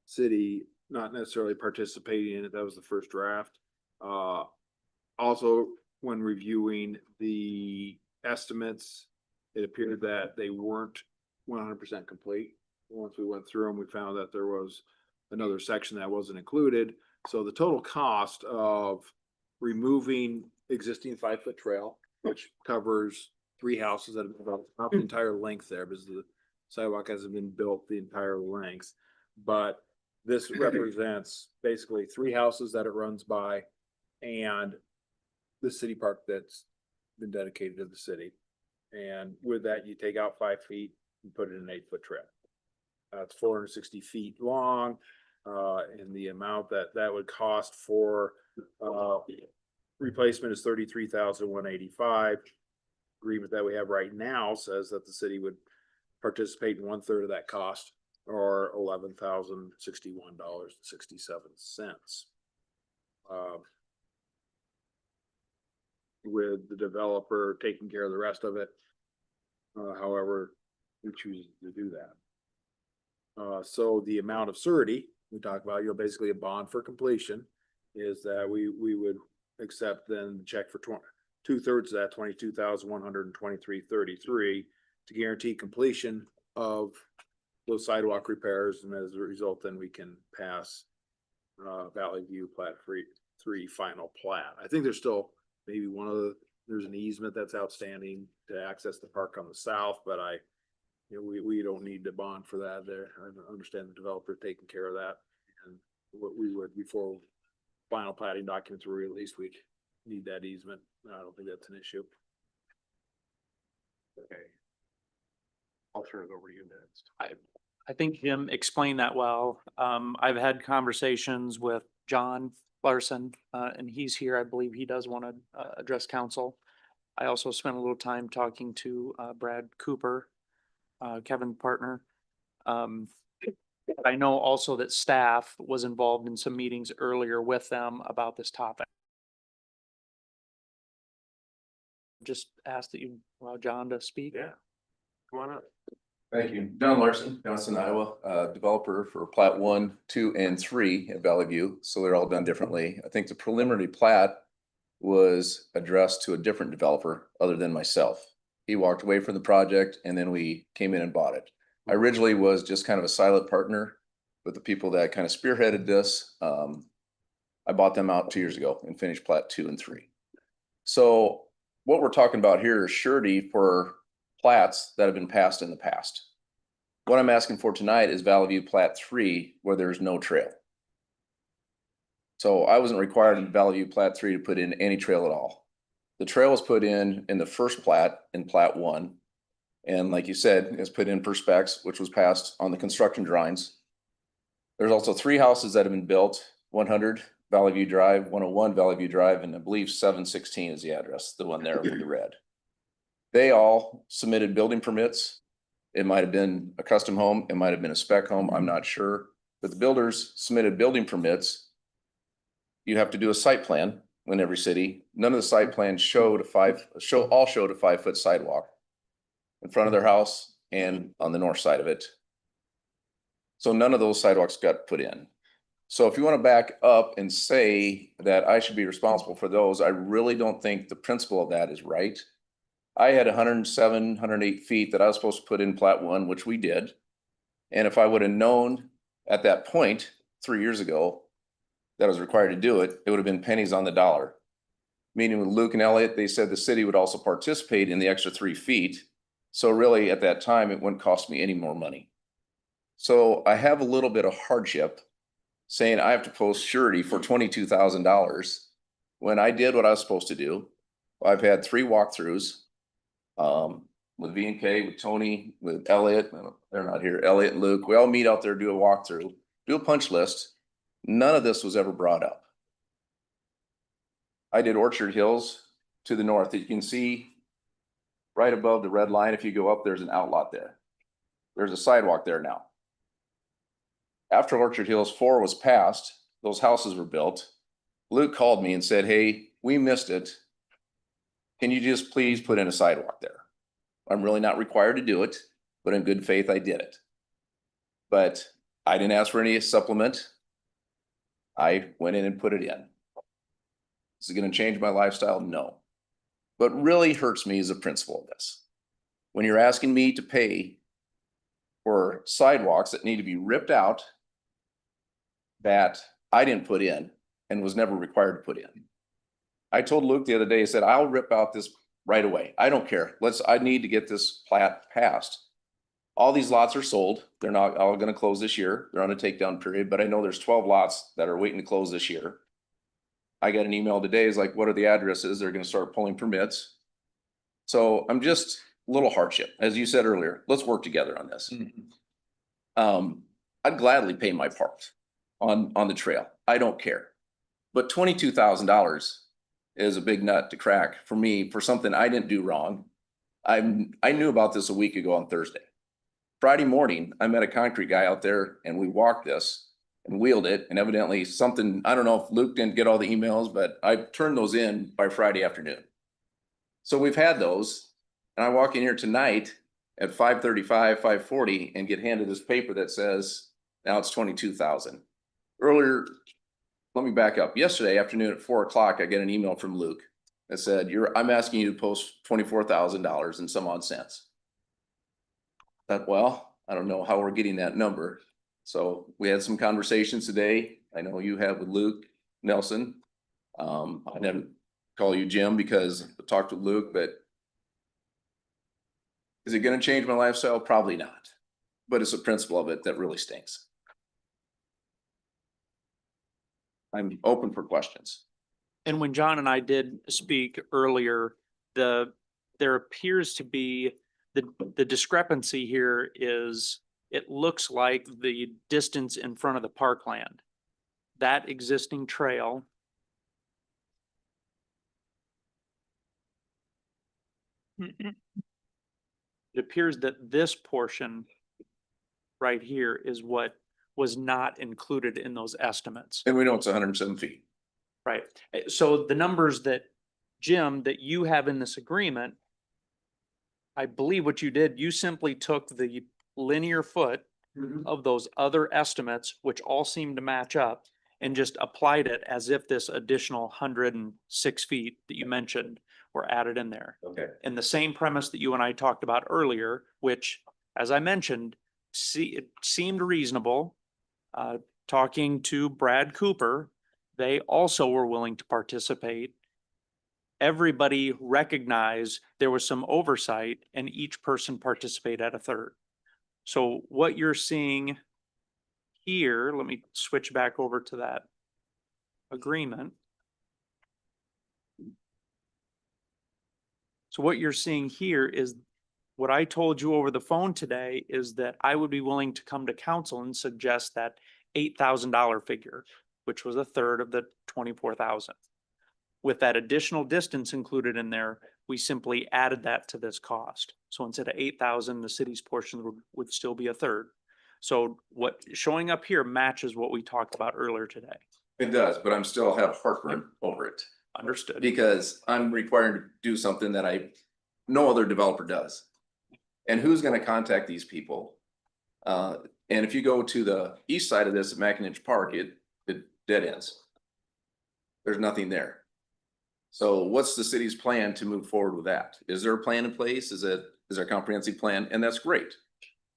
city not necessarily participating in it. That was the first draft. Also, when reviewing the estimates, it appeared that they weren't 100% complete. Once we went through them, we found that there was another section that wasn't included. So the total cost of removing existing 5 foot trail, which covers 3 houses that have been built, not the entire length there because the sidewalk hasn't been built the entire length, but this represents basically 3 houses that it runs by and the city park that's been dedicated to the city. And with that, you take out 5 feet and put it in an 8 foot trail. It's 460 feet long, and the amount that would cost for replacement is $33,185. Agreement that we have right now says that the city would participate in 1/3 of that cost, or $11,061.67. With the developer taking care of the rest of it, however we choose to do that. So the amount of surety we talk about, basically a bond for completion, is that we would accept then the check for 2/3 of that, $22,123.33, to guarantee completion of those sidewalk repairs, and as a result, then we can pass Valley View Plat 3 final plat. I think there's still maybe there's an easement that's outstanding to access the park on the south, but we don't need to bond for that there. I understand the developer taking care of that. And what we would, before final platting documents were released, we'd need that easement. I don't think that's an issue. Okay. I'll turn it over to you next. I think Jim explained that well. I've had conversations with John Larson, and he's here. I believe he does want to address council. I also spent a little time talking to Brad Cooper, Kevin's partner. I know also that staff was involved in some meetings earlier with them about this topic. Just ask that you allow John to speak. Yeah. Come on up. Thank you. John Larson, Johnson, Iowa, developer for plat 1, 2, and 3 at Valley View. So they're all done differently. I think the preliminary plat was addressed to a different developer other than myself. He walked away from the project and then we came in and bought it. I originally was just kind of a silent partner with the people that kind of spearheaded this. I bought them out 2 years ago and finished plat 2 and 3. So what we're talking about here is surety for plats that have been passed in the past. What I'm asking for tonight is Valley View plat 3 where there's no trail. So I wasn't required in Valley View plat 3 to put in any trail at all. The trail was put in the first plat in plat 1. And like you said, it's put in per specs, which was passed on the construction drawings. There's also 3 houses that have been built, 100 Valley View Drive, 101 Valley View Drive, and I believe 716 is the address, the one there with the red. They all submitted building permits. It might have been a custom home, it might have been a spec home, I'm not sure. But the builders submitted building permits. You have to do a site plan in every city. None of the site plans showed a 5-foot sidewalk in front of their house and on the north side of it. So none of those sidewalks got put in. So if you want to back up and say that I should be responsible for those, I really don't think the principle of that is right. I had 107, 108 feet that I was supposed to put in plat 1, which we did. And if I would have known at that point 3 years ago that I was required to do it, it would have been pennies on the dollar. Meeting with Luke and Elliot, they said the city would also participate in the extra 3 feet. So really at that time, it wouldn't cost me any more money. So I have a little bit of hardship saying I have to post surety for $22,000 when I did what I was supposed to do. I've had 3 walkthroughs with V&K, with Tony, with Elliot. They're not here. Elliot and Luke. We all meet out there, do a walkthrough, do a punch list. None of this was ever brought up. I did Orchard Hills to the north. You can see right above the red line. If you go up, there's an outlot there. There's a sidewalk there now. After Orchard Hills 4 was passed, those houses were built. Luke called me and said, hey, we missed it. Can you just please put in a sidewalk there? I'm really not required to do it, but in good faith, I did it. But I didn't ask for any supplement. I went in and put it in. Is it going to change my lifestyle? No. What really hurts me is the principle of this. When you're asking me to pay for sidewalks that need to be ripped out that I didn't put in and was never required to put in. I told Luke the other day, I said, I'll rip out this right away. I don't care. I need to get this plat passed. All these lots are sold. They're not all going to close this year. They're on a takedown period, but I know there's 12 lots that are waiting to close this year. I got an email today. It's like, what are the addresses? They're going to start pulling permits. So I'm just a little hardship. As you said earlier, let's work together on this. I'd gladly pay my part on the trail. I don't care. But $22,000 is a big nut to crack for me for something I didn't do wrong. I knew about this a week ago on Thursday. Friday morning, I met a concrete guy out there and we walked this and wheeled it, and evidently something, I don't know if Luke didn't get all the emails, but I turned those in by Friday afternoon. So we've had those, and I walk in here tonight at 5:35, 5:40 and get handed this paper that says, now it's 22,000. Earlier, let me back up. Yesterday afternoon at 4 o'clock, I get an email from Luke that said, I'm asking you to post $24,000 and some odd cents. That, well, I don't know how we're getting that number. So we had some conversations today. I know you have with Luke Nelson. I didn't call you Jim because I talked with Luke, but is it going to change my lifestyle? Probably not. But it's the principle of it that really stinks. I'm open for questions. And when John and I did speak earlier, there appears to be the discrepancy here is it looks like the distance in front of the parkland, that existing trail. It appears that this portion right here is what was not included in those estimates. And we know it's 107 feet. Right. So the numbers that, Jim, that you have in this agreement, I believe what you did, you simply took the linear foot of those other estimates, which all seem to match up, and just applied it as if this additional 106 feet that you mentioned were added in there. Okay. And the same premise that you and I talked about earlier, which, as I mentioned, it seemed reasonable. Talking to Brad Cooper, they also were willing to participate. Everybody recognized there was some oversight and each person participate at a third. So what you're seeing here, let me switch back over to that agreement. So what you're seeing here is what I told you over the phone today is that I would be willing to come to council and suggest that $8,000 figure, which was a third of the 24,000. With that additional distance included in there, we simply added that to this cost. So instead of 8,000, the city's portion would still be a third. So what showing up here matches what we talked about earlier today. It does, but I'm still have heartburn over it. Understood. Because I'm required to do something that no other developer does. And who's gonna contact these people? And if you go to the east side of this at McIntosh Park, it dead ends. There's nothing there. So what's the city's plan to move forward with that? Is there a plan in place? Is there a comprehensive plan? And that's great.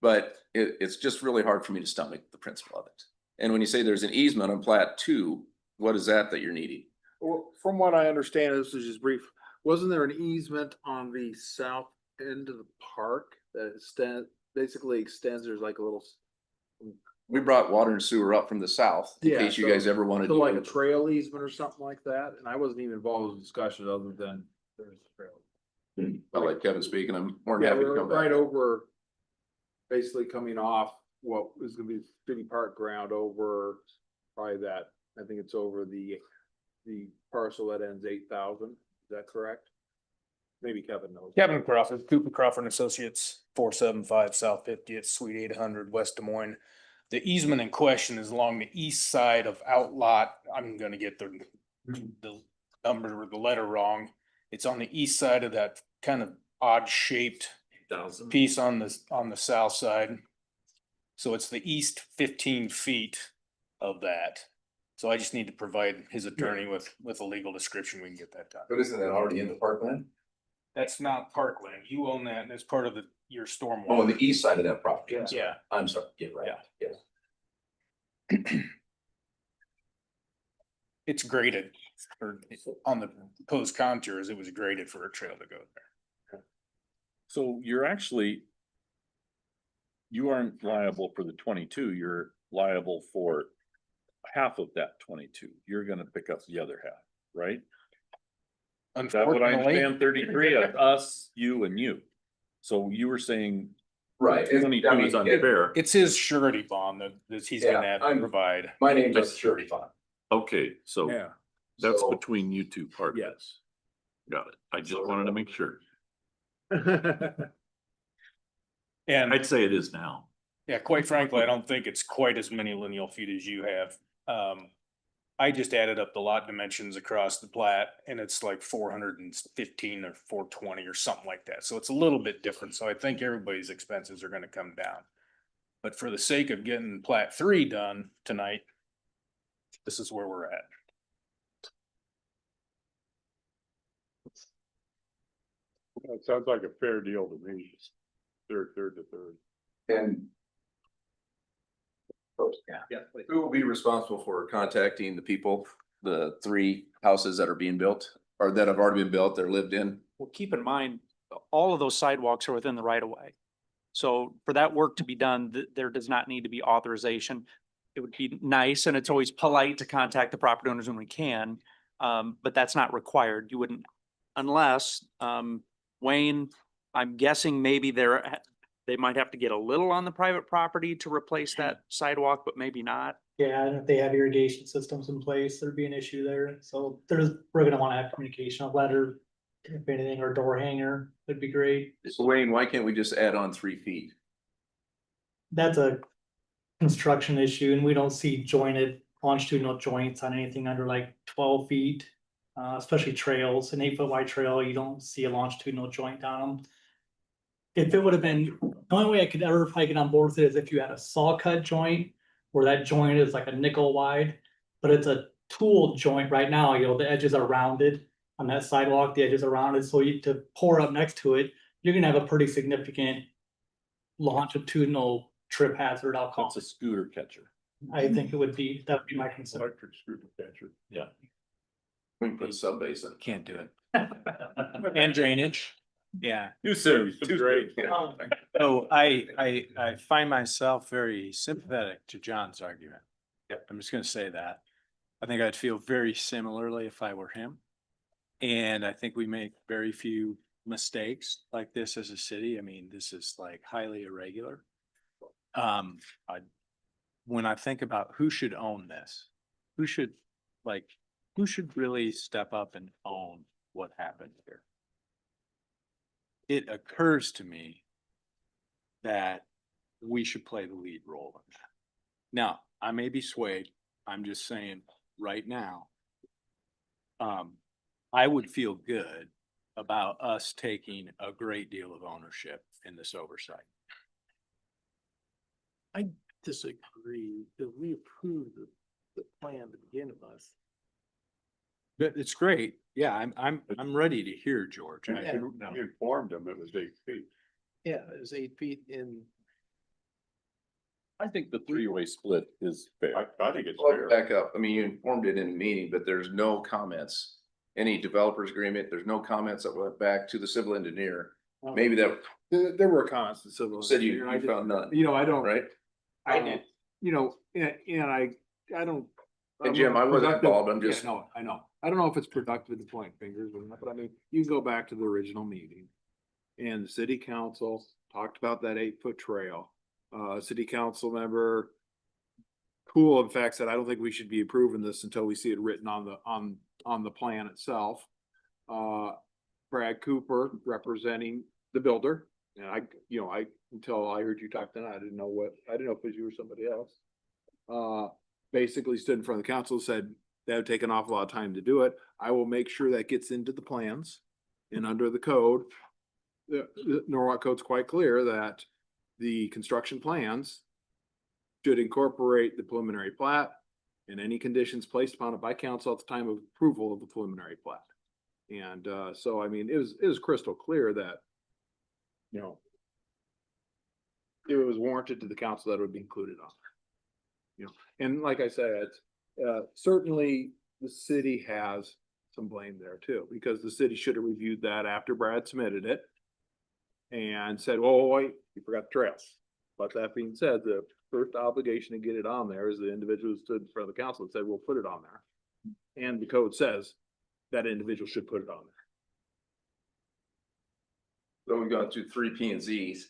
But it's just really hard for me to stomach the principle of it. And when you say there's an easement on plat 2, what is that you're needing? Well, from what I understand, this is just brief, wasn't there an easement on the south end of the park that basically extends, there's like a little. We brought water and sewer up from the south in case you guys ever wanted to. So like a trail easement or something like that, and I wasn't even involved in discussion other than there's a trail. I'll let Kevin speak and I'm more than happy to come back. Right over, basically coming off what is gonna be city park ground over probably that, I think it's over the parcel that ends 8,000, is that correct? Maybe Kevin knows. Kevin Crawford, Cooper Crawford and Associates, 475 South 50th Suite 800 West Des Moines. The easement in question is along the east side of outlot. I'm gonna get the number or the letter wrong. It's on the east side of that kind of odd shaped piece on the south side. So it's the east 15 feet of that. So I just need to provide his attorney with a legal description. We can get that done. But isn't that already in the parkland? That's not parkland. You own that and it's part of your stormwater. Oh, on the east side of that property. Yeah. I'm sorry, get right. Yeah. Yes. It's graded on the proposed contours. It was graded for a trail to go there. So you aren't liable for the 22, you're liable for half of that 22. You're gonna pick up the other half, right? Is that what I understand? 33 of us, you and you. So you were saying. Right. 22 is unfair. It's his surety bond that he's gonna have to provide. My name's on the surety fund. Okay, so Yeah. that's So- between you two partners. Yes. Got it. I just wanted to make sure. And I'd say it is now. yeah, quite frankly, I don't think it's quite as many lineal feet as you have. I just added up the lot dimensions across the plat and it's like 415 or 420 or something like that. So it's a little bit different. So I think everybody's expenses are gonna come down. But for the sake of getting plat 3 done tonight, this is where we're at. That sounds like a fair deal to me. Third to third. And who will be responsible for contacting the people, the 3 houses that are being built or that have already been built, they're lived in? Well, keep in mind, all of those sidewalks are within the right of way. So for that work to be done, there does not need to be authorization. It would be nice, and it's always polite to contact the property owners when we can, but that's not required. You wouldn't, unless, Wayne, I'm guessing maybe they they might have to get a little on the private property to replace that sidewalk, but maybe not. Yeah, and if they have irrigation systems in place, there'd be an issue there. So we're gonna wanna have communication, a letter, if anything, or door hanger, that'd be great. Wayne, why can't we just add on 3 feet? That's a construction issue and we don't see jointed longitudinal joints on anything under like 12 feet. Especially trails, an 8-foot wide trail, you don't see a longitudinal joint on them. If it would have been, the only way I could ever get on board with it is if you had a saw cut joint, where that joint is like a nickel wide, but it's a tool joint right now, you know, the edges are rounded on that sidewalk, the edges are rounded, so to pour up next to it, you're gonna have a pretty significant longitudinal trip hazard, I'll call It's a it. scooter catcher. I think it would be, that would be my concern. Electric scooter catcher. Yeah. We can put a sub basin. Can't do it. And drainage. Yeah. You serious? Great. So I find myself very sympathetic to John's argument. Yep, I'm just gonna say that. I think I'd feel very similarly if I were him. And I think we make very few mistakes like this as a city. I mean, this is like highly irregular. When I think about who should own this, who should really step up and own what happened here? It occurs to me that we should play the lead role in that. Now, I may be swayed. I'm just saying right now, I would feel good about us taking a great deal of ownership in this oversight. I disagree, because we approved the plan to begin with. But it's great. Yeah, I'm ready to hear, George. We informed them it was 8 feet. Yeah, it was 8 feet in. I think the 3-way split is fair. I think it's Well, fair. back up. I mean, you informed it in a meeting, but there's no comments. Any developers agreement, there's no comments that went back to the civil engineer. Maybe that There were comments to civil. said engineer. I you did- found none, You know, I don't, right? I did, you know, and I don't. And Jim, I wasn't productive- involved. I'm Yeah, just, no, I know. I don't know if it's productive to point fingers or not, but I mean, you can go back to the original meeting. And the city council talked about that 8-foot trail. City council member Cool, in fact, said, I don't think we should be approving this until we see it written on the plan itself. Brad Cooper representing the builder, and until I heard you talk tonight, I didn't know if it was you or somebody else. Basically stood in front of the council, said that would take an awful lot of time to do it. I will make sure that gets into the plans and under the code. The Norwalk code's quite clear that the construction plans should incorporate the preliminary plat and any conditions placed upon it by council at the time of approval of the preliminary plat. And so, I mean, it was crystal clear that, it was warranted to the council that it would be included on there. And like I said, certainly the city has some blame there too, because the city should have reviewed that after Brad submitted it and said, oh, wait, you forgot the trails. But that being said, the first obligation to get it on there is the individual who stood in front of the council and said, we'll put it on there. And the code says that individual should put it on so we've gone through 3 P and Zs.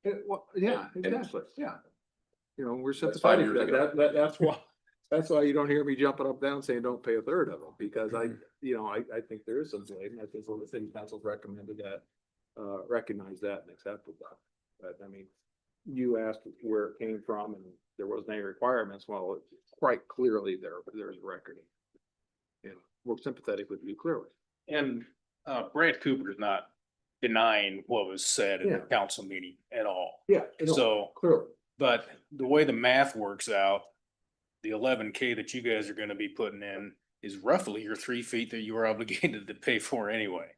there. Yeah, exactly, yeah. We're That's 5 sympathetic, years ago. that's why you don't hear me jumping up and down saying don't pay a third of them, because I think there is some blame, I think the city council's recommended that, recognize that and accepted that. But I mean, you asked where it came from and there wasn't any requirements, well, it's quite clearly there's a record. And we're sympathetic with you clearly. And Brad Cooper is not denying what was said in the Yeah. council meeting at all. Yeah. So, Clearly. but the way the math works out, the 11K that you guys are gonna be putting in is roughly your 3 feet that you were obligated to pay for anyway.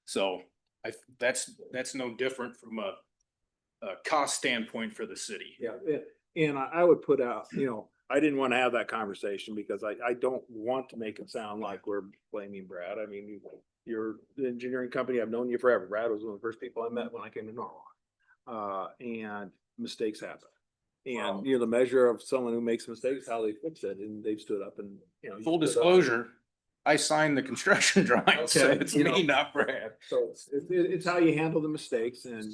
So that's no different from a cost standpoint for the city. Yeah, and I would put out, I didn't want to have that conversation because I don't want to make it sound like we're blaming Brad. I mean, you're the engineering company. I've known you forever. Brad was one of the first people I met when I came to Norwalk. And mistakes happen. And, the measure of someone who makes mistakes, how they fix it, and they've stood up and, you Full stood up. disclosure, I signed the construction drawings, so Okay, it's me, not Brad. So it's how you handle the mistakes and,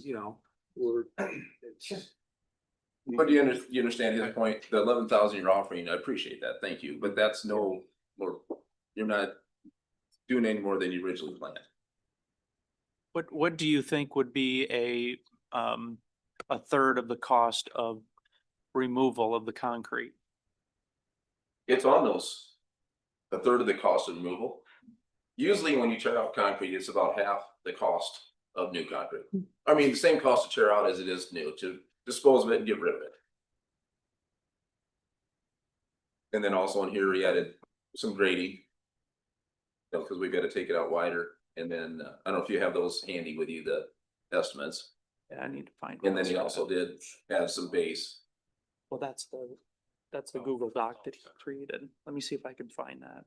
Or But you understand his point, the 11,000 you're offering, I appreciate that, thank you, but that's no more, you're not doing any more than you originally planned. What do you think would be a third of the cost of removal of the concrete? It's on those, a third of the cost of removal. Usually when you tear out concrete, it's about half the cost of new concrete. I mean, the same cost to tear out as it is new, to dispose of it and get rid of it. And then also in here, we added some grading. Because we've got to take it out wider, and then, I don't know if you have those handy with you, the estimates. Yeah, I need to find. And then he also did add some base. Well, that's the Google Doc that he created. Let me see if I can find that.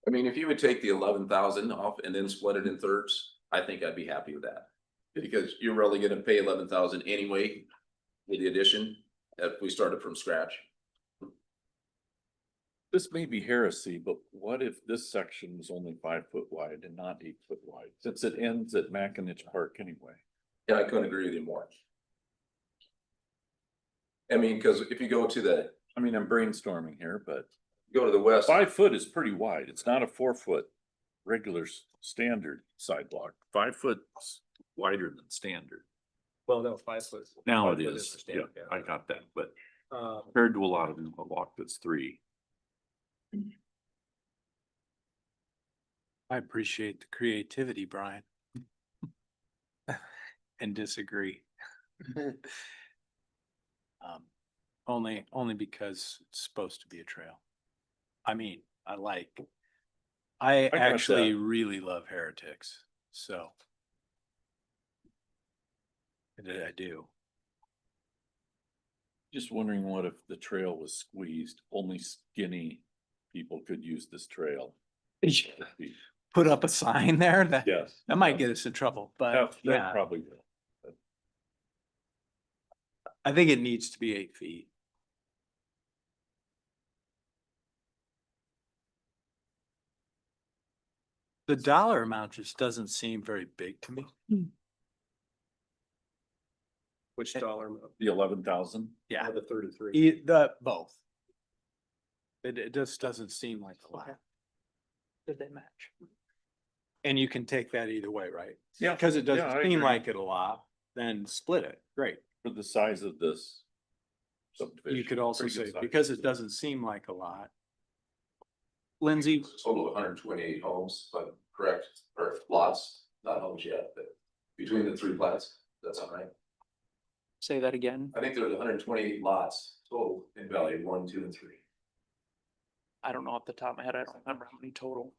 I mean, if you would take the 11,000 off and then split it in thirds, I think I'd be happy with that. Because you're really gonna pay 11,000 anyway with the addition, if we started from scratch. This may be heresy, but what if this section was only 5 foot wide and not 8 foot wide, since it ends at Mackinac Park anyway? Yeah, I couldn't agree with you more. I mean, because if you go to the, I mean, I'm brainstorming here, but go to the west. 5 foot is pretty wide. It's not a 4 foot regular standard sidewalk. 5 foot wider than standard. Well, no, 5 foot. Now 5 it foot is, the yeah, standard, I got that, but Uh, compared to a lot of Norwalk that's 3. I appreciate the creativity, Brian. And disagree. Only because it's supposed to be a trail. I mean, I got actually that. really love heretics, so. I do. Just wondering what if the trail was squeezed, only skinny people could use this trail. Put up a sign there that, Yes. that might get us in trouble, but That yeah, probably will. I think it needs to be 8 feet. The dollar amount just doesn't seem very big to me. which dollar amount? The 11,000? Yeah, The 33. both. It just doesn't seem like a lot. Did they match? And you can take that either way, right? Yeah. Because it Yeah, doesn't I seem agree. like it a lot, then split it. Great. For the size of this subdivision. You could also Pretty good say, size. because it doesn't seem like a lot. Lindsay, Total of 128 homes, if I'm correct, or lots, not homes yet, but between the 3 plats, that's all right. Say that again. I think there's 128 lots total in Valley 1, 2, and 3. I don't know off the top of my head. I don't remember how many total.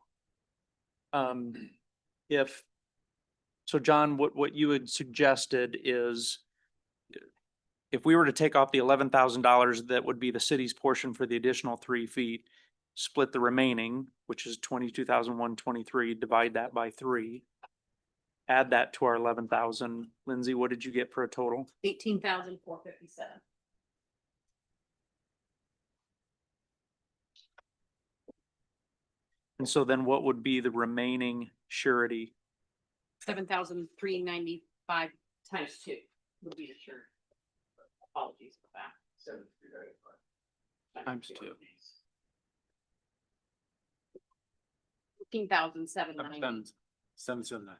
So John, what you had suggested is if we were to take off the $11,000, that would be the city's portion for the additional 3 feet, split the remaining, which is 22,123, divide that by 3. Add that to our 11,000. Lindsay, what did you get for a total? 18,457. And so then what would be the remaining surety? 7,395 times 2 would be the sure. Apologies for that. Times 2. 15,790. 779.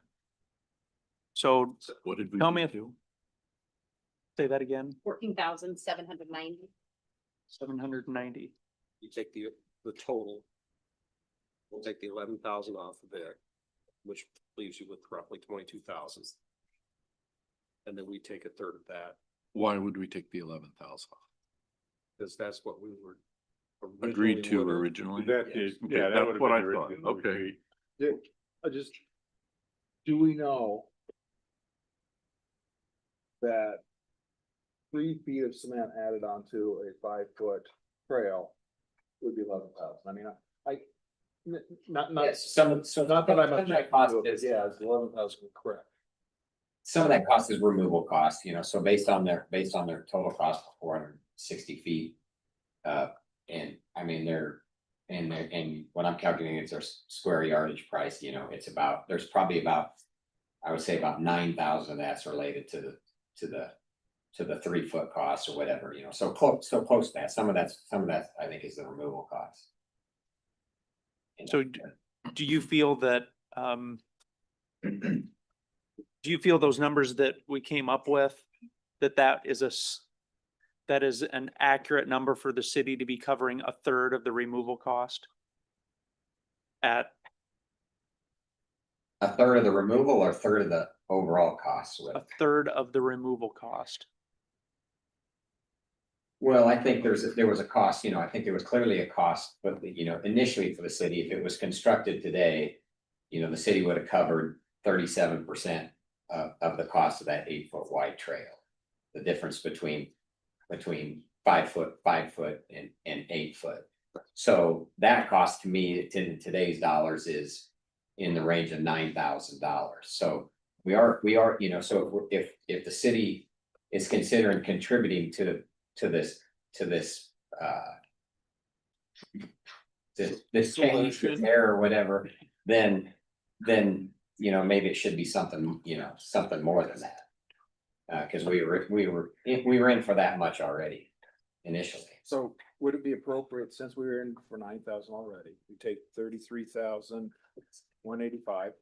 So What did we? tell me if, do? say that again, 14,790. 790. You take the total. We'll take the 11,000 off of it, which leaves you with roughly 22,000. And then we take a third of that, Why would we take the 11,000 off? because that's what we were. Agreed to would've- originally? That is, Okay, yeah, that that's would have what been I the thought. original Okay. sheet. Yeah, I just, do we know that 3 feet of cement added onto a 5 foot trail would be 11,000? I mean, not, Yes, so not that I'm some of that objecting cost to it, but is- yeah, it's 11,000 correct. Some of that cost is removal cost, so based on their total cost of 460 feet. And I mean, and what I'm calculating is their square yardage price, there's probably about I would say about 9,000 of that's related to the 3 foot cost or whatever, you know, so close to that. Some of that I think is the removal cost. So do you feel that, do you feel those numbers that we came up with, that is an accurate number for the city to be covering a third of the removal cost? At A third of the removal or a third of the overall cost? a third of the removal cost? Well, I think there was a cost, you know, I think there was clearly a cost, but you know, initially for the city, if it was constructed today, you know, the city would have covered 37% of the cost of that 8 foot wide trail. The difference between 5 foot and 8 foot. So that cost to me in today's dollars is in the range of $9,000. So we are, you know, so if the city is considering contributing to this change, this error or whatever, then, you know, maybe it should be something, you know, something more than that. Cause we were in for that much already initially. So would it be appropriate, since we were in for 9,000 already, we take 33,185.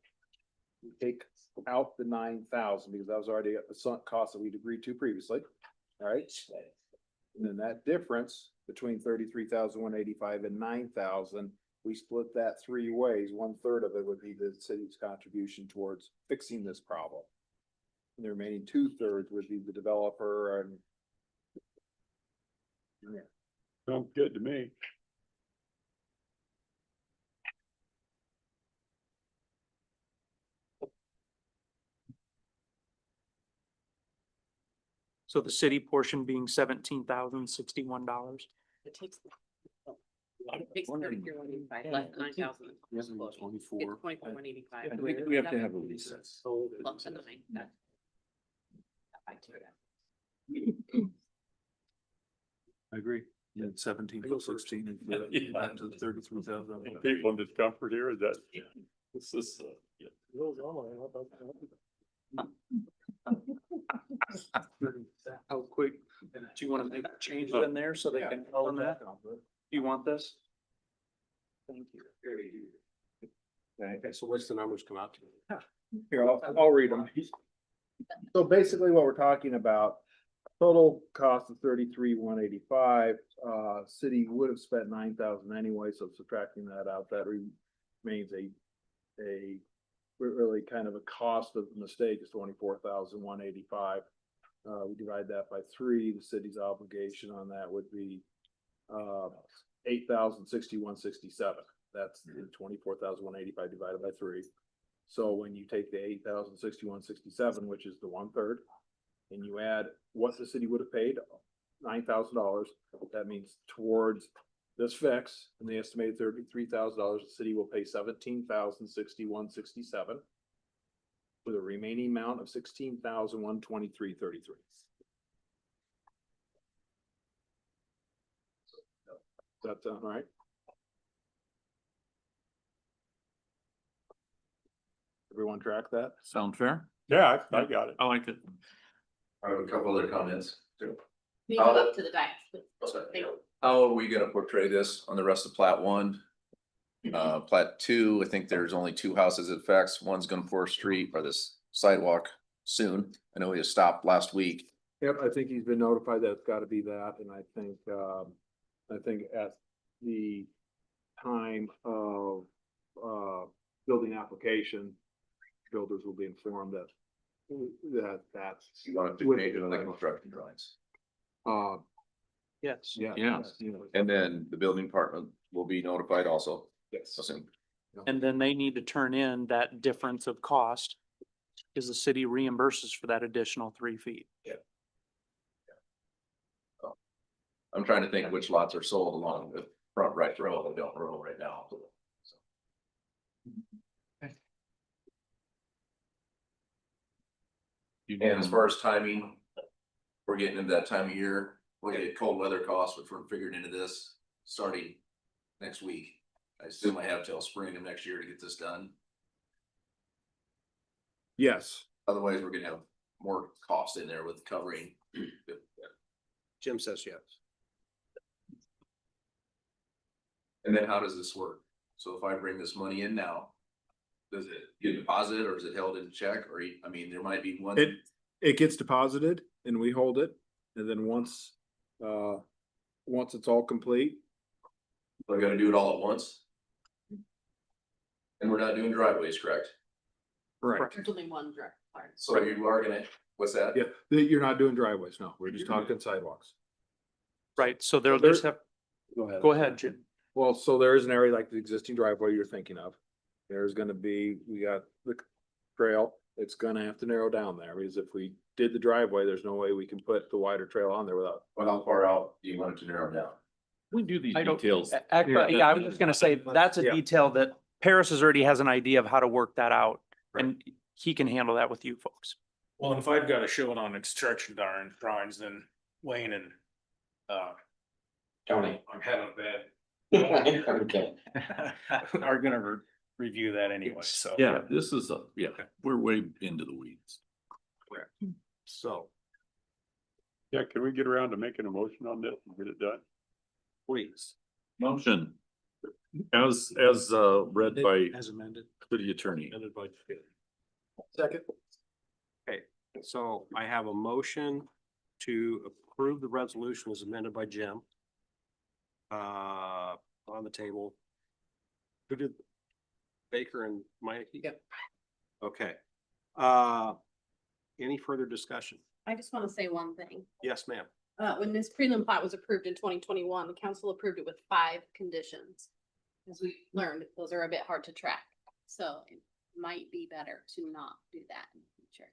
We take out the 9,000 because that was already a sunk cost that we'd agreed to previously, all right? And then that difference between 33,185 and 9,000, we split that 3 ways. 1/3 of it would be the city's contribution towards fixing this problem. And the remaining 2/3 would be the developer and. Yeah. Sounds good to me. So the city portion being $17,061. It takes. It takes 33,185 less than 9,000. It's 20,185. We have to have a recess. Plus the 9, that- I do that. I agree. Yeah, 17, 16 and back to the 33,000. People in discomfort here, is that? This is, yeah. How quick, do you want to make changes in there so they can tell them that? Do you want this? Thank you. Okay, so what's the numbers come out to? Here, I'll read them. So basically what we're talking about, total cost of 33,185, city would have spent 9,000 anyway, so subtracting that out, that remains a really kind of a cost of the mistake is 24,185. We divide that by 3, the city's obligation on that would be 8,061.67. That's the 24,185 divided by 3. So when you take the 8,061.67, which is the 1/3, and you add what the city would have paid, $9,000, that means towards this fix, and the estimated $33,000, the city will pay $17,061.67 with a remaining amount of $16,123.33. Does that sound right? Everyone track that? Sound fair? Yeah, I got it. I like it. I have a couple other comments too. You go up to the dice. How are we gonna portray this on the rest of Plat 1? Plat 2, I think there's only 2 houses it affects. One's gonna pour a street or this sidewalk soon. I know he just stopped last week. Yep, I think he's been notified that it's gotta be that, and I think at the time of, building application, builders will be informed that that's. You want to change it on the construction drawings. Yes. Yeah. Yeah. And then the building department will be notified also. Yes. Assume. And then they need to turn in that difference of cost. Because the city reimburses for that additional 3 feet. I'm trying to think which lots are sold along the front right row and don't row right now. And as far as timing, we're getting into that time of year, we get cold weather costs, which we're figuring into this starting next week. I assume I have till spring of next year to get this done. Yes. Otherwise, we're gonna have more cost in there with covering. Jim says yes. And then how does this work? So if I bring this money in now, does it get deposited or is it held in check? Or, I mean, there might be one. It gets deposited and we hold it, and then once it's all complete. I gotta do it all at once? And we're not doing driveways, correct? Right. There's only one direct part. So you are gonna, what's that? Yeah, you're not doing driveways, no, we're just talking sidewalks. Right, so they'll just have, go ahead, Jim. Well, so there is an area like the existing driveway you're thinking of. There's gonna be, we got the trail, it's gonna have to narrow down there, because if we did the driveway, there's no way we can put the wider trail on there without. Well, how far out do you want it to narrow down? We do these I don't- details. Actually, yeah, I was just gonna say, that's a Yeah. detail that Paris has already has an idea of how to work that out. And he can handle that with you folks. Well, and if I've got to show it on construction drawings, then Wayne and, Tony. I'm having a Okay. bad. Are gonna review that anyway, so. Yeah, this is we're way into the weeds. So, Yeah, can we get around to making a motion on this and get it done? please. Motion. As read by As amended. city attorney. Second. Okay, so I have a motion to approve the resolution as amended by Jim. On the table. Who did? Baker and Mikey? Yep. Okay. Any further discussion? I just want to say one thing. Yes, ma'am. When this prelim plat was approved in 2021, the council approved it with 5 conditions. As we learned, those are a bit hard to track. So it might be better to not do that in the future.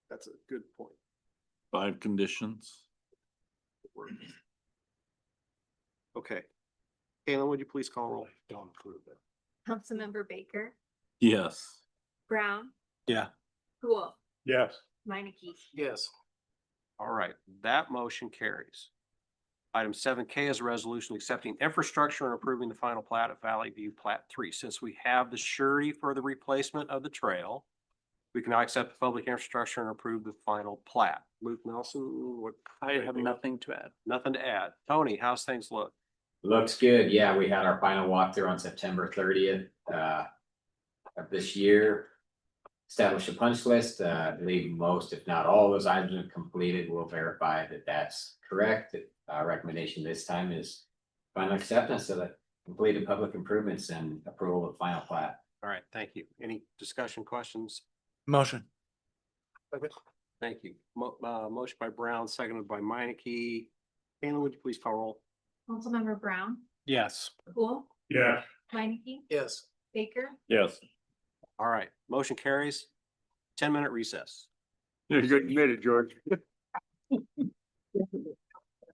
That's a good point. 5 conditions. Okay. Caitlin, would you please call roll? Don't approve it. Councilmember Baker, Yes. Brown, Yeah. Cool, Yes. Minneke. Yes. All right, that motion carries. Item 7K is a resolution accepting infrastructure and approving the final plat of Valley View Plat 3. Since we have the surety for the replacement of the trail, we can now accept the public infrastructure and approve the final plat. Luke Nelson, what? I have nothing to add. Nothing to add. Tony, how's things look? Looks good. Yeah, we had our final walkthrough on September 30th of this year. Established a punch list. I believe most, if not all, of those items are completed. We'll verify that that's correct. Recommendation this time is final acceptance of the completed public improvements and approval of final plat. All right, thank you. Any discussion, questions? Motion. Thank you. Motion by Brown, seconded by Minneke. Caitlin, would you please call roll? Councilmember Brown, Yes. Cool, Yeah. Minneke, Yes. Baker, Yes. All right, motion carries. 10-minute recess. You made it, George.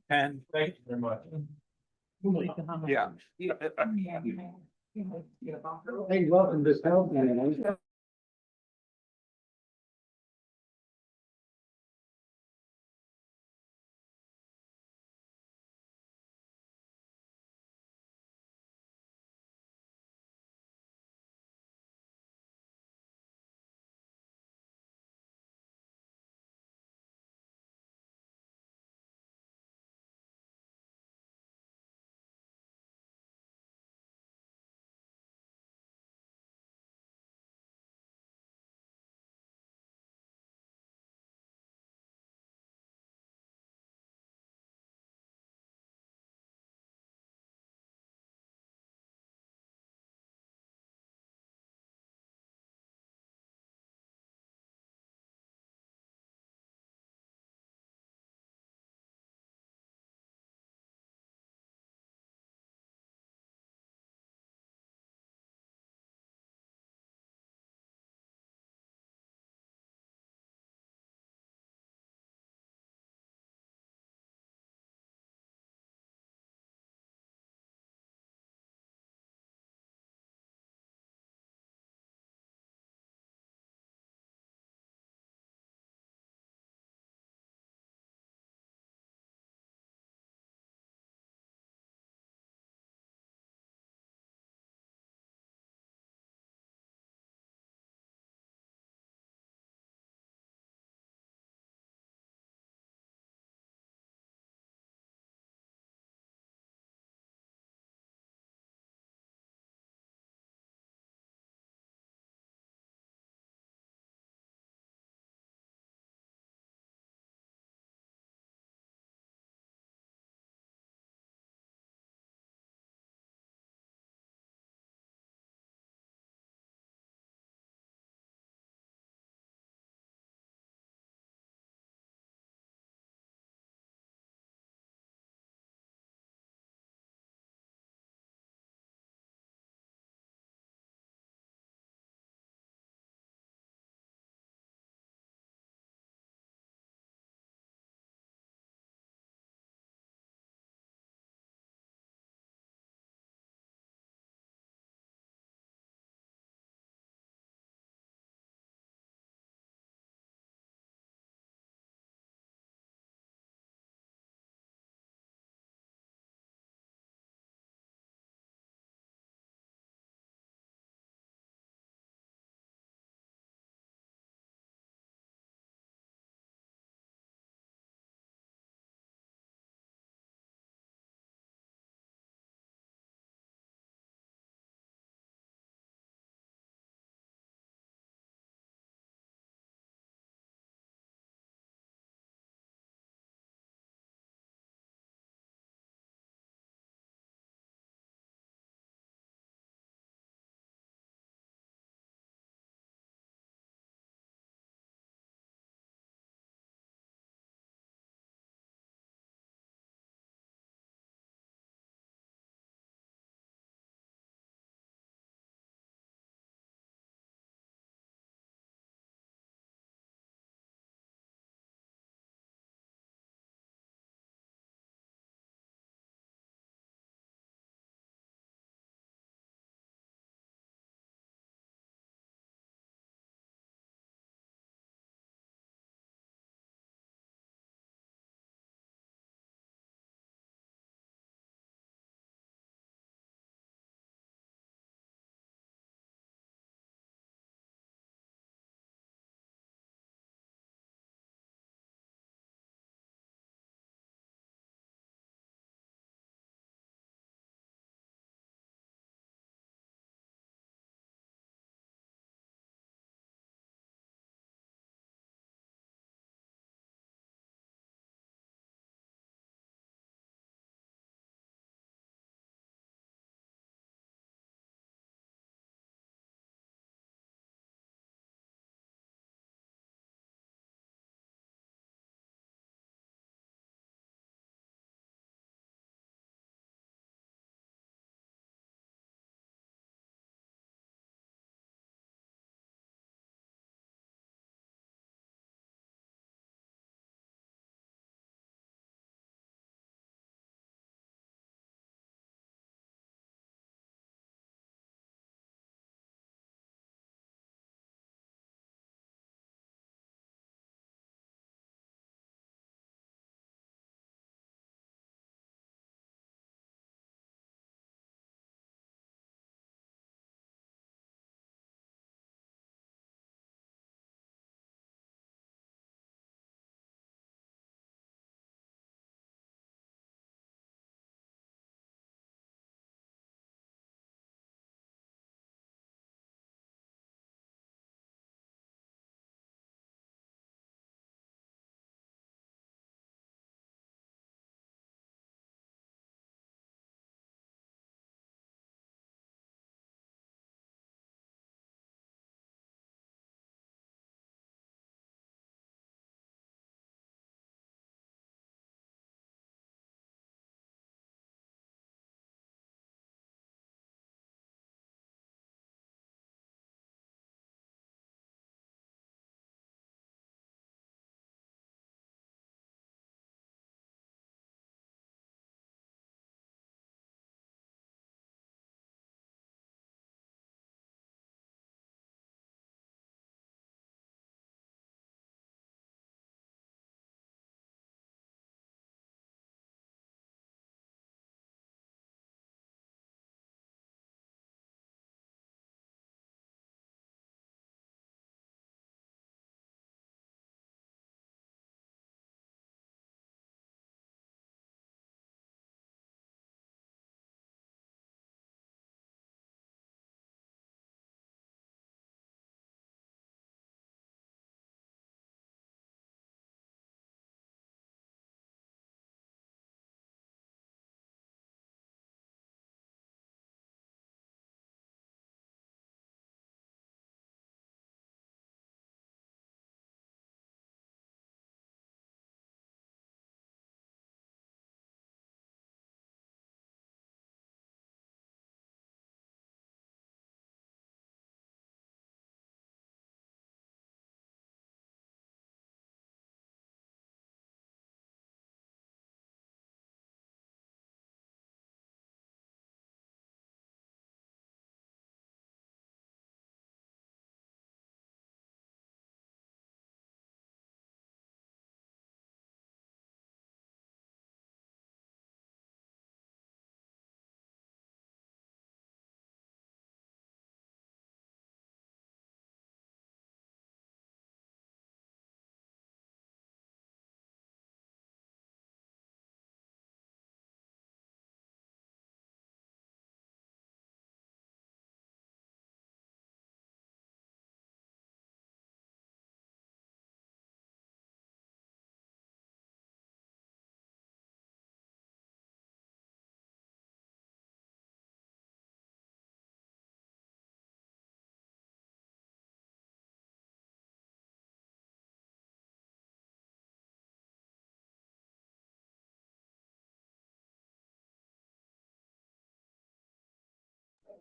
And thank you very much. Yeah. Hey, welcome to town.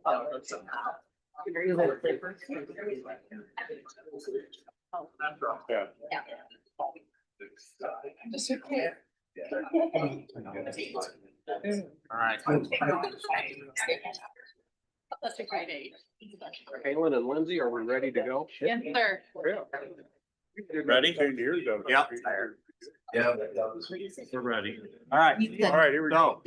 Yeah. All right. That's a great age. Kaylin and Lindsay, are we ready to go? Yes, sir. Ready? Yeah. Yeah. We're ready. All right. All right, here we go.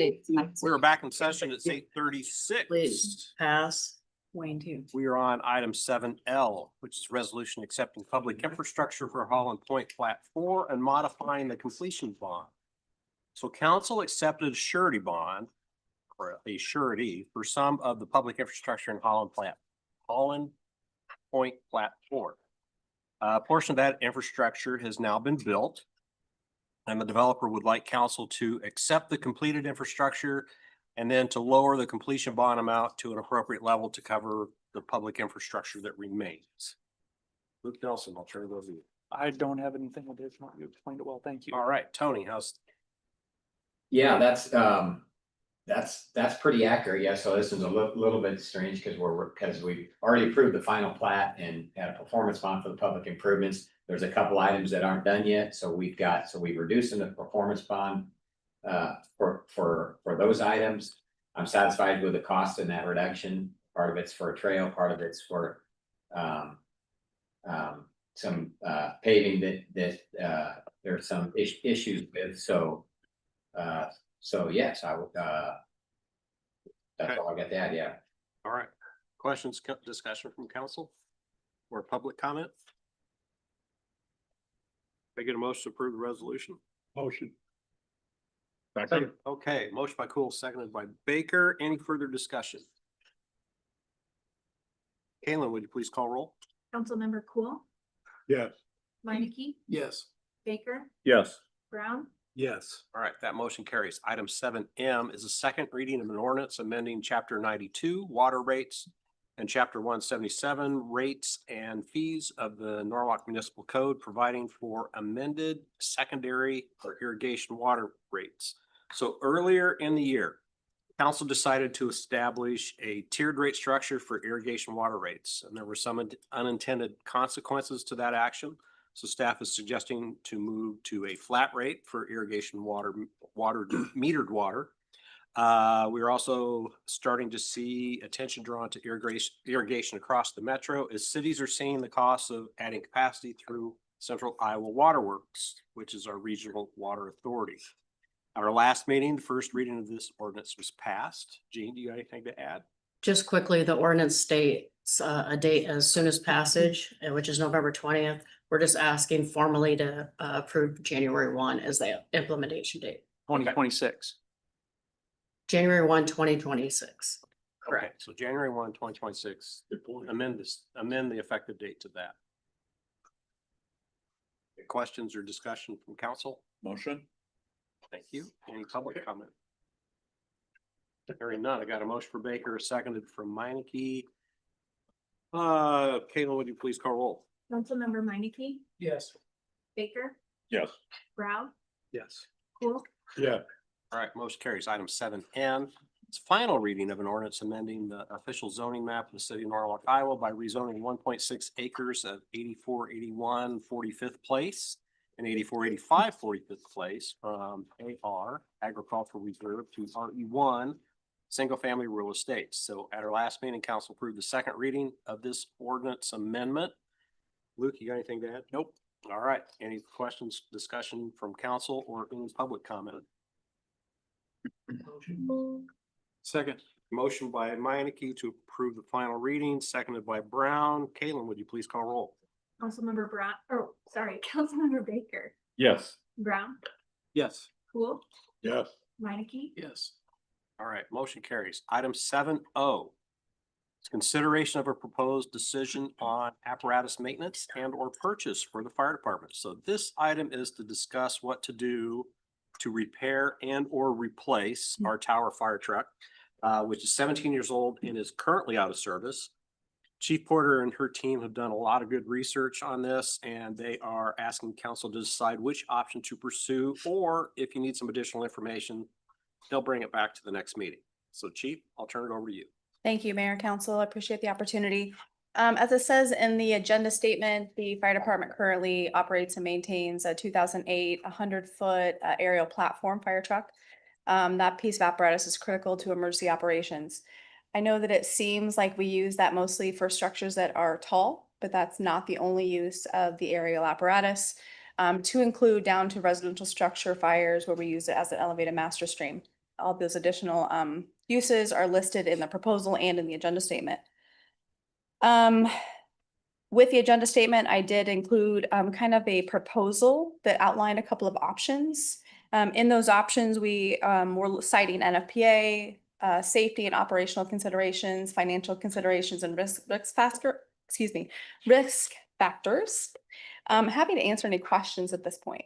We're back in session at 8:36. Please pass. Wayne too. We are on item 7L, which is resolution accepting public infrastructure for Holland Point Plat 4 and modifying the completion bond. So council accepted a surety bond or a surety for some of the public infrastructure in Holland Point Plat 4. A portion of that infrastructure has now been built, and the developer would like council to accept the completed infrastructure and then to lower the completion bond amount to an appropriate level to cover the public infrastructure that remains. Luke Nelson, I'll turn it over to you. I don't have anything additional. You explained it well. Thank you. All right, Tony, how's? Yeah, that's pretty accurate. Yeah, so this is a little bit strange because we already approved the final plat and had a performance bond for the public improvements. There's a couple items that aren't done yet, so we've reduced the performance bond for those items. I'm satisfied with the cost in that reduction. Part of it's for a trail, part of it's for some paving that there's some issues with. So yes, I would, that's all I got to add, yeah. All right. Questions, discussion from council or public comment? Can I get a motion to approve the resolution? Motion. Second. Okay, motion by Cool, seconded by Baker. Any further discussion? Kaylin, would you please call roll? Councilmember Cool, Yes. Minneke, Yes. Baker, Yes. Brown, Yes. All right, that motion carries. Item 7M is a second reading of an ordinance amending chapter 92 water rates and chapter 177 rates and fees of the Norwalk Municipal Code, providing for amended secondary or irrigation water rates. So earlier in the year, council decided to establish a tiered rate structure for irrigation water rates, and there were some unintended consequences to that action. So staff is suggesting to move to a flat rate for irrigation metered water. We're also starting to see attention drawn to irrigation across the metro as cities are seeing the costs of adding capacity through Central Iowa Waterworks, which is our regional water authority. At our last meeting, the first reading of this ordinance was passed. Gene, do you have anything to add? Just quickly, the ordinance states a date as soon as passage, which is November 20th. We're just asking formally to approve January 1 as the implementation date. 2026. January 1, 2026. Okay, so January 1, 2026, amend the effective date to that. Questions or discussion from council? Motion. Thank you. Any public comment? Hearing none. I got a motion for Baker, seconded from Minneke. Caitlin, would you please call roll? Councilmember Minneke, Yes. Baker, Yes. Brown, Yes. Cool, Yeah. All right, motion carries. Item 7N. It's final reading of an ordinance amending the official zoning map of the city of Norwalk, Iowa by rezoning 1.6 acres of 8481 45th Place and 8485 45th Place from AR Agricultural Reserve to RE1 Single Family Real Estate. So at our last meeting, council approved the second reading of this ordinance amendment. Luke, you got anything to add? Nope. All right. Any questions, discussion from council or any public comment? Second. Motion by Minneke to approve the final reading, seconded by Brown. Caitlin, would you please call roll? Councilmember Brown, Councilmember Baker, Yes. Brown, Yes. Cool, Yes. Minneke, Yes. All right, motion carries. Item 7O. It's consideration of a proposed decision on apparatus maintenance and or purchase for the fire department. So this item is to discuss what to do to repair and or replace our tower fire truck, which is 17 years old and is currently out of service. Chief Porter and her team have done a lot of good research on this, and they are asking council to decide which option to pursue, or if you need some additional information, they'll bring it back to the next meeting. So Chief, I'll turn it over to you. Thank you, Mayor and Council. I appreciate the opportunity. As it says in the agenda statement, the fire department currently operates and maintains a 2008 100-foot aerial platform fire truck. That piece of apparatus is critical to emergency operations. I know that it seems like we use that mostly for structures that are tall, but that's not the only use of the aerial apparatus. To include down to residential structure fires where we use it as an elevated master stream. All those additional uses are listed in the proposal and in the agenda statement. With the agenda statement, I did include kind of a proposal that outlined a couple of options. In those options, we were citing NFPA, safety and operational considerations, financial considerations, and risk factors. I'm happy to answer any questions at this point.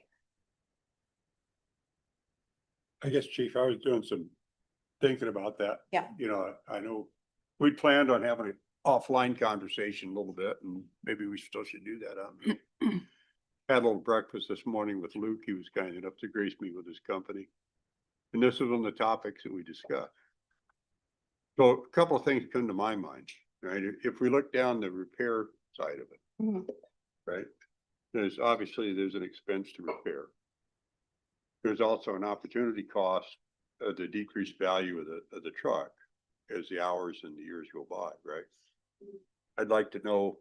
I guess, Chief, I was doing some thinking about that. Yeah. You know, I know we planned on having an offline conversation a little bit, and maybe we still should do that. Had a little breakfast this morning with Luke. He was kind enough to grace me with his company. And this was one of the topics that we discussed. So a couple of things come to my mind, right? If we look down the repair side of it, right? There's an expense to repair. There's also an opportunity cost of the decreased value of the truck as the hours and the years go by, right? I'd like to know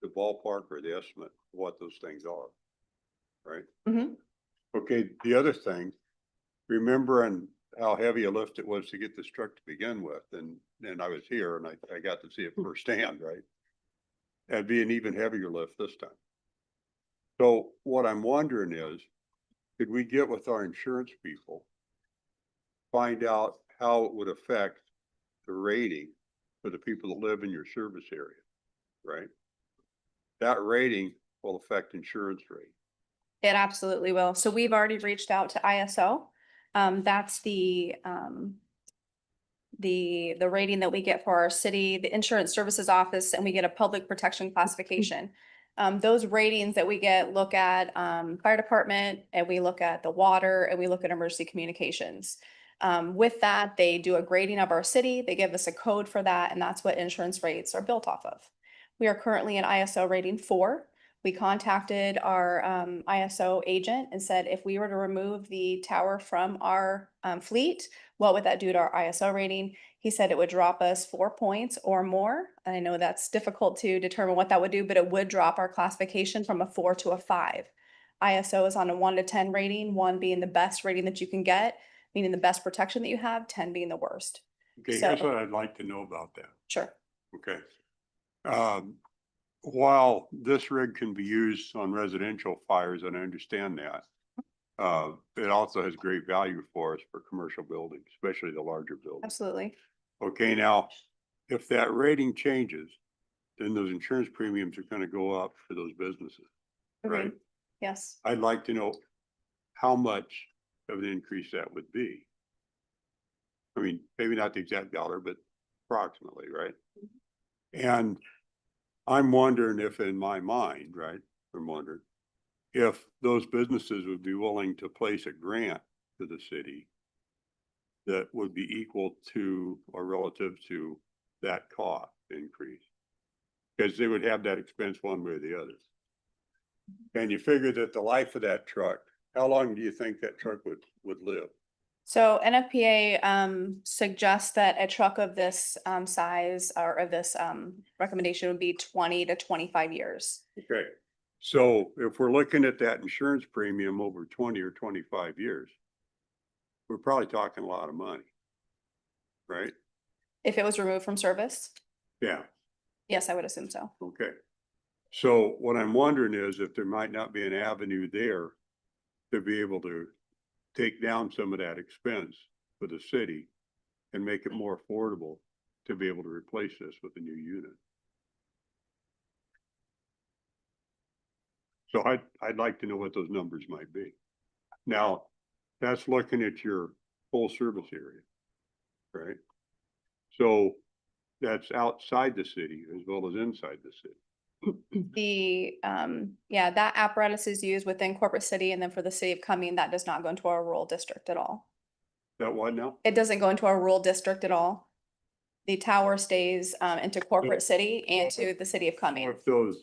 the ballpark or the estimate of what those things are, right? Okay, the other thing, remembering how heavy a lift it was to get this truck to begin with, and I was here and I got to see it firsthand, right? That'd be an even heavier lift this time. So what I'm wondering is, could we get with our insurance people, find out how it would affect the rating for the people that live in your service area, right? That rating will affect insurance rate. It absolutely will. So we've already reached out to ISO. That's the rating that we get for our city, the insurance services office, and we get a public protection classification. Those ratings that we get look at fire department, and we look at the water, and we look at emergency communications. With that, they do a grading of our city. They give us a code for that, and that's what insurance rates are built off of. We are currently in ISO rating 4. We contacted our ISO agent and said, if we were to remove the tower from our fleet, what would that do to our ISO rating? He said it would drop us 4 points or more. I know that's difficult to determine what that would do, but it would drop our classification from a 4 to a 5. ISO is on a 1 to 10 rating, 1 being the best rating that you can get, meaning the best protection that you have, 10 being the worst. Okay, here's what I'd like to know about that. Sure. Okay. While this rig can be used on residential fires, and I understand that, it also has great value for us for commercial buildings, especially the larger buildings. Absolutely. Okay, now, if that rating changes, then those insurance premiums are gonna go up for those businesses, right? Yes. I'd like to know how much of an increase that would be. I mean, maybe not the exact dollar, but approximately, right? And I'm wondering if in my mind, right, I'm wondering if those businesses would be willing to place a grant to the city that would be equal to or relative to that cost increase. Because they would have that expense one way or the other. And you figure that the life of that truck, how long do you think that truck would live? So NFPA suggests that a truck of this size or of this recommendation would be 20 to 25 years. Okay, so if we're looking at that insurance premium over 20 or 25 years, we're probably talking a lot of money, right? If it was removed from service? Yeah. Yes, I would assume so. Okay. So what I'm wondering is if there might not be an avenue there to be able to take down some of that expense for the city and make it more affordable to be able to replace this with a new unit. So I'd like to know what those numbers might be. Now, that's looking at your full service area, right? So that's outside the city as well as inside the city. That apparatus is used within corporate city, and then for the city of Cumming, that does not go into our rural district at all. That what now? It doesn't go into our rural district at all. The tower stays into corporate city and to the city of Or Cumming. if those,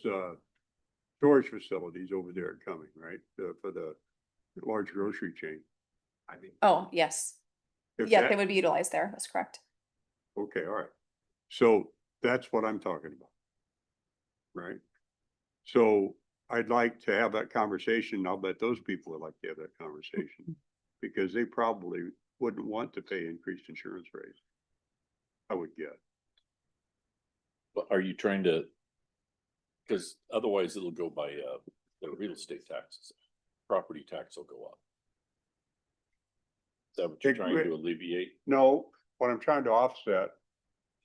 storage facilities over there are coming, right, for the large grocery chain. I mean. Oh, yes. if Yes, that- they would be utilized there. That's correct. Okay, all right. So that's what I'm talking about. Right? So I'd like to have that conversation. I'll bet those people would like to have that conversation. Because they probably wouldn't want to pay increased insurance rates. I would guess. But are you trying to? Because otherwise it'll go by, the real estate taxes, property tax will go up. Is that what you're trying to alleviate? No, what I'm trying to offset,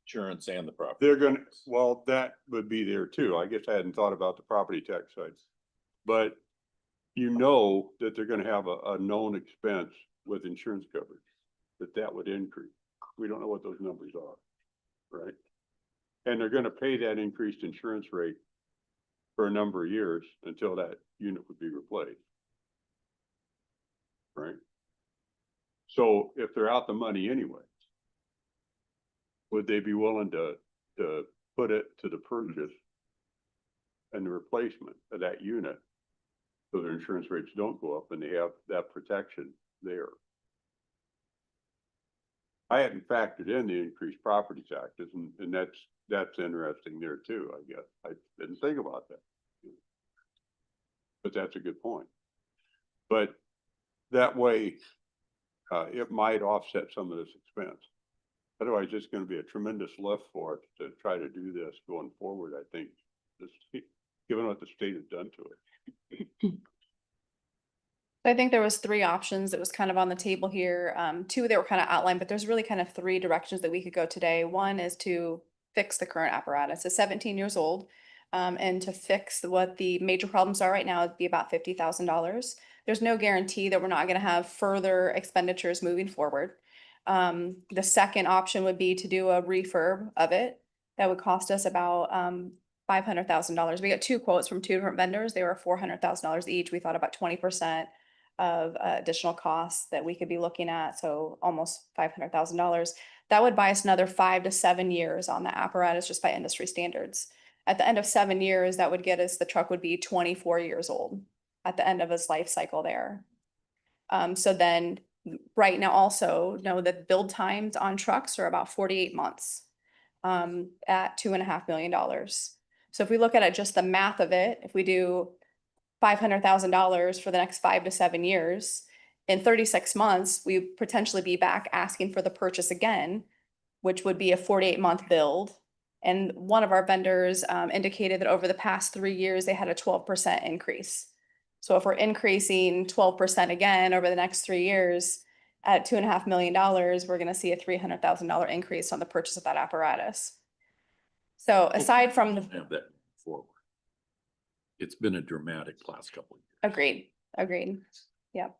Insurance and the property. they're gonna, tax. well, that would be there too. I guess I hadn't thought about the property tax side. But you know that they're gonna have a known expense with insurance coverage, that would increase. We don't know what those numbers are, right? And they're gonna pay that increased insurance rate for a number of years until that unit would be replaced. Right? So if they're out the money anyway, would they be willing to put it to the purchase and the replacement of that unit? So their insurance rates don't go up and they have that protection there. I hadn't factored in the increased property taxes and that's interesting there too, I guess. I didn't think about that. But that's a good point. But that way, it might offset some of this expense. Otherwise, it's gonna be a tremendous lift for us to try to do this going forward, I think, given what the state has done to it. I think there was 3 options that was kind of on the table here. 2 that were kind of outlined, but there's really kind of 3 directions that we could go today. One is to fix the current apparatus. It's 17 years old. And to fix what the major problems are right now, it'd be about $50,000. There's no guarantee that we're not going to have further expenditures moving forward. The second option would be to do a refurb of it. That would cost us about $500,000. We got 2 quotes from 2 different vendors. They were $400,000 each. We thought about 20% of additional costs that we could be looking at. So almost $500,000. That would buy us another 5 to 7 years on the apparatus just by industry standards. At the end of 7 years, that would get us, the truck would be 24 years old at the end of its life cycle there. So then right now also know that build times on trucks are about 48 months at $2.5 million. So if we look at it, just the math of it, if we do $500,000 for the next 5 to 7 years, in 36 months, we potentially be back asking for the purchase again, which would be a 48-month build. And one of our vendors indicated that over the past 3 years, they had a 12% increase. So if we're increasing 12% again over the next 3 years at $2.5 million, we're going to see a $300,000 increase on the purchase of that apparatus. So aside from the Have that forward. It's been a dramatic last couple of years. Agreed. Yep.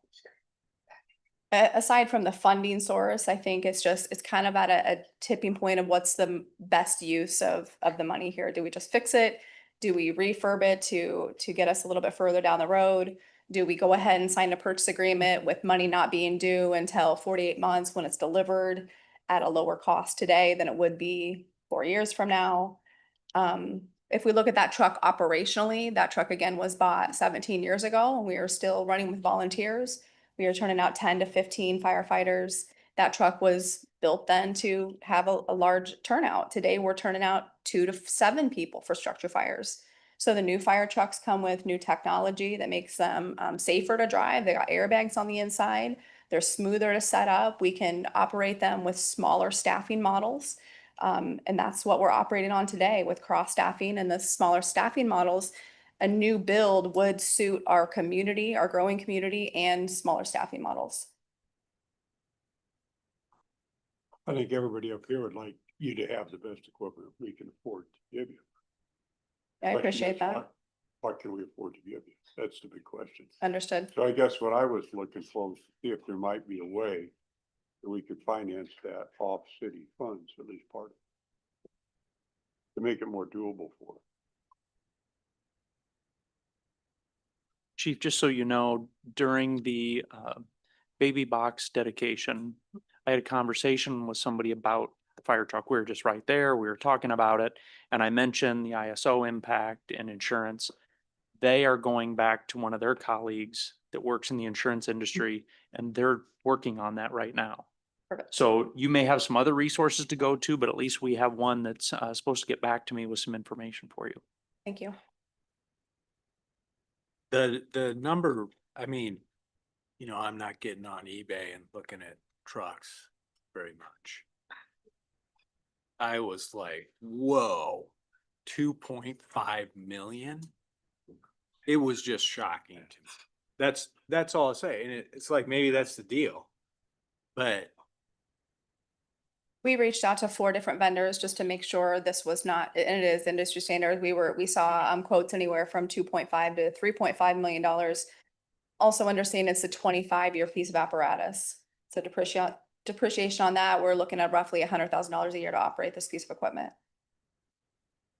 Aside from the funding source, I think it's kind of at a tipping point of what's the best use of the money here. Do we just fix it? Do we refurb it to get us a little bit further down the road? Do we go ahead and sign a purchase agreement with money not being due until 48 months when it's delivered at a lower cost today than it would be 4 years from now? If we look at that truck operationally, that truck again was bought 17 years ago and we are still running with volunteers. We are turning out 10 to 15 firefighters. That truck was built then to have a large turnout. Today, we're turning out 2 to 7 people for structure fires. So the new fire trucks come with new technology that makes them safer to drive. They got airbags on the inside. They're smoother to set up. We can operate them with smaller staffing models. And that's what we're operating on today with cross staffing and the smaller staffing models. A new build would suit our community, our growing community, and smaller staffing models. I think everybody up here would like you to have the best equipment we can afford to give you. I appreciate that. What can we afford to give you? That's the big question. Understood. So I guess what I was looking for was to see if there might be a way that we could finance that off city funds, at least part of it, to make it more doable for us. Chief, just so you know, during the baby box dedication, I had a conversation with somebody about the fire truck. We were just right there. We were talking about it. And I mentioned the ISO impact and insurance. They are going back to one of their colleagues that works in the insurance industry, and they're working on that right now. Perfect. So you may have some other resources to go to, but at least we have one that's supposed to get back to me with some information for you. Thank you. The number, I mean, I'm not getting on eBay and looking at trucks very much. I was like, whoa, 2.5 million? It was just shocking to me. That's all I say. And it's like, maybe that's the deal. But We reached out to 4 different vendors just to make sure this was not, and it is industry standard. We saw quotes anywhere from 2.5 to $3.5 million. Also understand it's a 25-year piece of apparatus. So depreciation on that, we're looking at roughly $100,000 a year to operate this piece of equipment.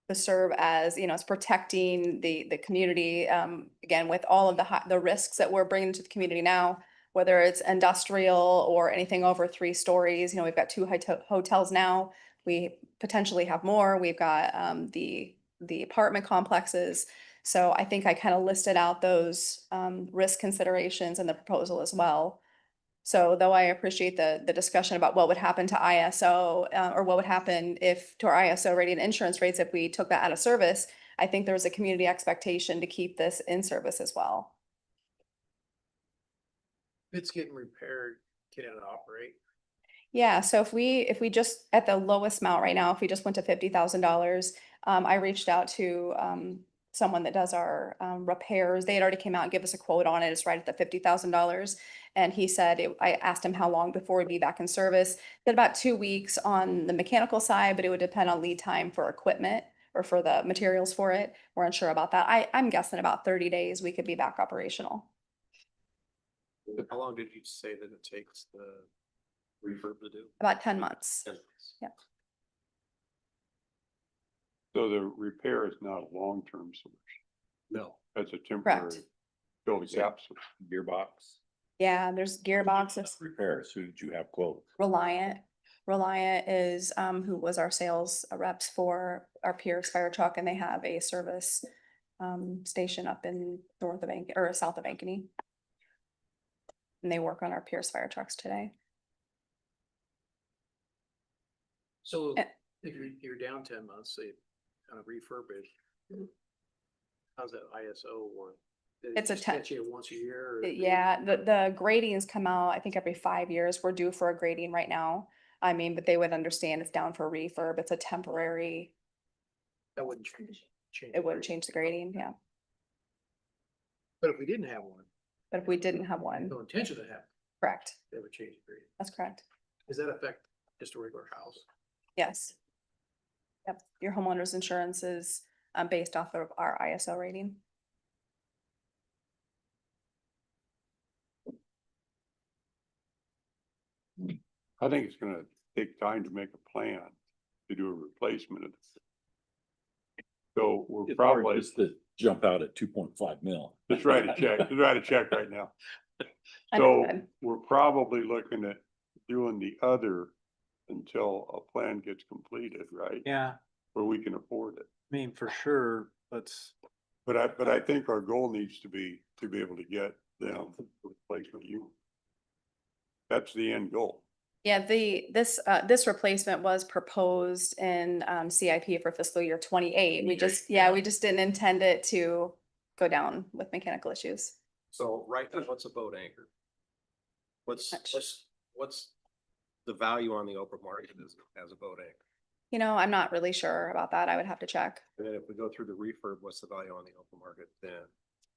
To serve as, it's protecting the community, again, with all of the risks that we're bringing to the community now, whether it's industrial or anything over 3 stories. We've got 2 hotels now. We potentially have more. We've got the apartment complexes. So I think I kind of listed out those risk considerations in the proposal as well. So though I appreciate the discussion about what would happen to ISO or what would happen to our ISO rating insurance rates if we took that out of service, I think there's a community expectation to keep this in service as well. If it's getting repaired, can it operate? Yeah, so if we just at the lowest amount right now, if we just went to $50,000, I reached out to someone that does our repairs. They had already came out and give us a quote on it. It's right at the $50,000. And he said, I asked him how long before we'd be back in service. That about 2 weeks on the mechanical side, but it would depend on lead time for equipment or for the materials for it. We're unsure about that. I'm guessing about 30 days we could be back operational. How long did you say that it takes the refurb to do? About 10 months. 10 months. Yeah. So the repair is not a long-term solution. No. That's a temporary Correct. fill the gaps. Gearbox Yeah, there's gearboxes. repairs. Who did you have quote? Reliant. Reliant is who was our sales reps for our Pierce fire truck, and they have a service station up in north of or south of Ankeny. And they work on our Pierce fire trucks today. So Eh. if you're down 10 months, say kind of refurbish. How's that ISO one? It's a catch you once a year? Or Yeah, the gradings come out, I think every 5 years. We're due for a grading right now. I mean, but they would understand it's down for refurb. It's a temporary, that wouldn't change. it wouldn't change the grading, yeah. But if we didn't have one, But if we didn't have one, no intention to have, correct, that would change the grade. that's correct. Does that affect just a regular house? Yes. Yep, your homeowner's insurance is based off of our ISO rating. I think it's gonna take time to make a plan to do a replacement of this. So we're It's hard probably, just to jump out at 2.5 mil. let's write a check, let's write a check right now. So we're probably looking at doing the other until a plan gets completed, right? yeah, Where we can afford it. I mean, for sure, But I think our goal needs to be able to get them replacement unit. That's the end goal. Yeah, this replacement was proposed in CIP for fiscal year 28. We just didn't intend it to go down with mechanical issues. So right now, what's a boat anchor? What's the value on the open market as a boat anchor? I'm not really sure about that. I would have to check. And then if we go through the refurb, what's the value on the open market then?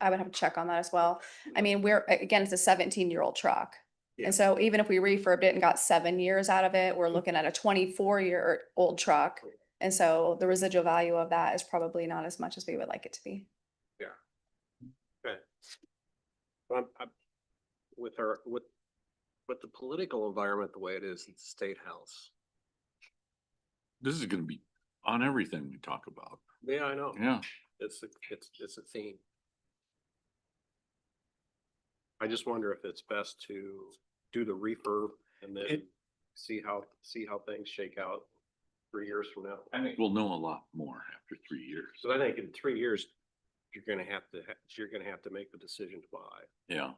I would have to check on that as well. I mean, it's a 17-year-old truck. Yeah. And so even if we refurbed it and got 7 years out of it, we're looking at a 24-year-old truck. And so the residual value of that is probably not as much as we would like it to be. Yeah. Okay. With the political environment the way it is at the State House. This is gonna be on everything we talk about. Yeah, I know. Yeah. It's a theme. I just wonder if it's best to do the refurb and then see how things shake out 3 years from now. I think we'll know a lot more after 3 years. So I think in 3 years, you're gonna have to make the decision to buy. Yeah.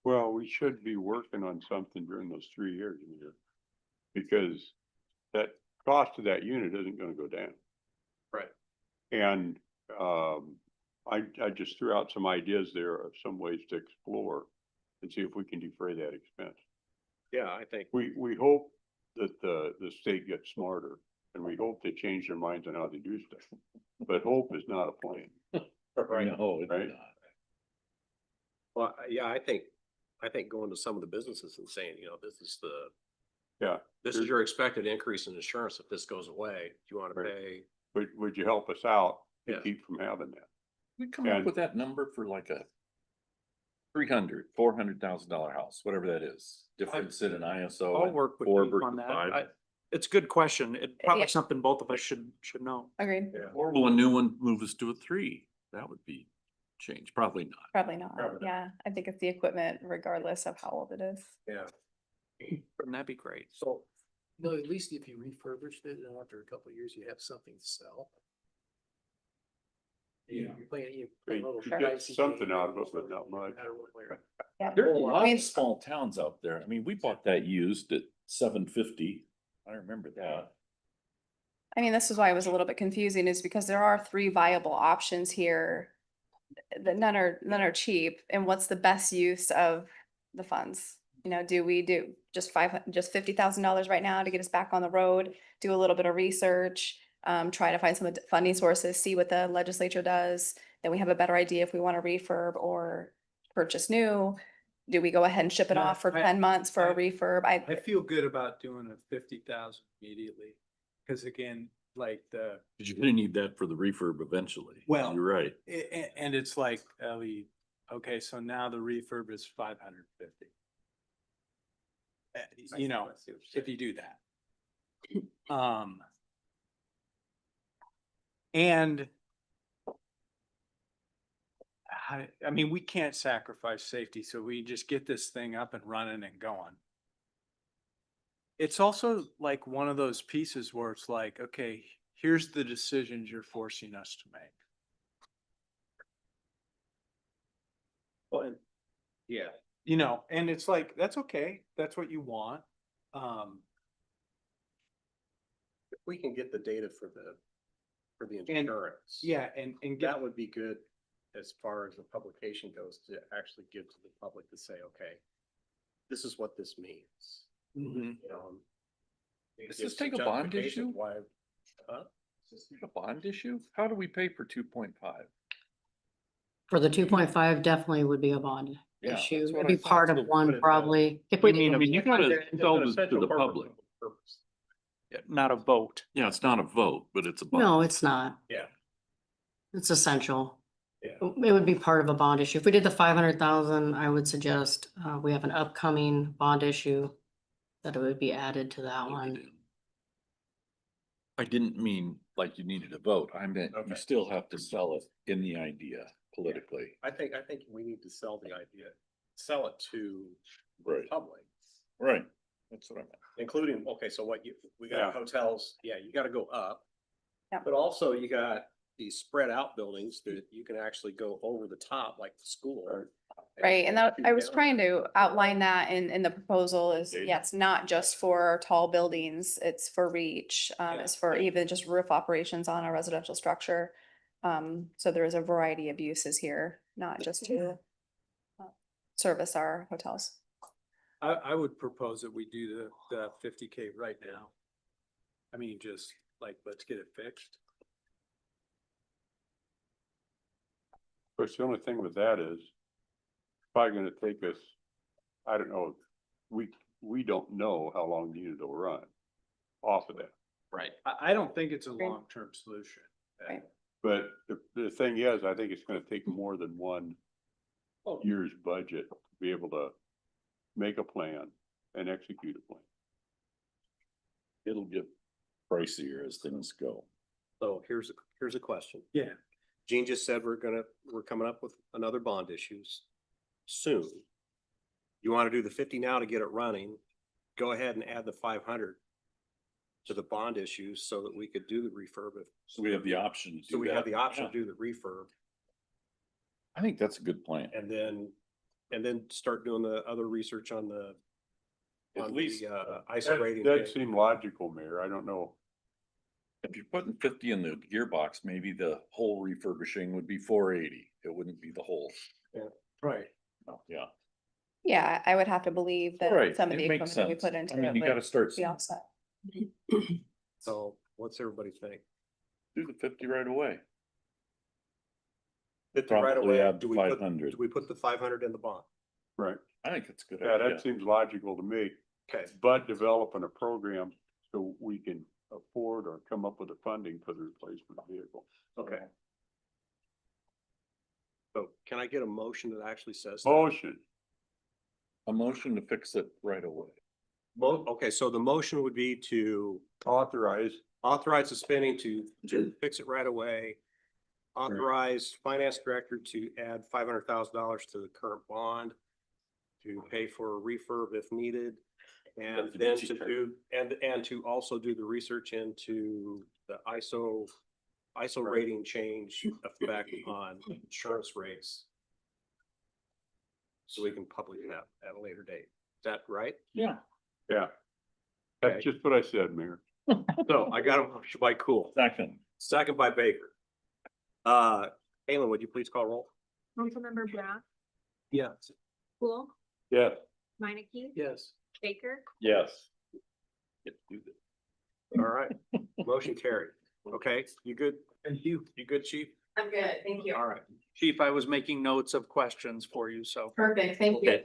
Well, we should be working on something during those 3 years, because that cost of that unit isn't gonna go down. Right. And, I just threw out some ideas there of some ways to explore and see if we can defray that expense. Yeah, I think. We hope that the state gets smarter, and we hope they change their minds on how they do stuff. But hope is not a plan. Right. No, it's Right. not. Well, yeah, I think going to some of the businesses and saying, you know, this is your expected increase in insurance. If this goes away, do you want to Right. pay? Would you help us out to Yeah. keep from having that? We come up And- with that number for like a $400,000 house, whatever that is, difference in an ISO. I'll and work with 4 you versus on that. 5. It's a good question. It probably Yeah. something both of us should know. Agreed. Or will a new one move us to a 3? That would be change, probably not. Probably not. Yeah, I think it's the equipment regardless of how old it is. Yeah. Wouldn't that be great? So, no, at least if you refurbished it, and after a couple of years, you have something to sell. Yeah. You're playing, you You get something out of it, but not much. Yeah. There's a I lot mean- of small towns out there. I mean, we bought that used at $750. I remember that. I mean, this is why it was a little bit confusing is because there are 3 viable options here. That none are cheap. And what's the best use of the funds? You know, do we do just $50,000 right now to get us back on the road? Do a little bit of research, try to find some funding sources, see what the legislature does. Then we have a better idea if we want to refurb or purchase new. Do we go ahead and ship it No, off for I- 10 months for a I- refurb? I feel good about doing a 50,000 immediately, because again, like Cause you're gonna need that for the refurb eventually. Well- You're right. And it's like, Ellie, okay, so now the refurb is 550. You know, if you do that. And I mean, we can't sacrifice safety, so we just get this thing up and running and going. It's also like one of those pieces where it's like, okay, here's the decisions you're forcing us to make. Well, and yeah, You know, and it's like, that's okay. That's what you want. if we can get the data for the And- insurance. Yeah, and get, That would be good as far as the publication goes, to actually give to the public to say, okay, this is what this means. Mhm. You know, Does gives this take a some bond justification issue? Why, Is this a bond issue? How do we pay for 2.5? For the 2.5 definitely would be a bond Yeah, issue. that's what It'd be I thought. part So of one what is that? probably. If we I mean, you gotta sell this to the public. Not a vote. Yeah, it's not a vote, but it's a bond. No, it's not. Yeah. It's essential. Yeah. It would be part of a bond issue. If we did the 500,000, I would suggest, we have an upcoming bond issue that it would be added to that one. I didn't mean like you needed a vote. I meant Okay. you still have to sell it in the idea politically. I think we need to sell the idea, sell it to the Right. public, Right. That's what I meant. including, okay, so we got Yeah. hotels, yeah, you gotta go up. Yeah. But also you got these spread out buildings that you can actually go over the top, like the school. Right, and that, shoot I was down. trying to outline that in the proposal is, Yeah. yeah, it's not just for tall buildings, it's for reach. It's for even just roof operations on a residential structure. So there is a variety of uses here, not just to service our hotels. I would propose that we do the 50K right now. I mean, just like, let's get it fixed. Of course, the only thing with that is probably gonna take us, I don't know, we don't know how long the unit will run off of that. Right. I don't think it's a Agreed. long-term solution. Right. But the thing is, I think it's gonna take more than one year's budget to be able to make a plan and execute a plan. It'll get pricier as things go. So here's a question. Yeah. Gene just said we're coming up with another bond issues soon. You want to do the 50 now to get it running, go ahead and add the 500 to the bond issues so that we could do the refurb. So we have the option. to So do we have that. the option Yeah. to do the refurb I think that's a good plan. and then start doing the other research on the At least ISO rating. That seemed logical, Mayor. I don't know. if you're putting 50 in the gearbox, maybe the whole refurbishing would be 480. It wouldn't be the whole. Yeah, right. Yeah. Yeah, I would have to believe that Right, some of it the makes equipment that we sense. put I into mean, it you gotta would start, be offset. So what's everybody think? do the 50 right away. 50 right Probably away. add Do we put 500. do we put the 500 in the bond? Right. I think it's a good Yeah, idea. that seems logical to me. Okay. But developing a program so we can afford or come up with the funding for the replacement vehicle. Okay. So can I get a motion that actually says? that? Motion. A motion to fix it right away. Okay, so the motion would be to Authorize. authorize the spending to fix it right away. Authorize finance director to add $500,000 to the current bond to pay for a refurb if needed. And then to do, and to also do the research into the ISO rating change effect on insurance rates. So we can publish that at a later date. Is that right? Yeah. Yeah. That's Okay. just what I said, Mayor. So I got a motion by Cool, Second. second by Baker. Alan, would you please call roll? Councilmember Brown, Yes. Cool, Yes. Minneke, Yes. Baker, Yes. Get to do this. All right, motion carried. Okay, you good? Thank you. You good, chief? I'm good, thank you. All right. Chief, I was making notes of questions for you, so. Perfect, thank you.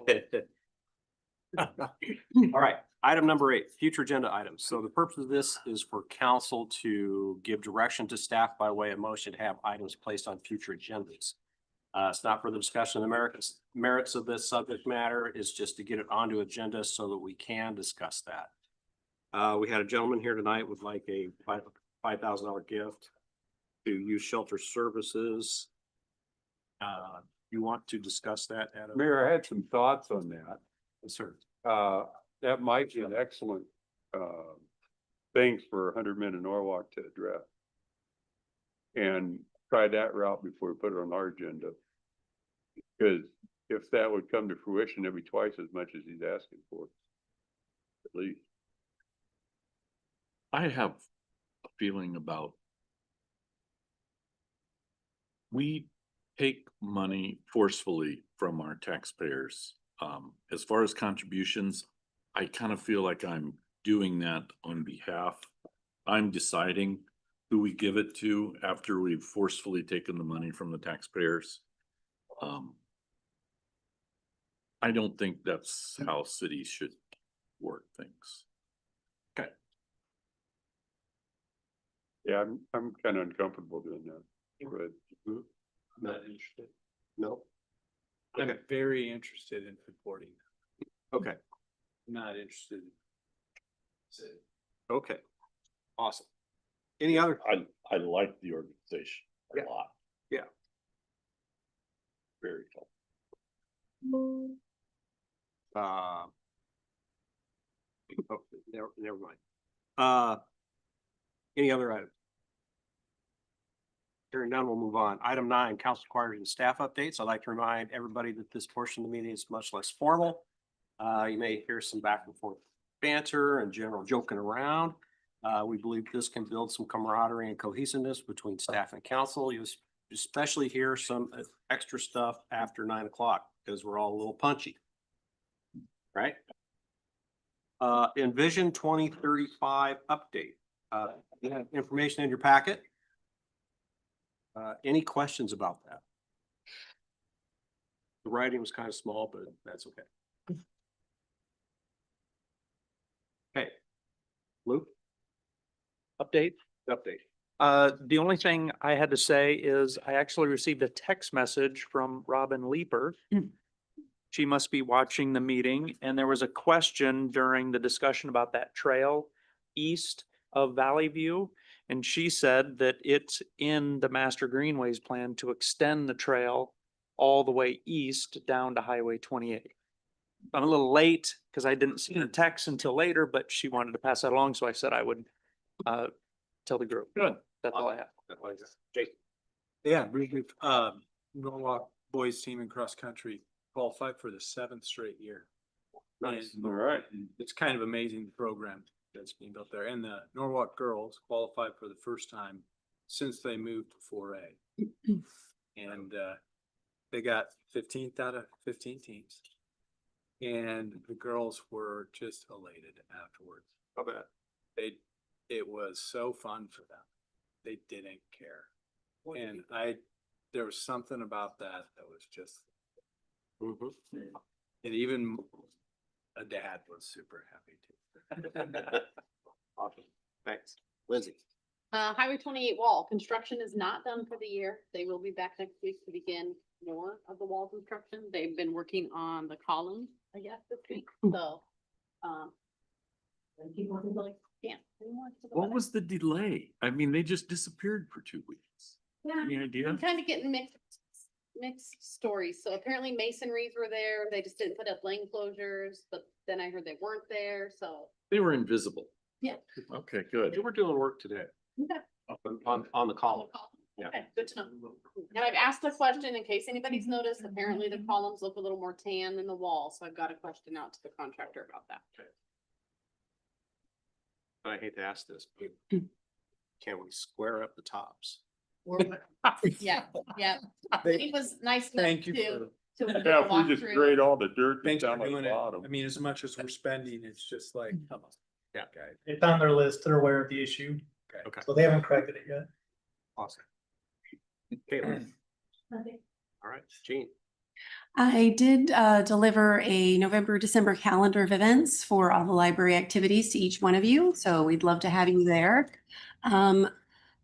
All right, item number 8, future agenda items. So the purpose of this is for council to give direction to staff by way of motion to have items placed on future agendas. It's not for the discussion of the merits of this subject matter. It's just to get it onto agenda so that we can discuss that. We had a gentleman here tonight with like a $5,000 gift to youth shelter services. You want to discuss that, Adam? Mayor, I had some thoughts on that. Yes, sir. That might be an excellent, thing for 100 men in Norwalk to address. And try that route before we put it on our agenda. Because if that would come to fruition, it'd be twice as much as he's asking for. At least. I have a feeling about. We take money forcefully from our taxpayers. As far as contributions, I kind of feel like I'm doing that on behalf. I'm deciding who we give it to after we've forcefully taken the money from the taxpayers. I don't think that's how cities should work things. Okay. Yeah, I'm kind of uncomfortable doing that. But Not interested. No. I'm Okay. very interested in supporting. Okay. Not interested. Okay. Awesome. Any other? I like the organization a Yeah. lot. Yeah. Very cool. Oh, never mind. Any other items? Hearing none, we'll move on. Item 9, council requires and staff updates. I'd like to remind everybody that this portion of the meeting is much less formal. You may hear some back and forth banter and general joking around. We believe this can build some camaraderie and cohesiveness between staff and council. You especially hear some extra stuff after 9 o'clock because we're all a little punchy. Right? Envision 2035 update. You have information in your packet. Any questions about that? The writing was kind of small, but that's okay. Okay. Luke? Update? Update. The only thing I had to say is I actually received a text message from Robin Leeper. She must be watching the meeting, and there was a question during the discussion about that trail east of Valley View. And she said that it's in the master greenways plan to extend the trail all the way east down to Highway 28. I'm a little late because I didn't see the text until later, but she wanted to pass that along, so I said I would Tell the group. Good. That's all I have. Jake, Yeah, briefly, Norwalk boys team in cross country qualified for the 7th straight year. nice. And All right. it's kind of amazing program that's being built there. And the Norwalk girls qualified for the first time since they moved to 4A. And they got 15th out of 15 teams. And the girls were just elated afterwards. I bet. It was so fun for them. They didn't care. And there was something about that was just, Mhm. and even a dad was super happy too. Awesome. Thanks. Lindsay. Highway 28 wall, construction is not done for the year. They will be back next week to begin more of the wall construction. They've been working on the columns, I guess, this week, so, and people can like, can't anymore. because of the What weather. was the delay? I mean, they just disappeared for 2 weeks. Yeah, Any idea? I'm kind of getting mixed stories. So apparently masonries were there. They just didn't put up lane closures, but then I heard they weren't there, so. They were invisible. Yeah. Okay, They good. were doing work today Okay. on the column. Yeah. Okay, good to know. And I've asked the question in case anybody's noticed, apparently the columns look a little more tan than the wall, so I've got a question out to the contractor about that. I hate to ask this, but can we square up the tops? Yeah, yeah. It was nice enough Thank you to. for- to Yeah, if walk we just through. grade all the dirt Thanks that's for down on doing the it. bottom. I mean, as much as we're spending, it's just like, come on. Yeah. Guys. It's on their list. They're aware of the issue, Okay. so they haven't corrected it yet. Awesome. Caitlin. All right, Jean. I did deliver a November, December calendar of events for all the library activities to each one of you, so we'd love to have you there.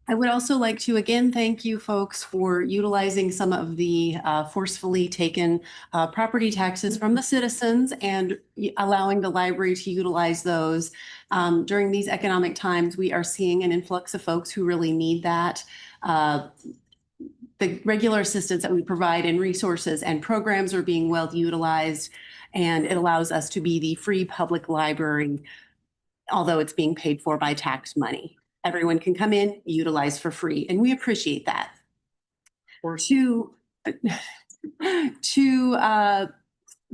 I would also like to again thank you folks for utilizing some of the forcefully taken property taxes from the citizens and allowing the library to utilize those. During these economic times, we are seeing an influx of folks who really need that. The regular assistance that we provide in resources and programs are being well utilized, and it allows us to be the free public library, although it's being paid for by tax money. Everyone can come in, utilize for free, and we appreciate that.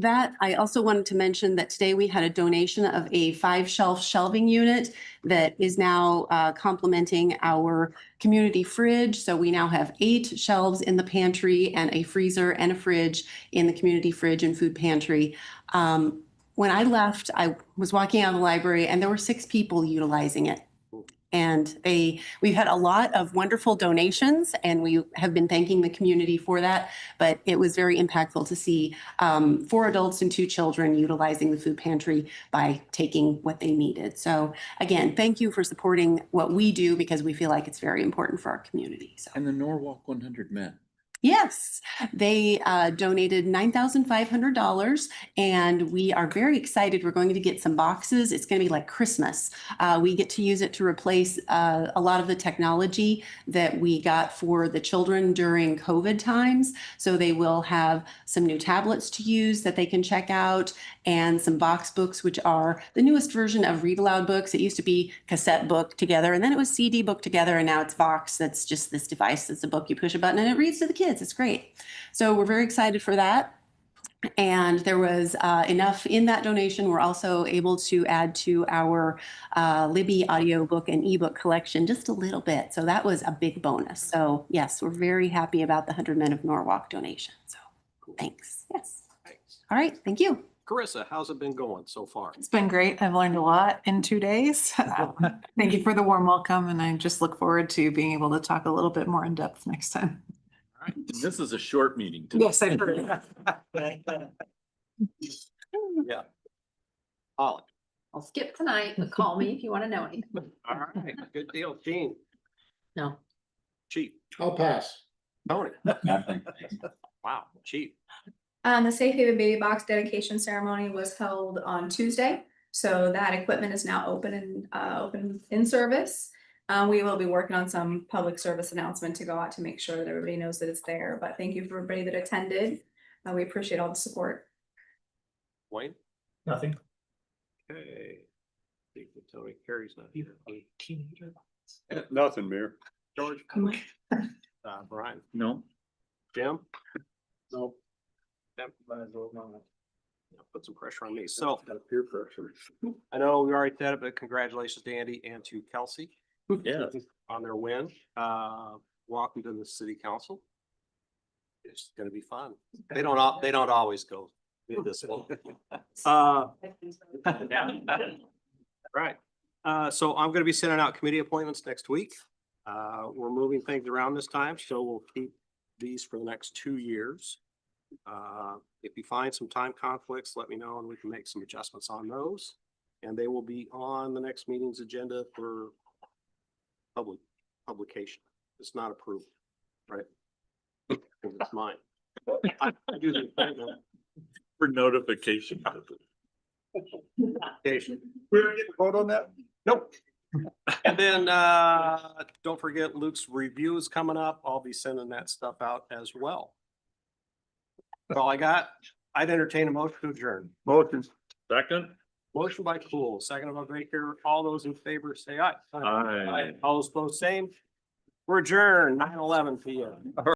That, I also wanted to mention that today we had a donation of a 5-shelf shelving unit that is now complementing our community fridge. So we now have 8 shelves in the pantry and a freezer and a fridge in the community fridge and food pantry. When I left, I was walking out of the library and there were 6 people utilizing it. And we've had a lot of wonderful donations and we have been thanking the community for that. But it was very impactful to see 4 adults and 2 children utilizing the food pantry by taking what they needed. So again, thank you for supporting what we do because we feel like it's very important for our community. So. And the Norwalk 100 men. Yes, they donated $9,500 and we are very excited. We're going to get some boxes. It's going to be like Christmas. We get to use it to replace a lot of the technology that we got for the children during COVID times. So they will have some new tablets to use that they can check out and some box books, which are the newest version of read aloud books. It used to be cassette book together and then it was CD book together and now it's box. That's just this device. It's a book, you push a button and it reads to the kids. It's great. So we're very excited for that. And there was enough in that donation. We're also able to add to our Libby audiobook and ebook collection just a little bit. So that was a big bonus. So yes, we're very happy about the 100 Men of Norwalk donation. So thanks. Yes. Thanks. All right. Thank you. Carissa, how's it been going so far? It's been great. I've learned a lot in 2 days. Thank you for the warm welcome, and I just look forward to being able to talk a little bit more in depth next time. All right. This is a short meeting today. Yes, I heard. Yeah. Holly. I'll skip tonight, but call me if you want to know anything. All right, good deal. Jean. No. Chief. I'll pass. Tony. Nothing. Wow, Chief. The Safe Haven Baby Box dedication ceremony was held on Tuesday, so that equipment is now open in service. We will be working on some public service announcement to go out to make sure that everybody knows that it's there, but thank you for everybody that attended. We appreciate all the support. Wayne. Nothing. Okay. Tony, Carrie's not here. Nothing, Mayor. George? Brian? No. Jim? No. Yep. Put some pressure on me. So Peer pressure. I know we already said it, but congratulations to Andy and to Kelsey Yeah. on their win. Welcome to the city council. It's gonna be fun. They don't always go this way. Right. So I'm gonna be sending out committee appointments next week. We're moving things around this time, so we'll keep these for the next 2 years. If you find some time conflicts, let me know and we can make some adjustments on those. And they will be on the next meeting's agenda for publication. It's not approved, right? Because it's mine. I do the appointment. For notification. Application. We're gonna get a vote on that? Nope. And then, don't forget Luke's review is coming up. I'll be sending that stuff out as well. That's all I got. I'd entertain a motion to adjourn. Motion. Second? Motion by Cool, second by Baker. All those in favor say aye. Aye. All those opposed, same. We're adjourned, 9:11 PM.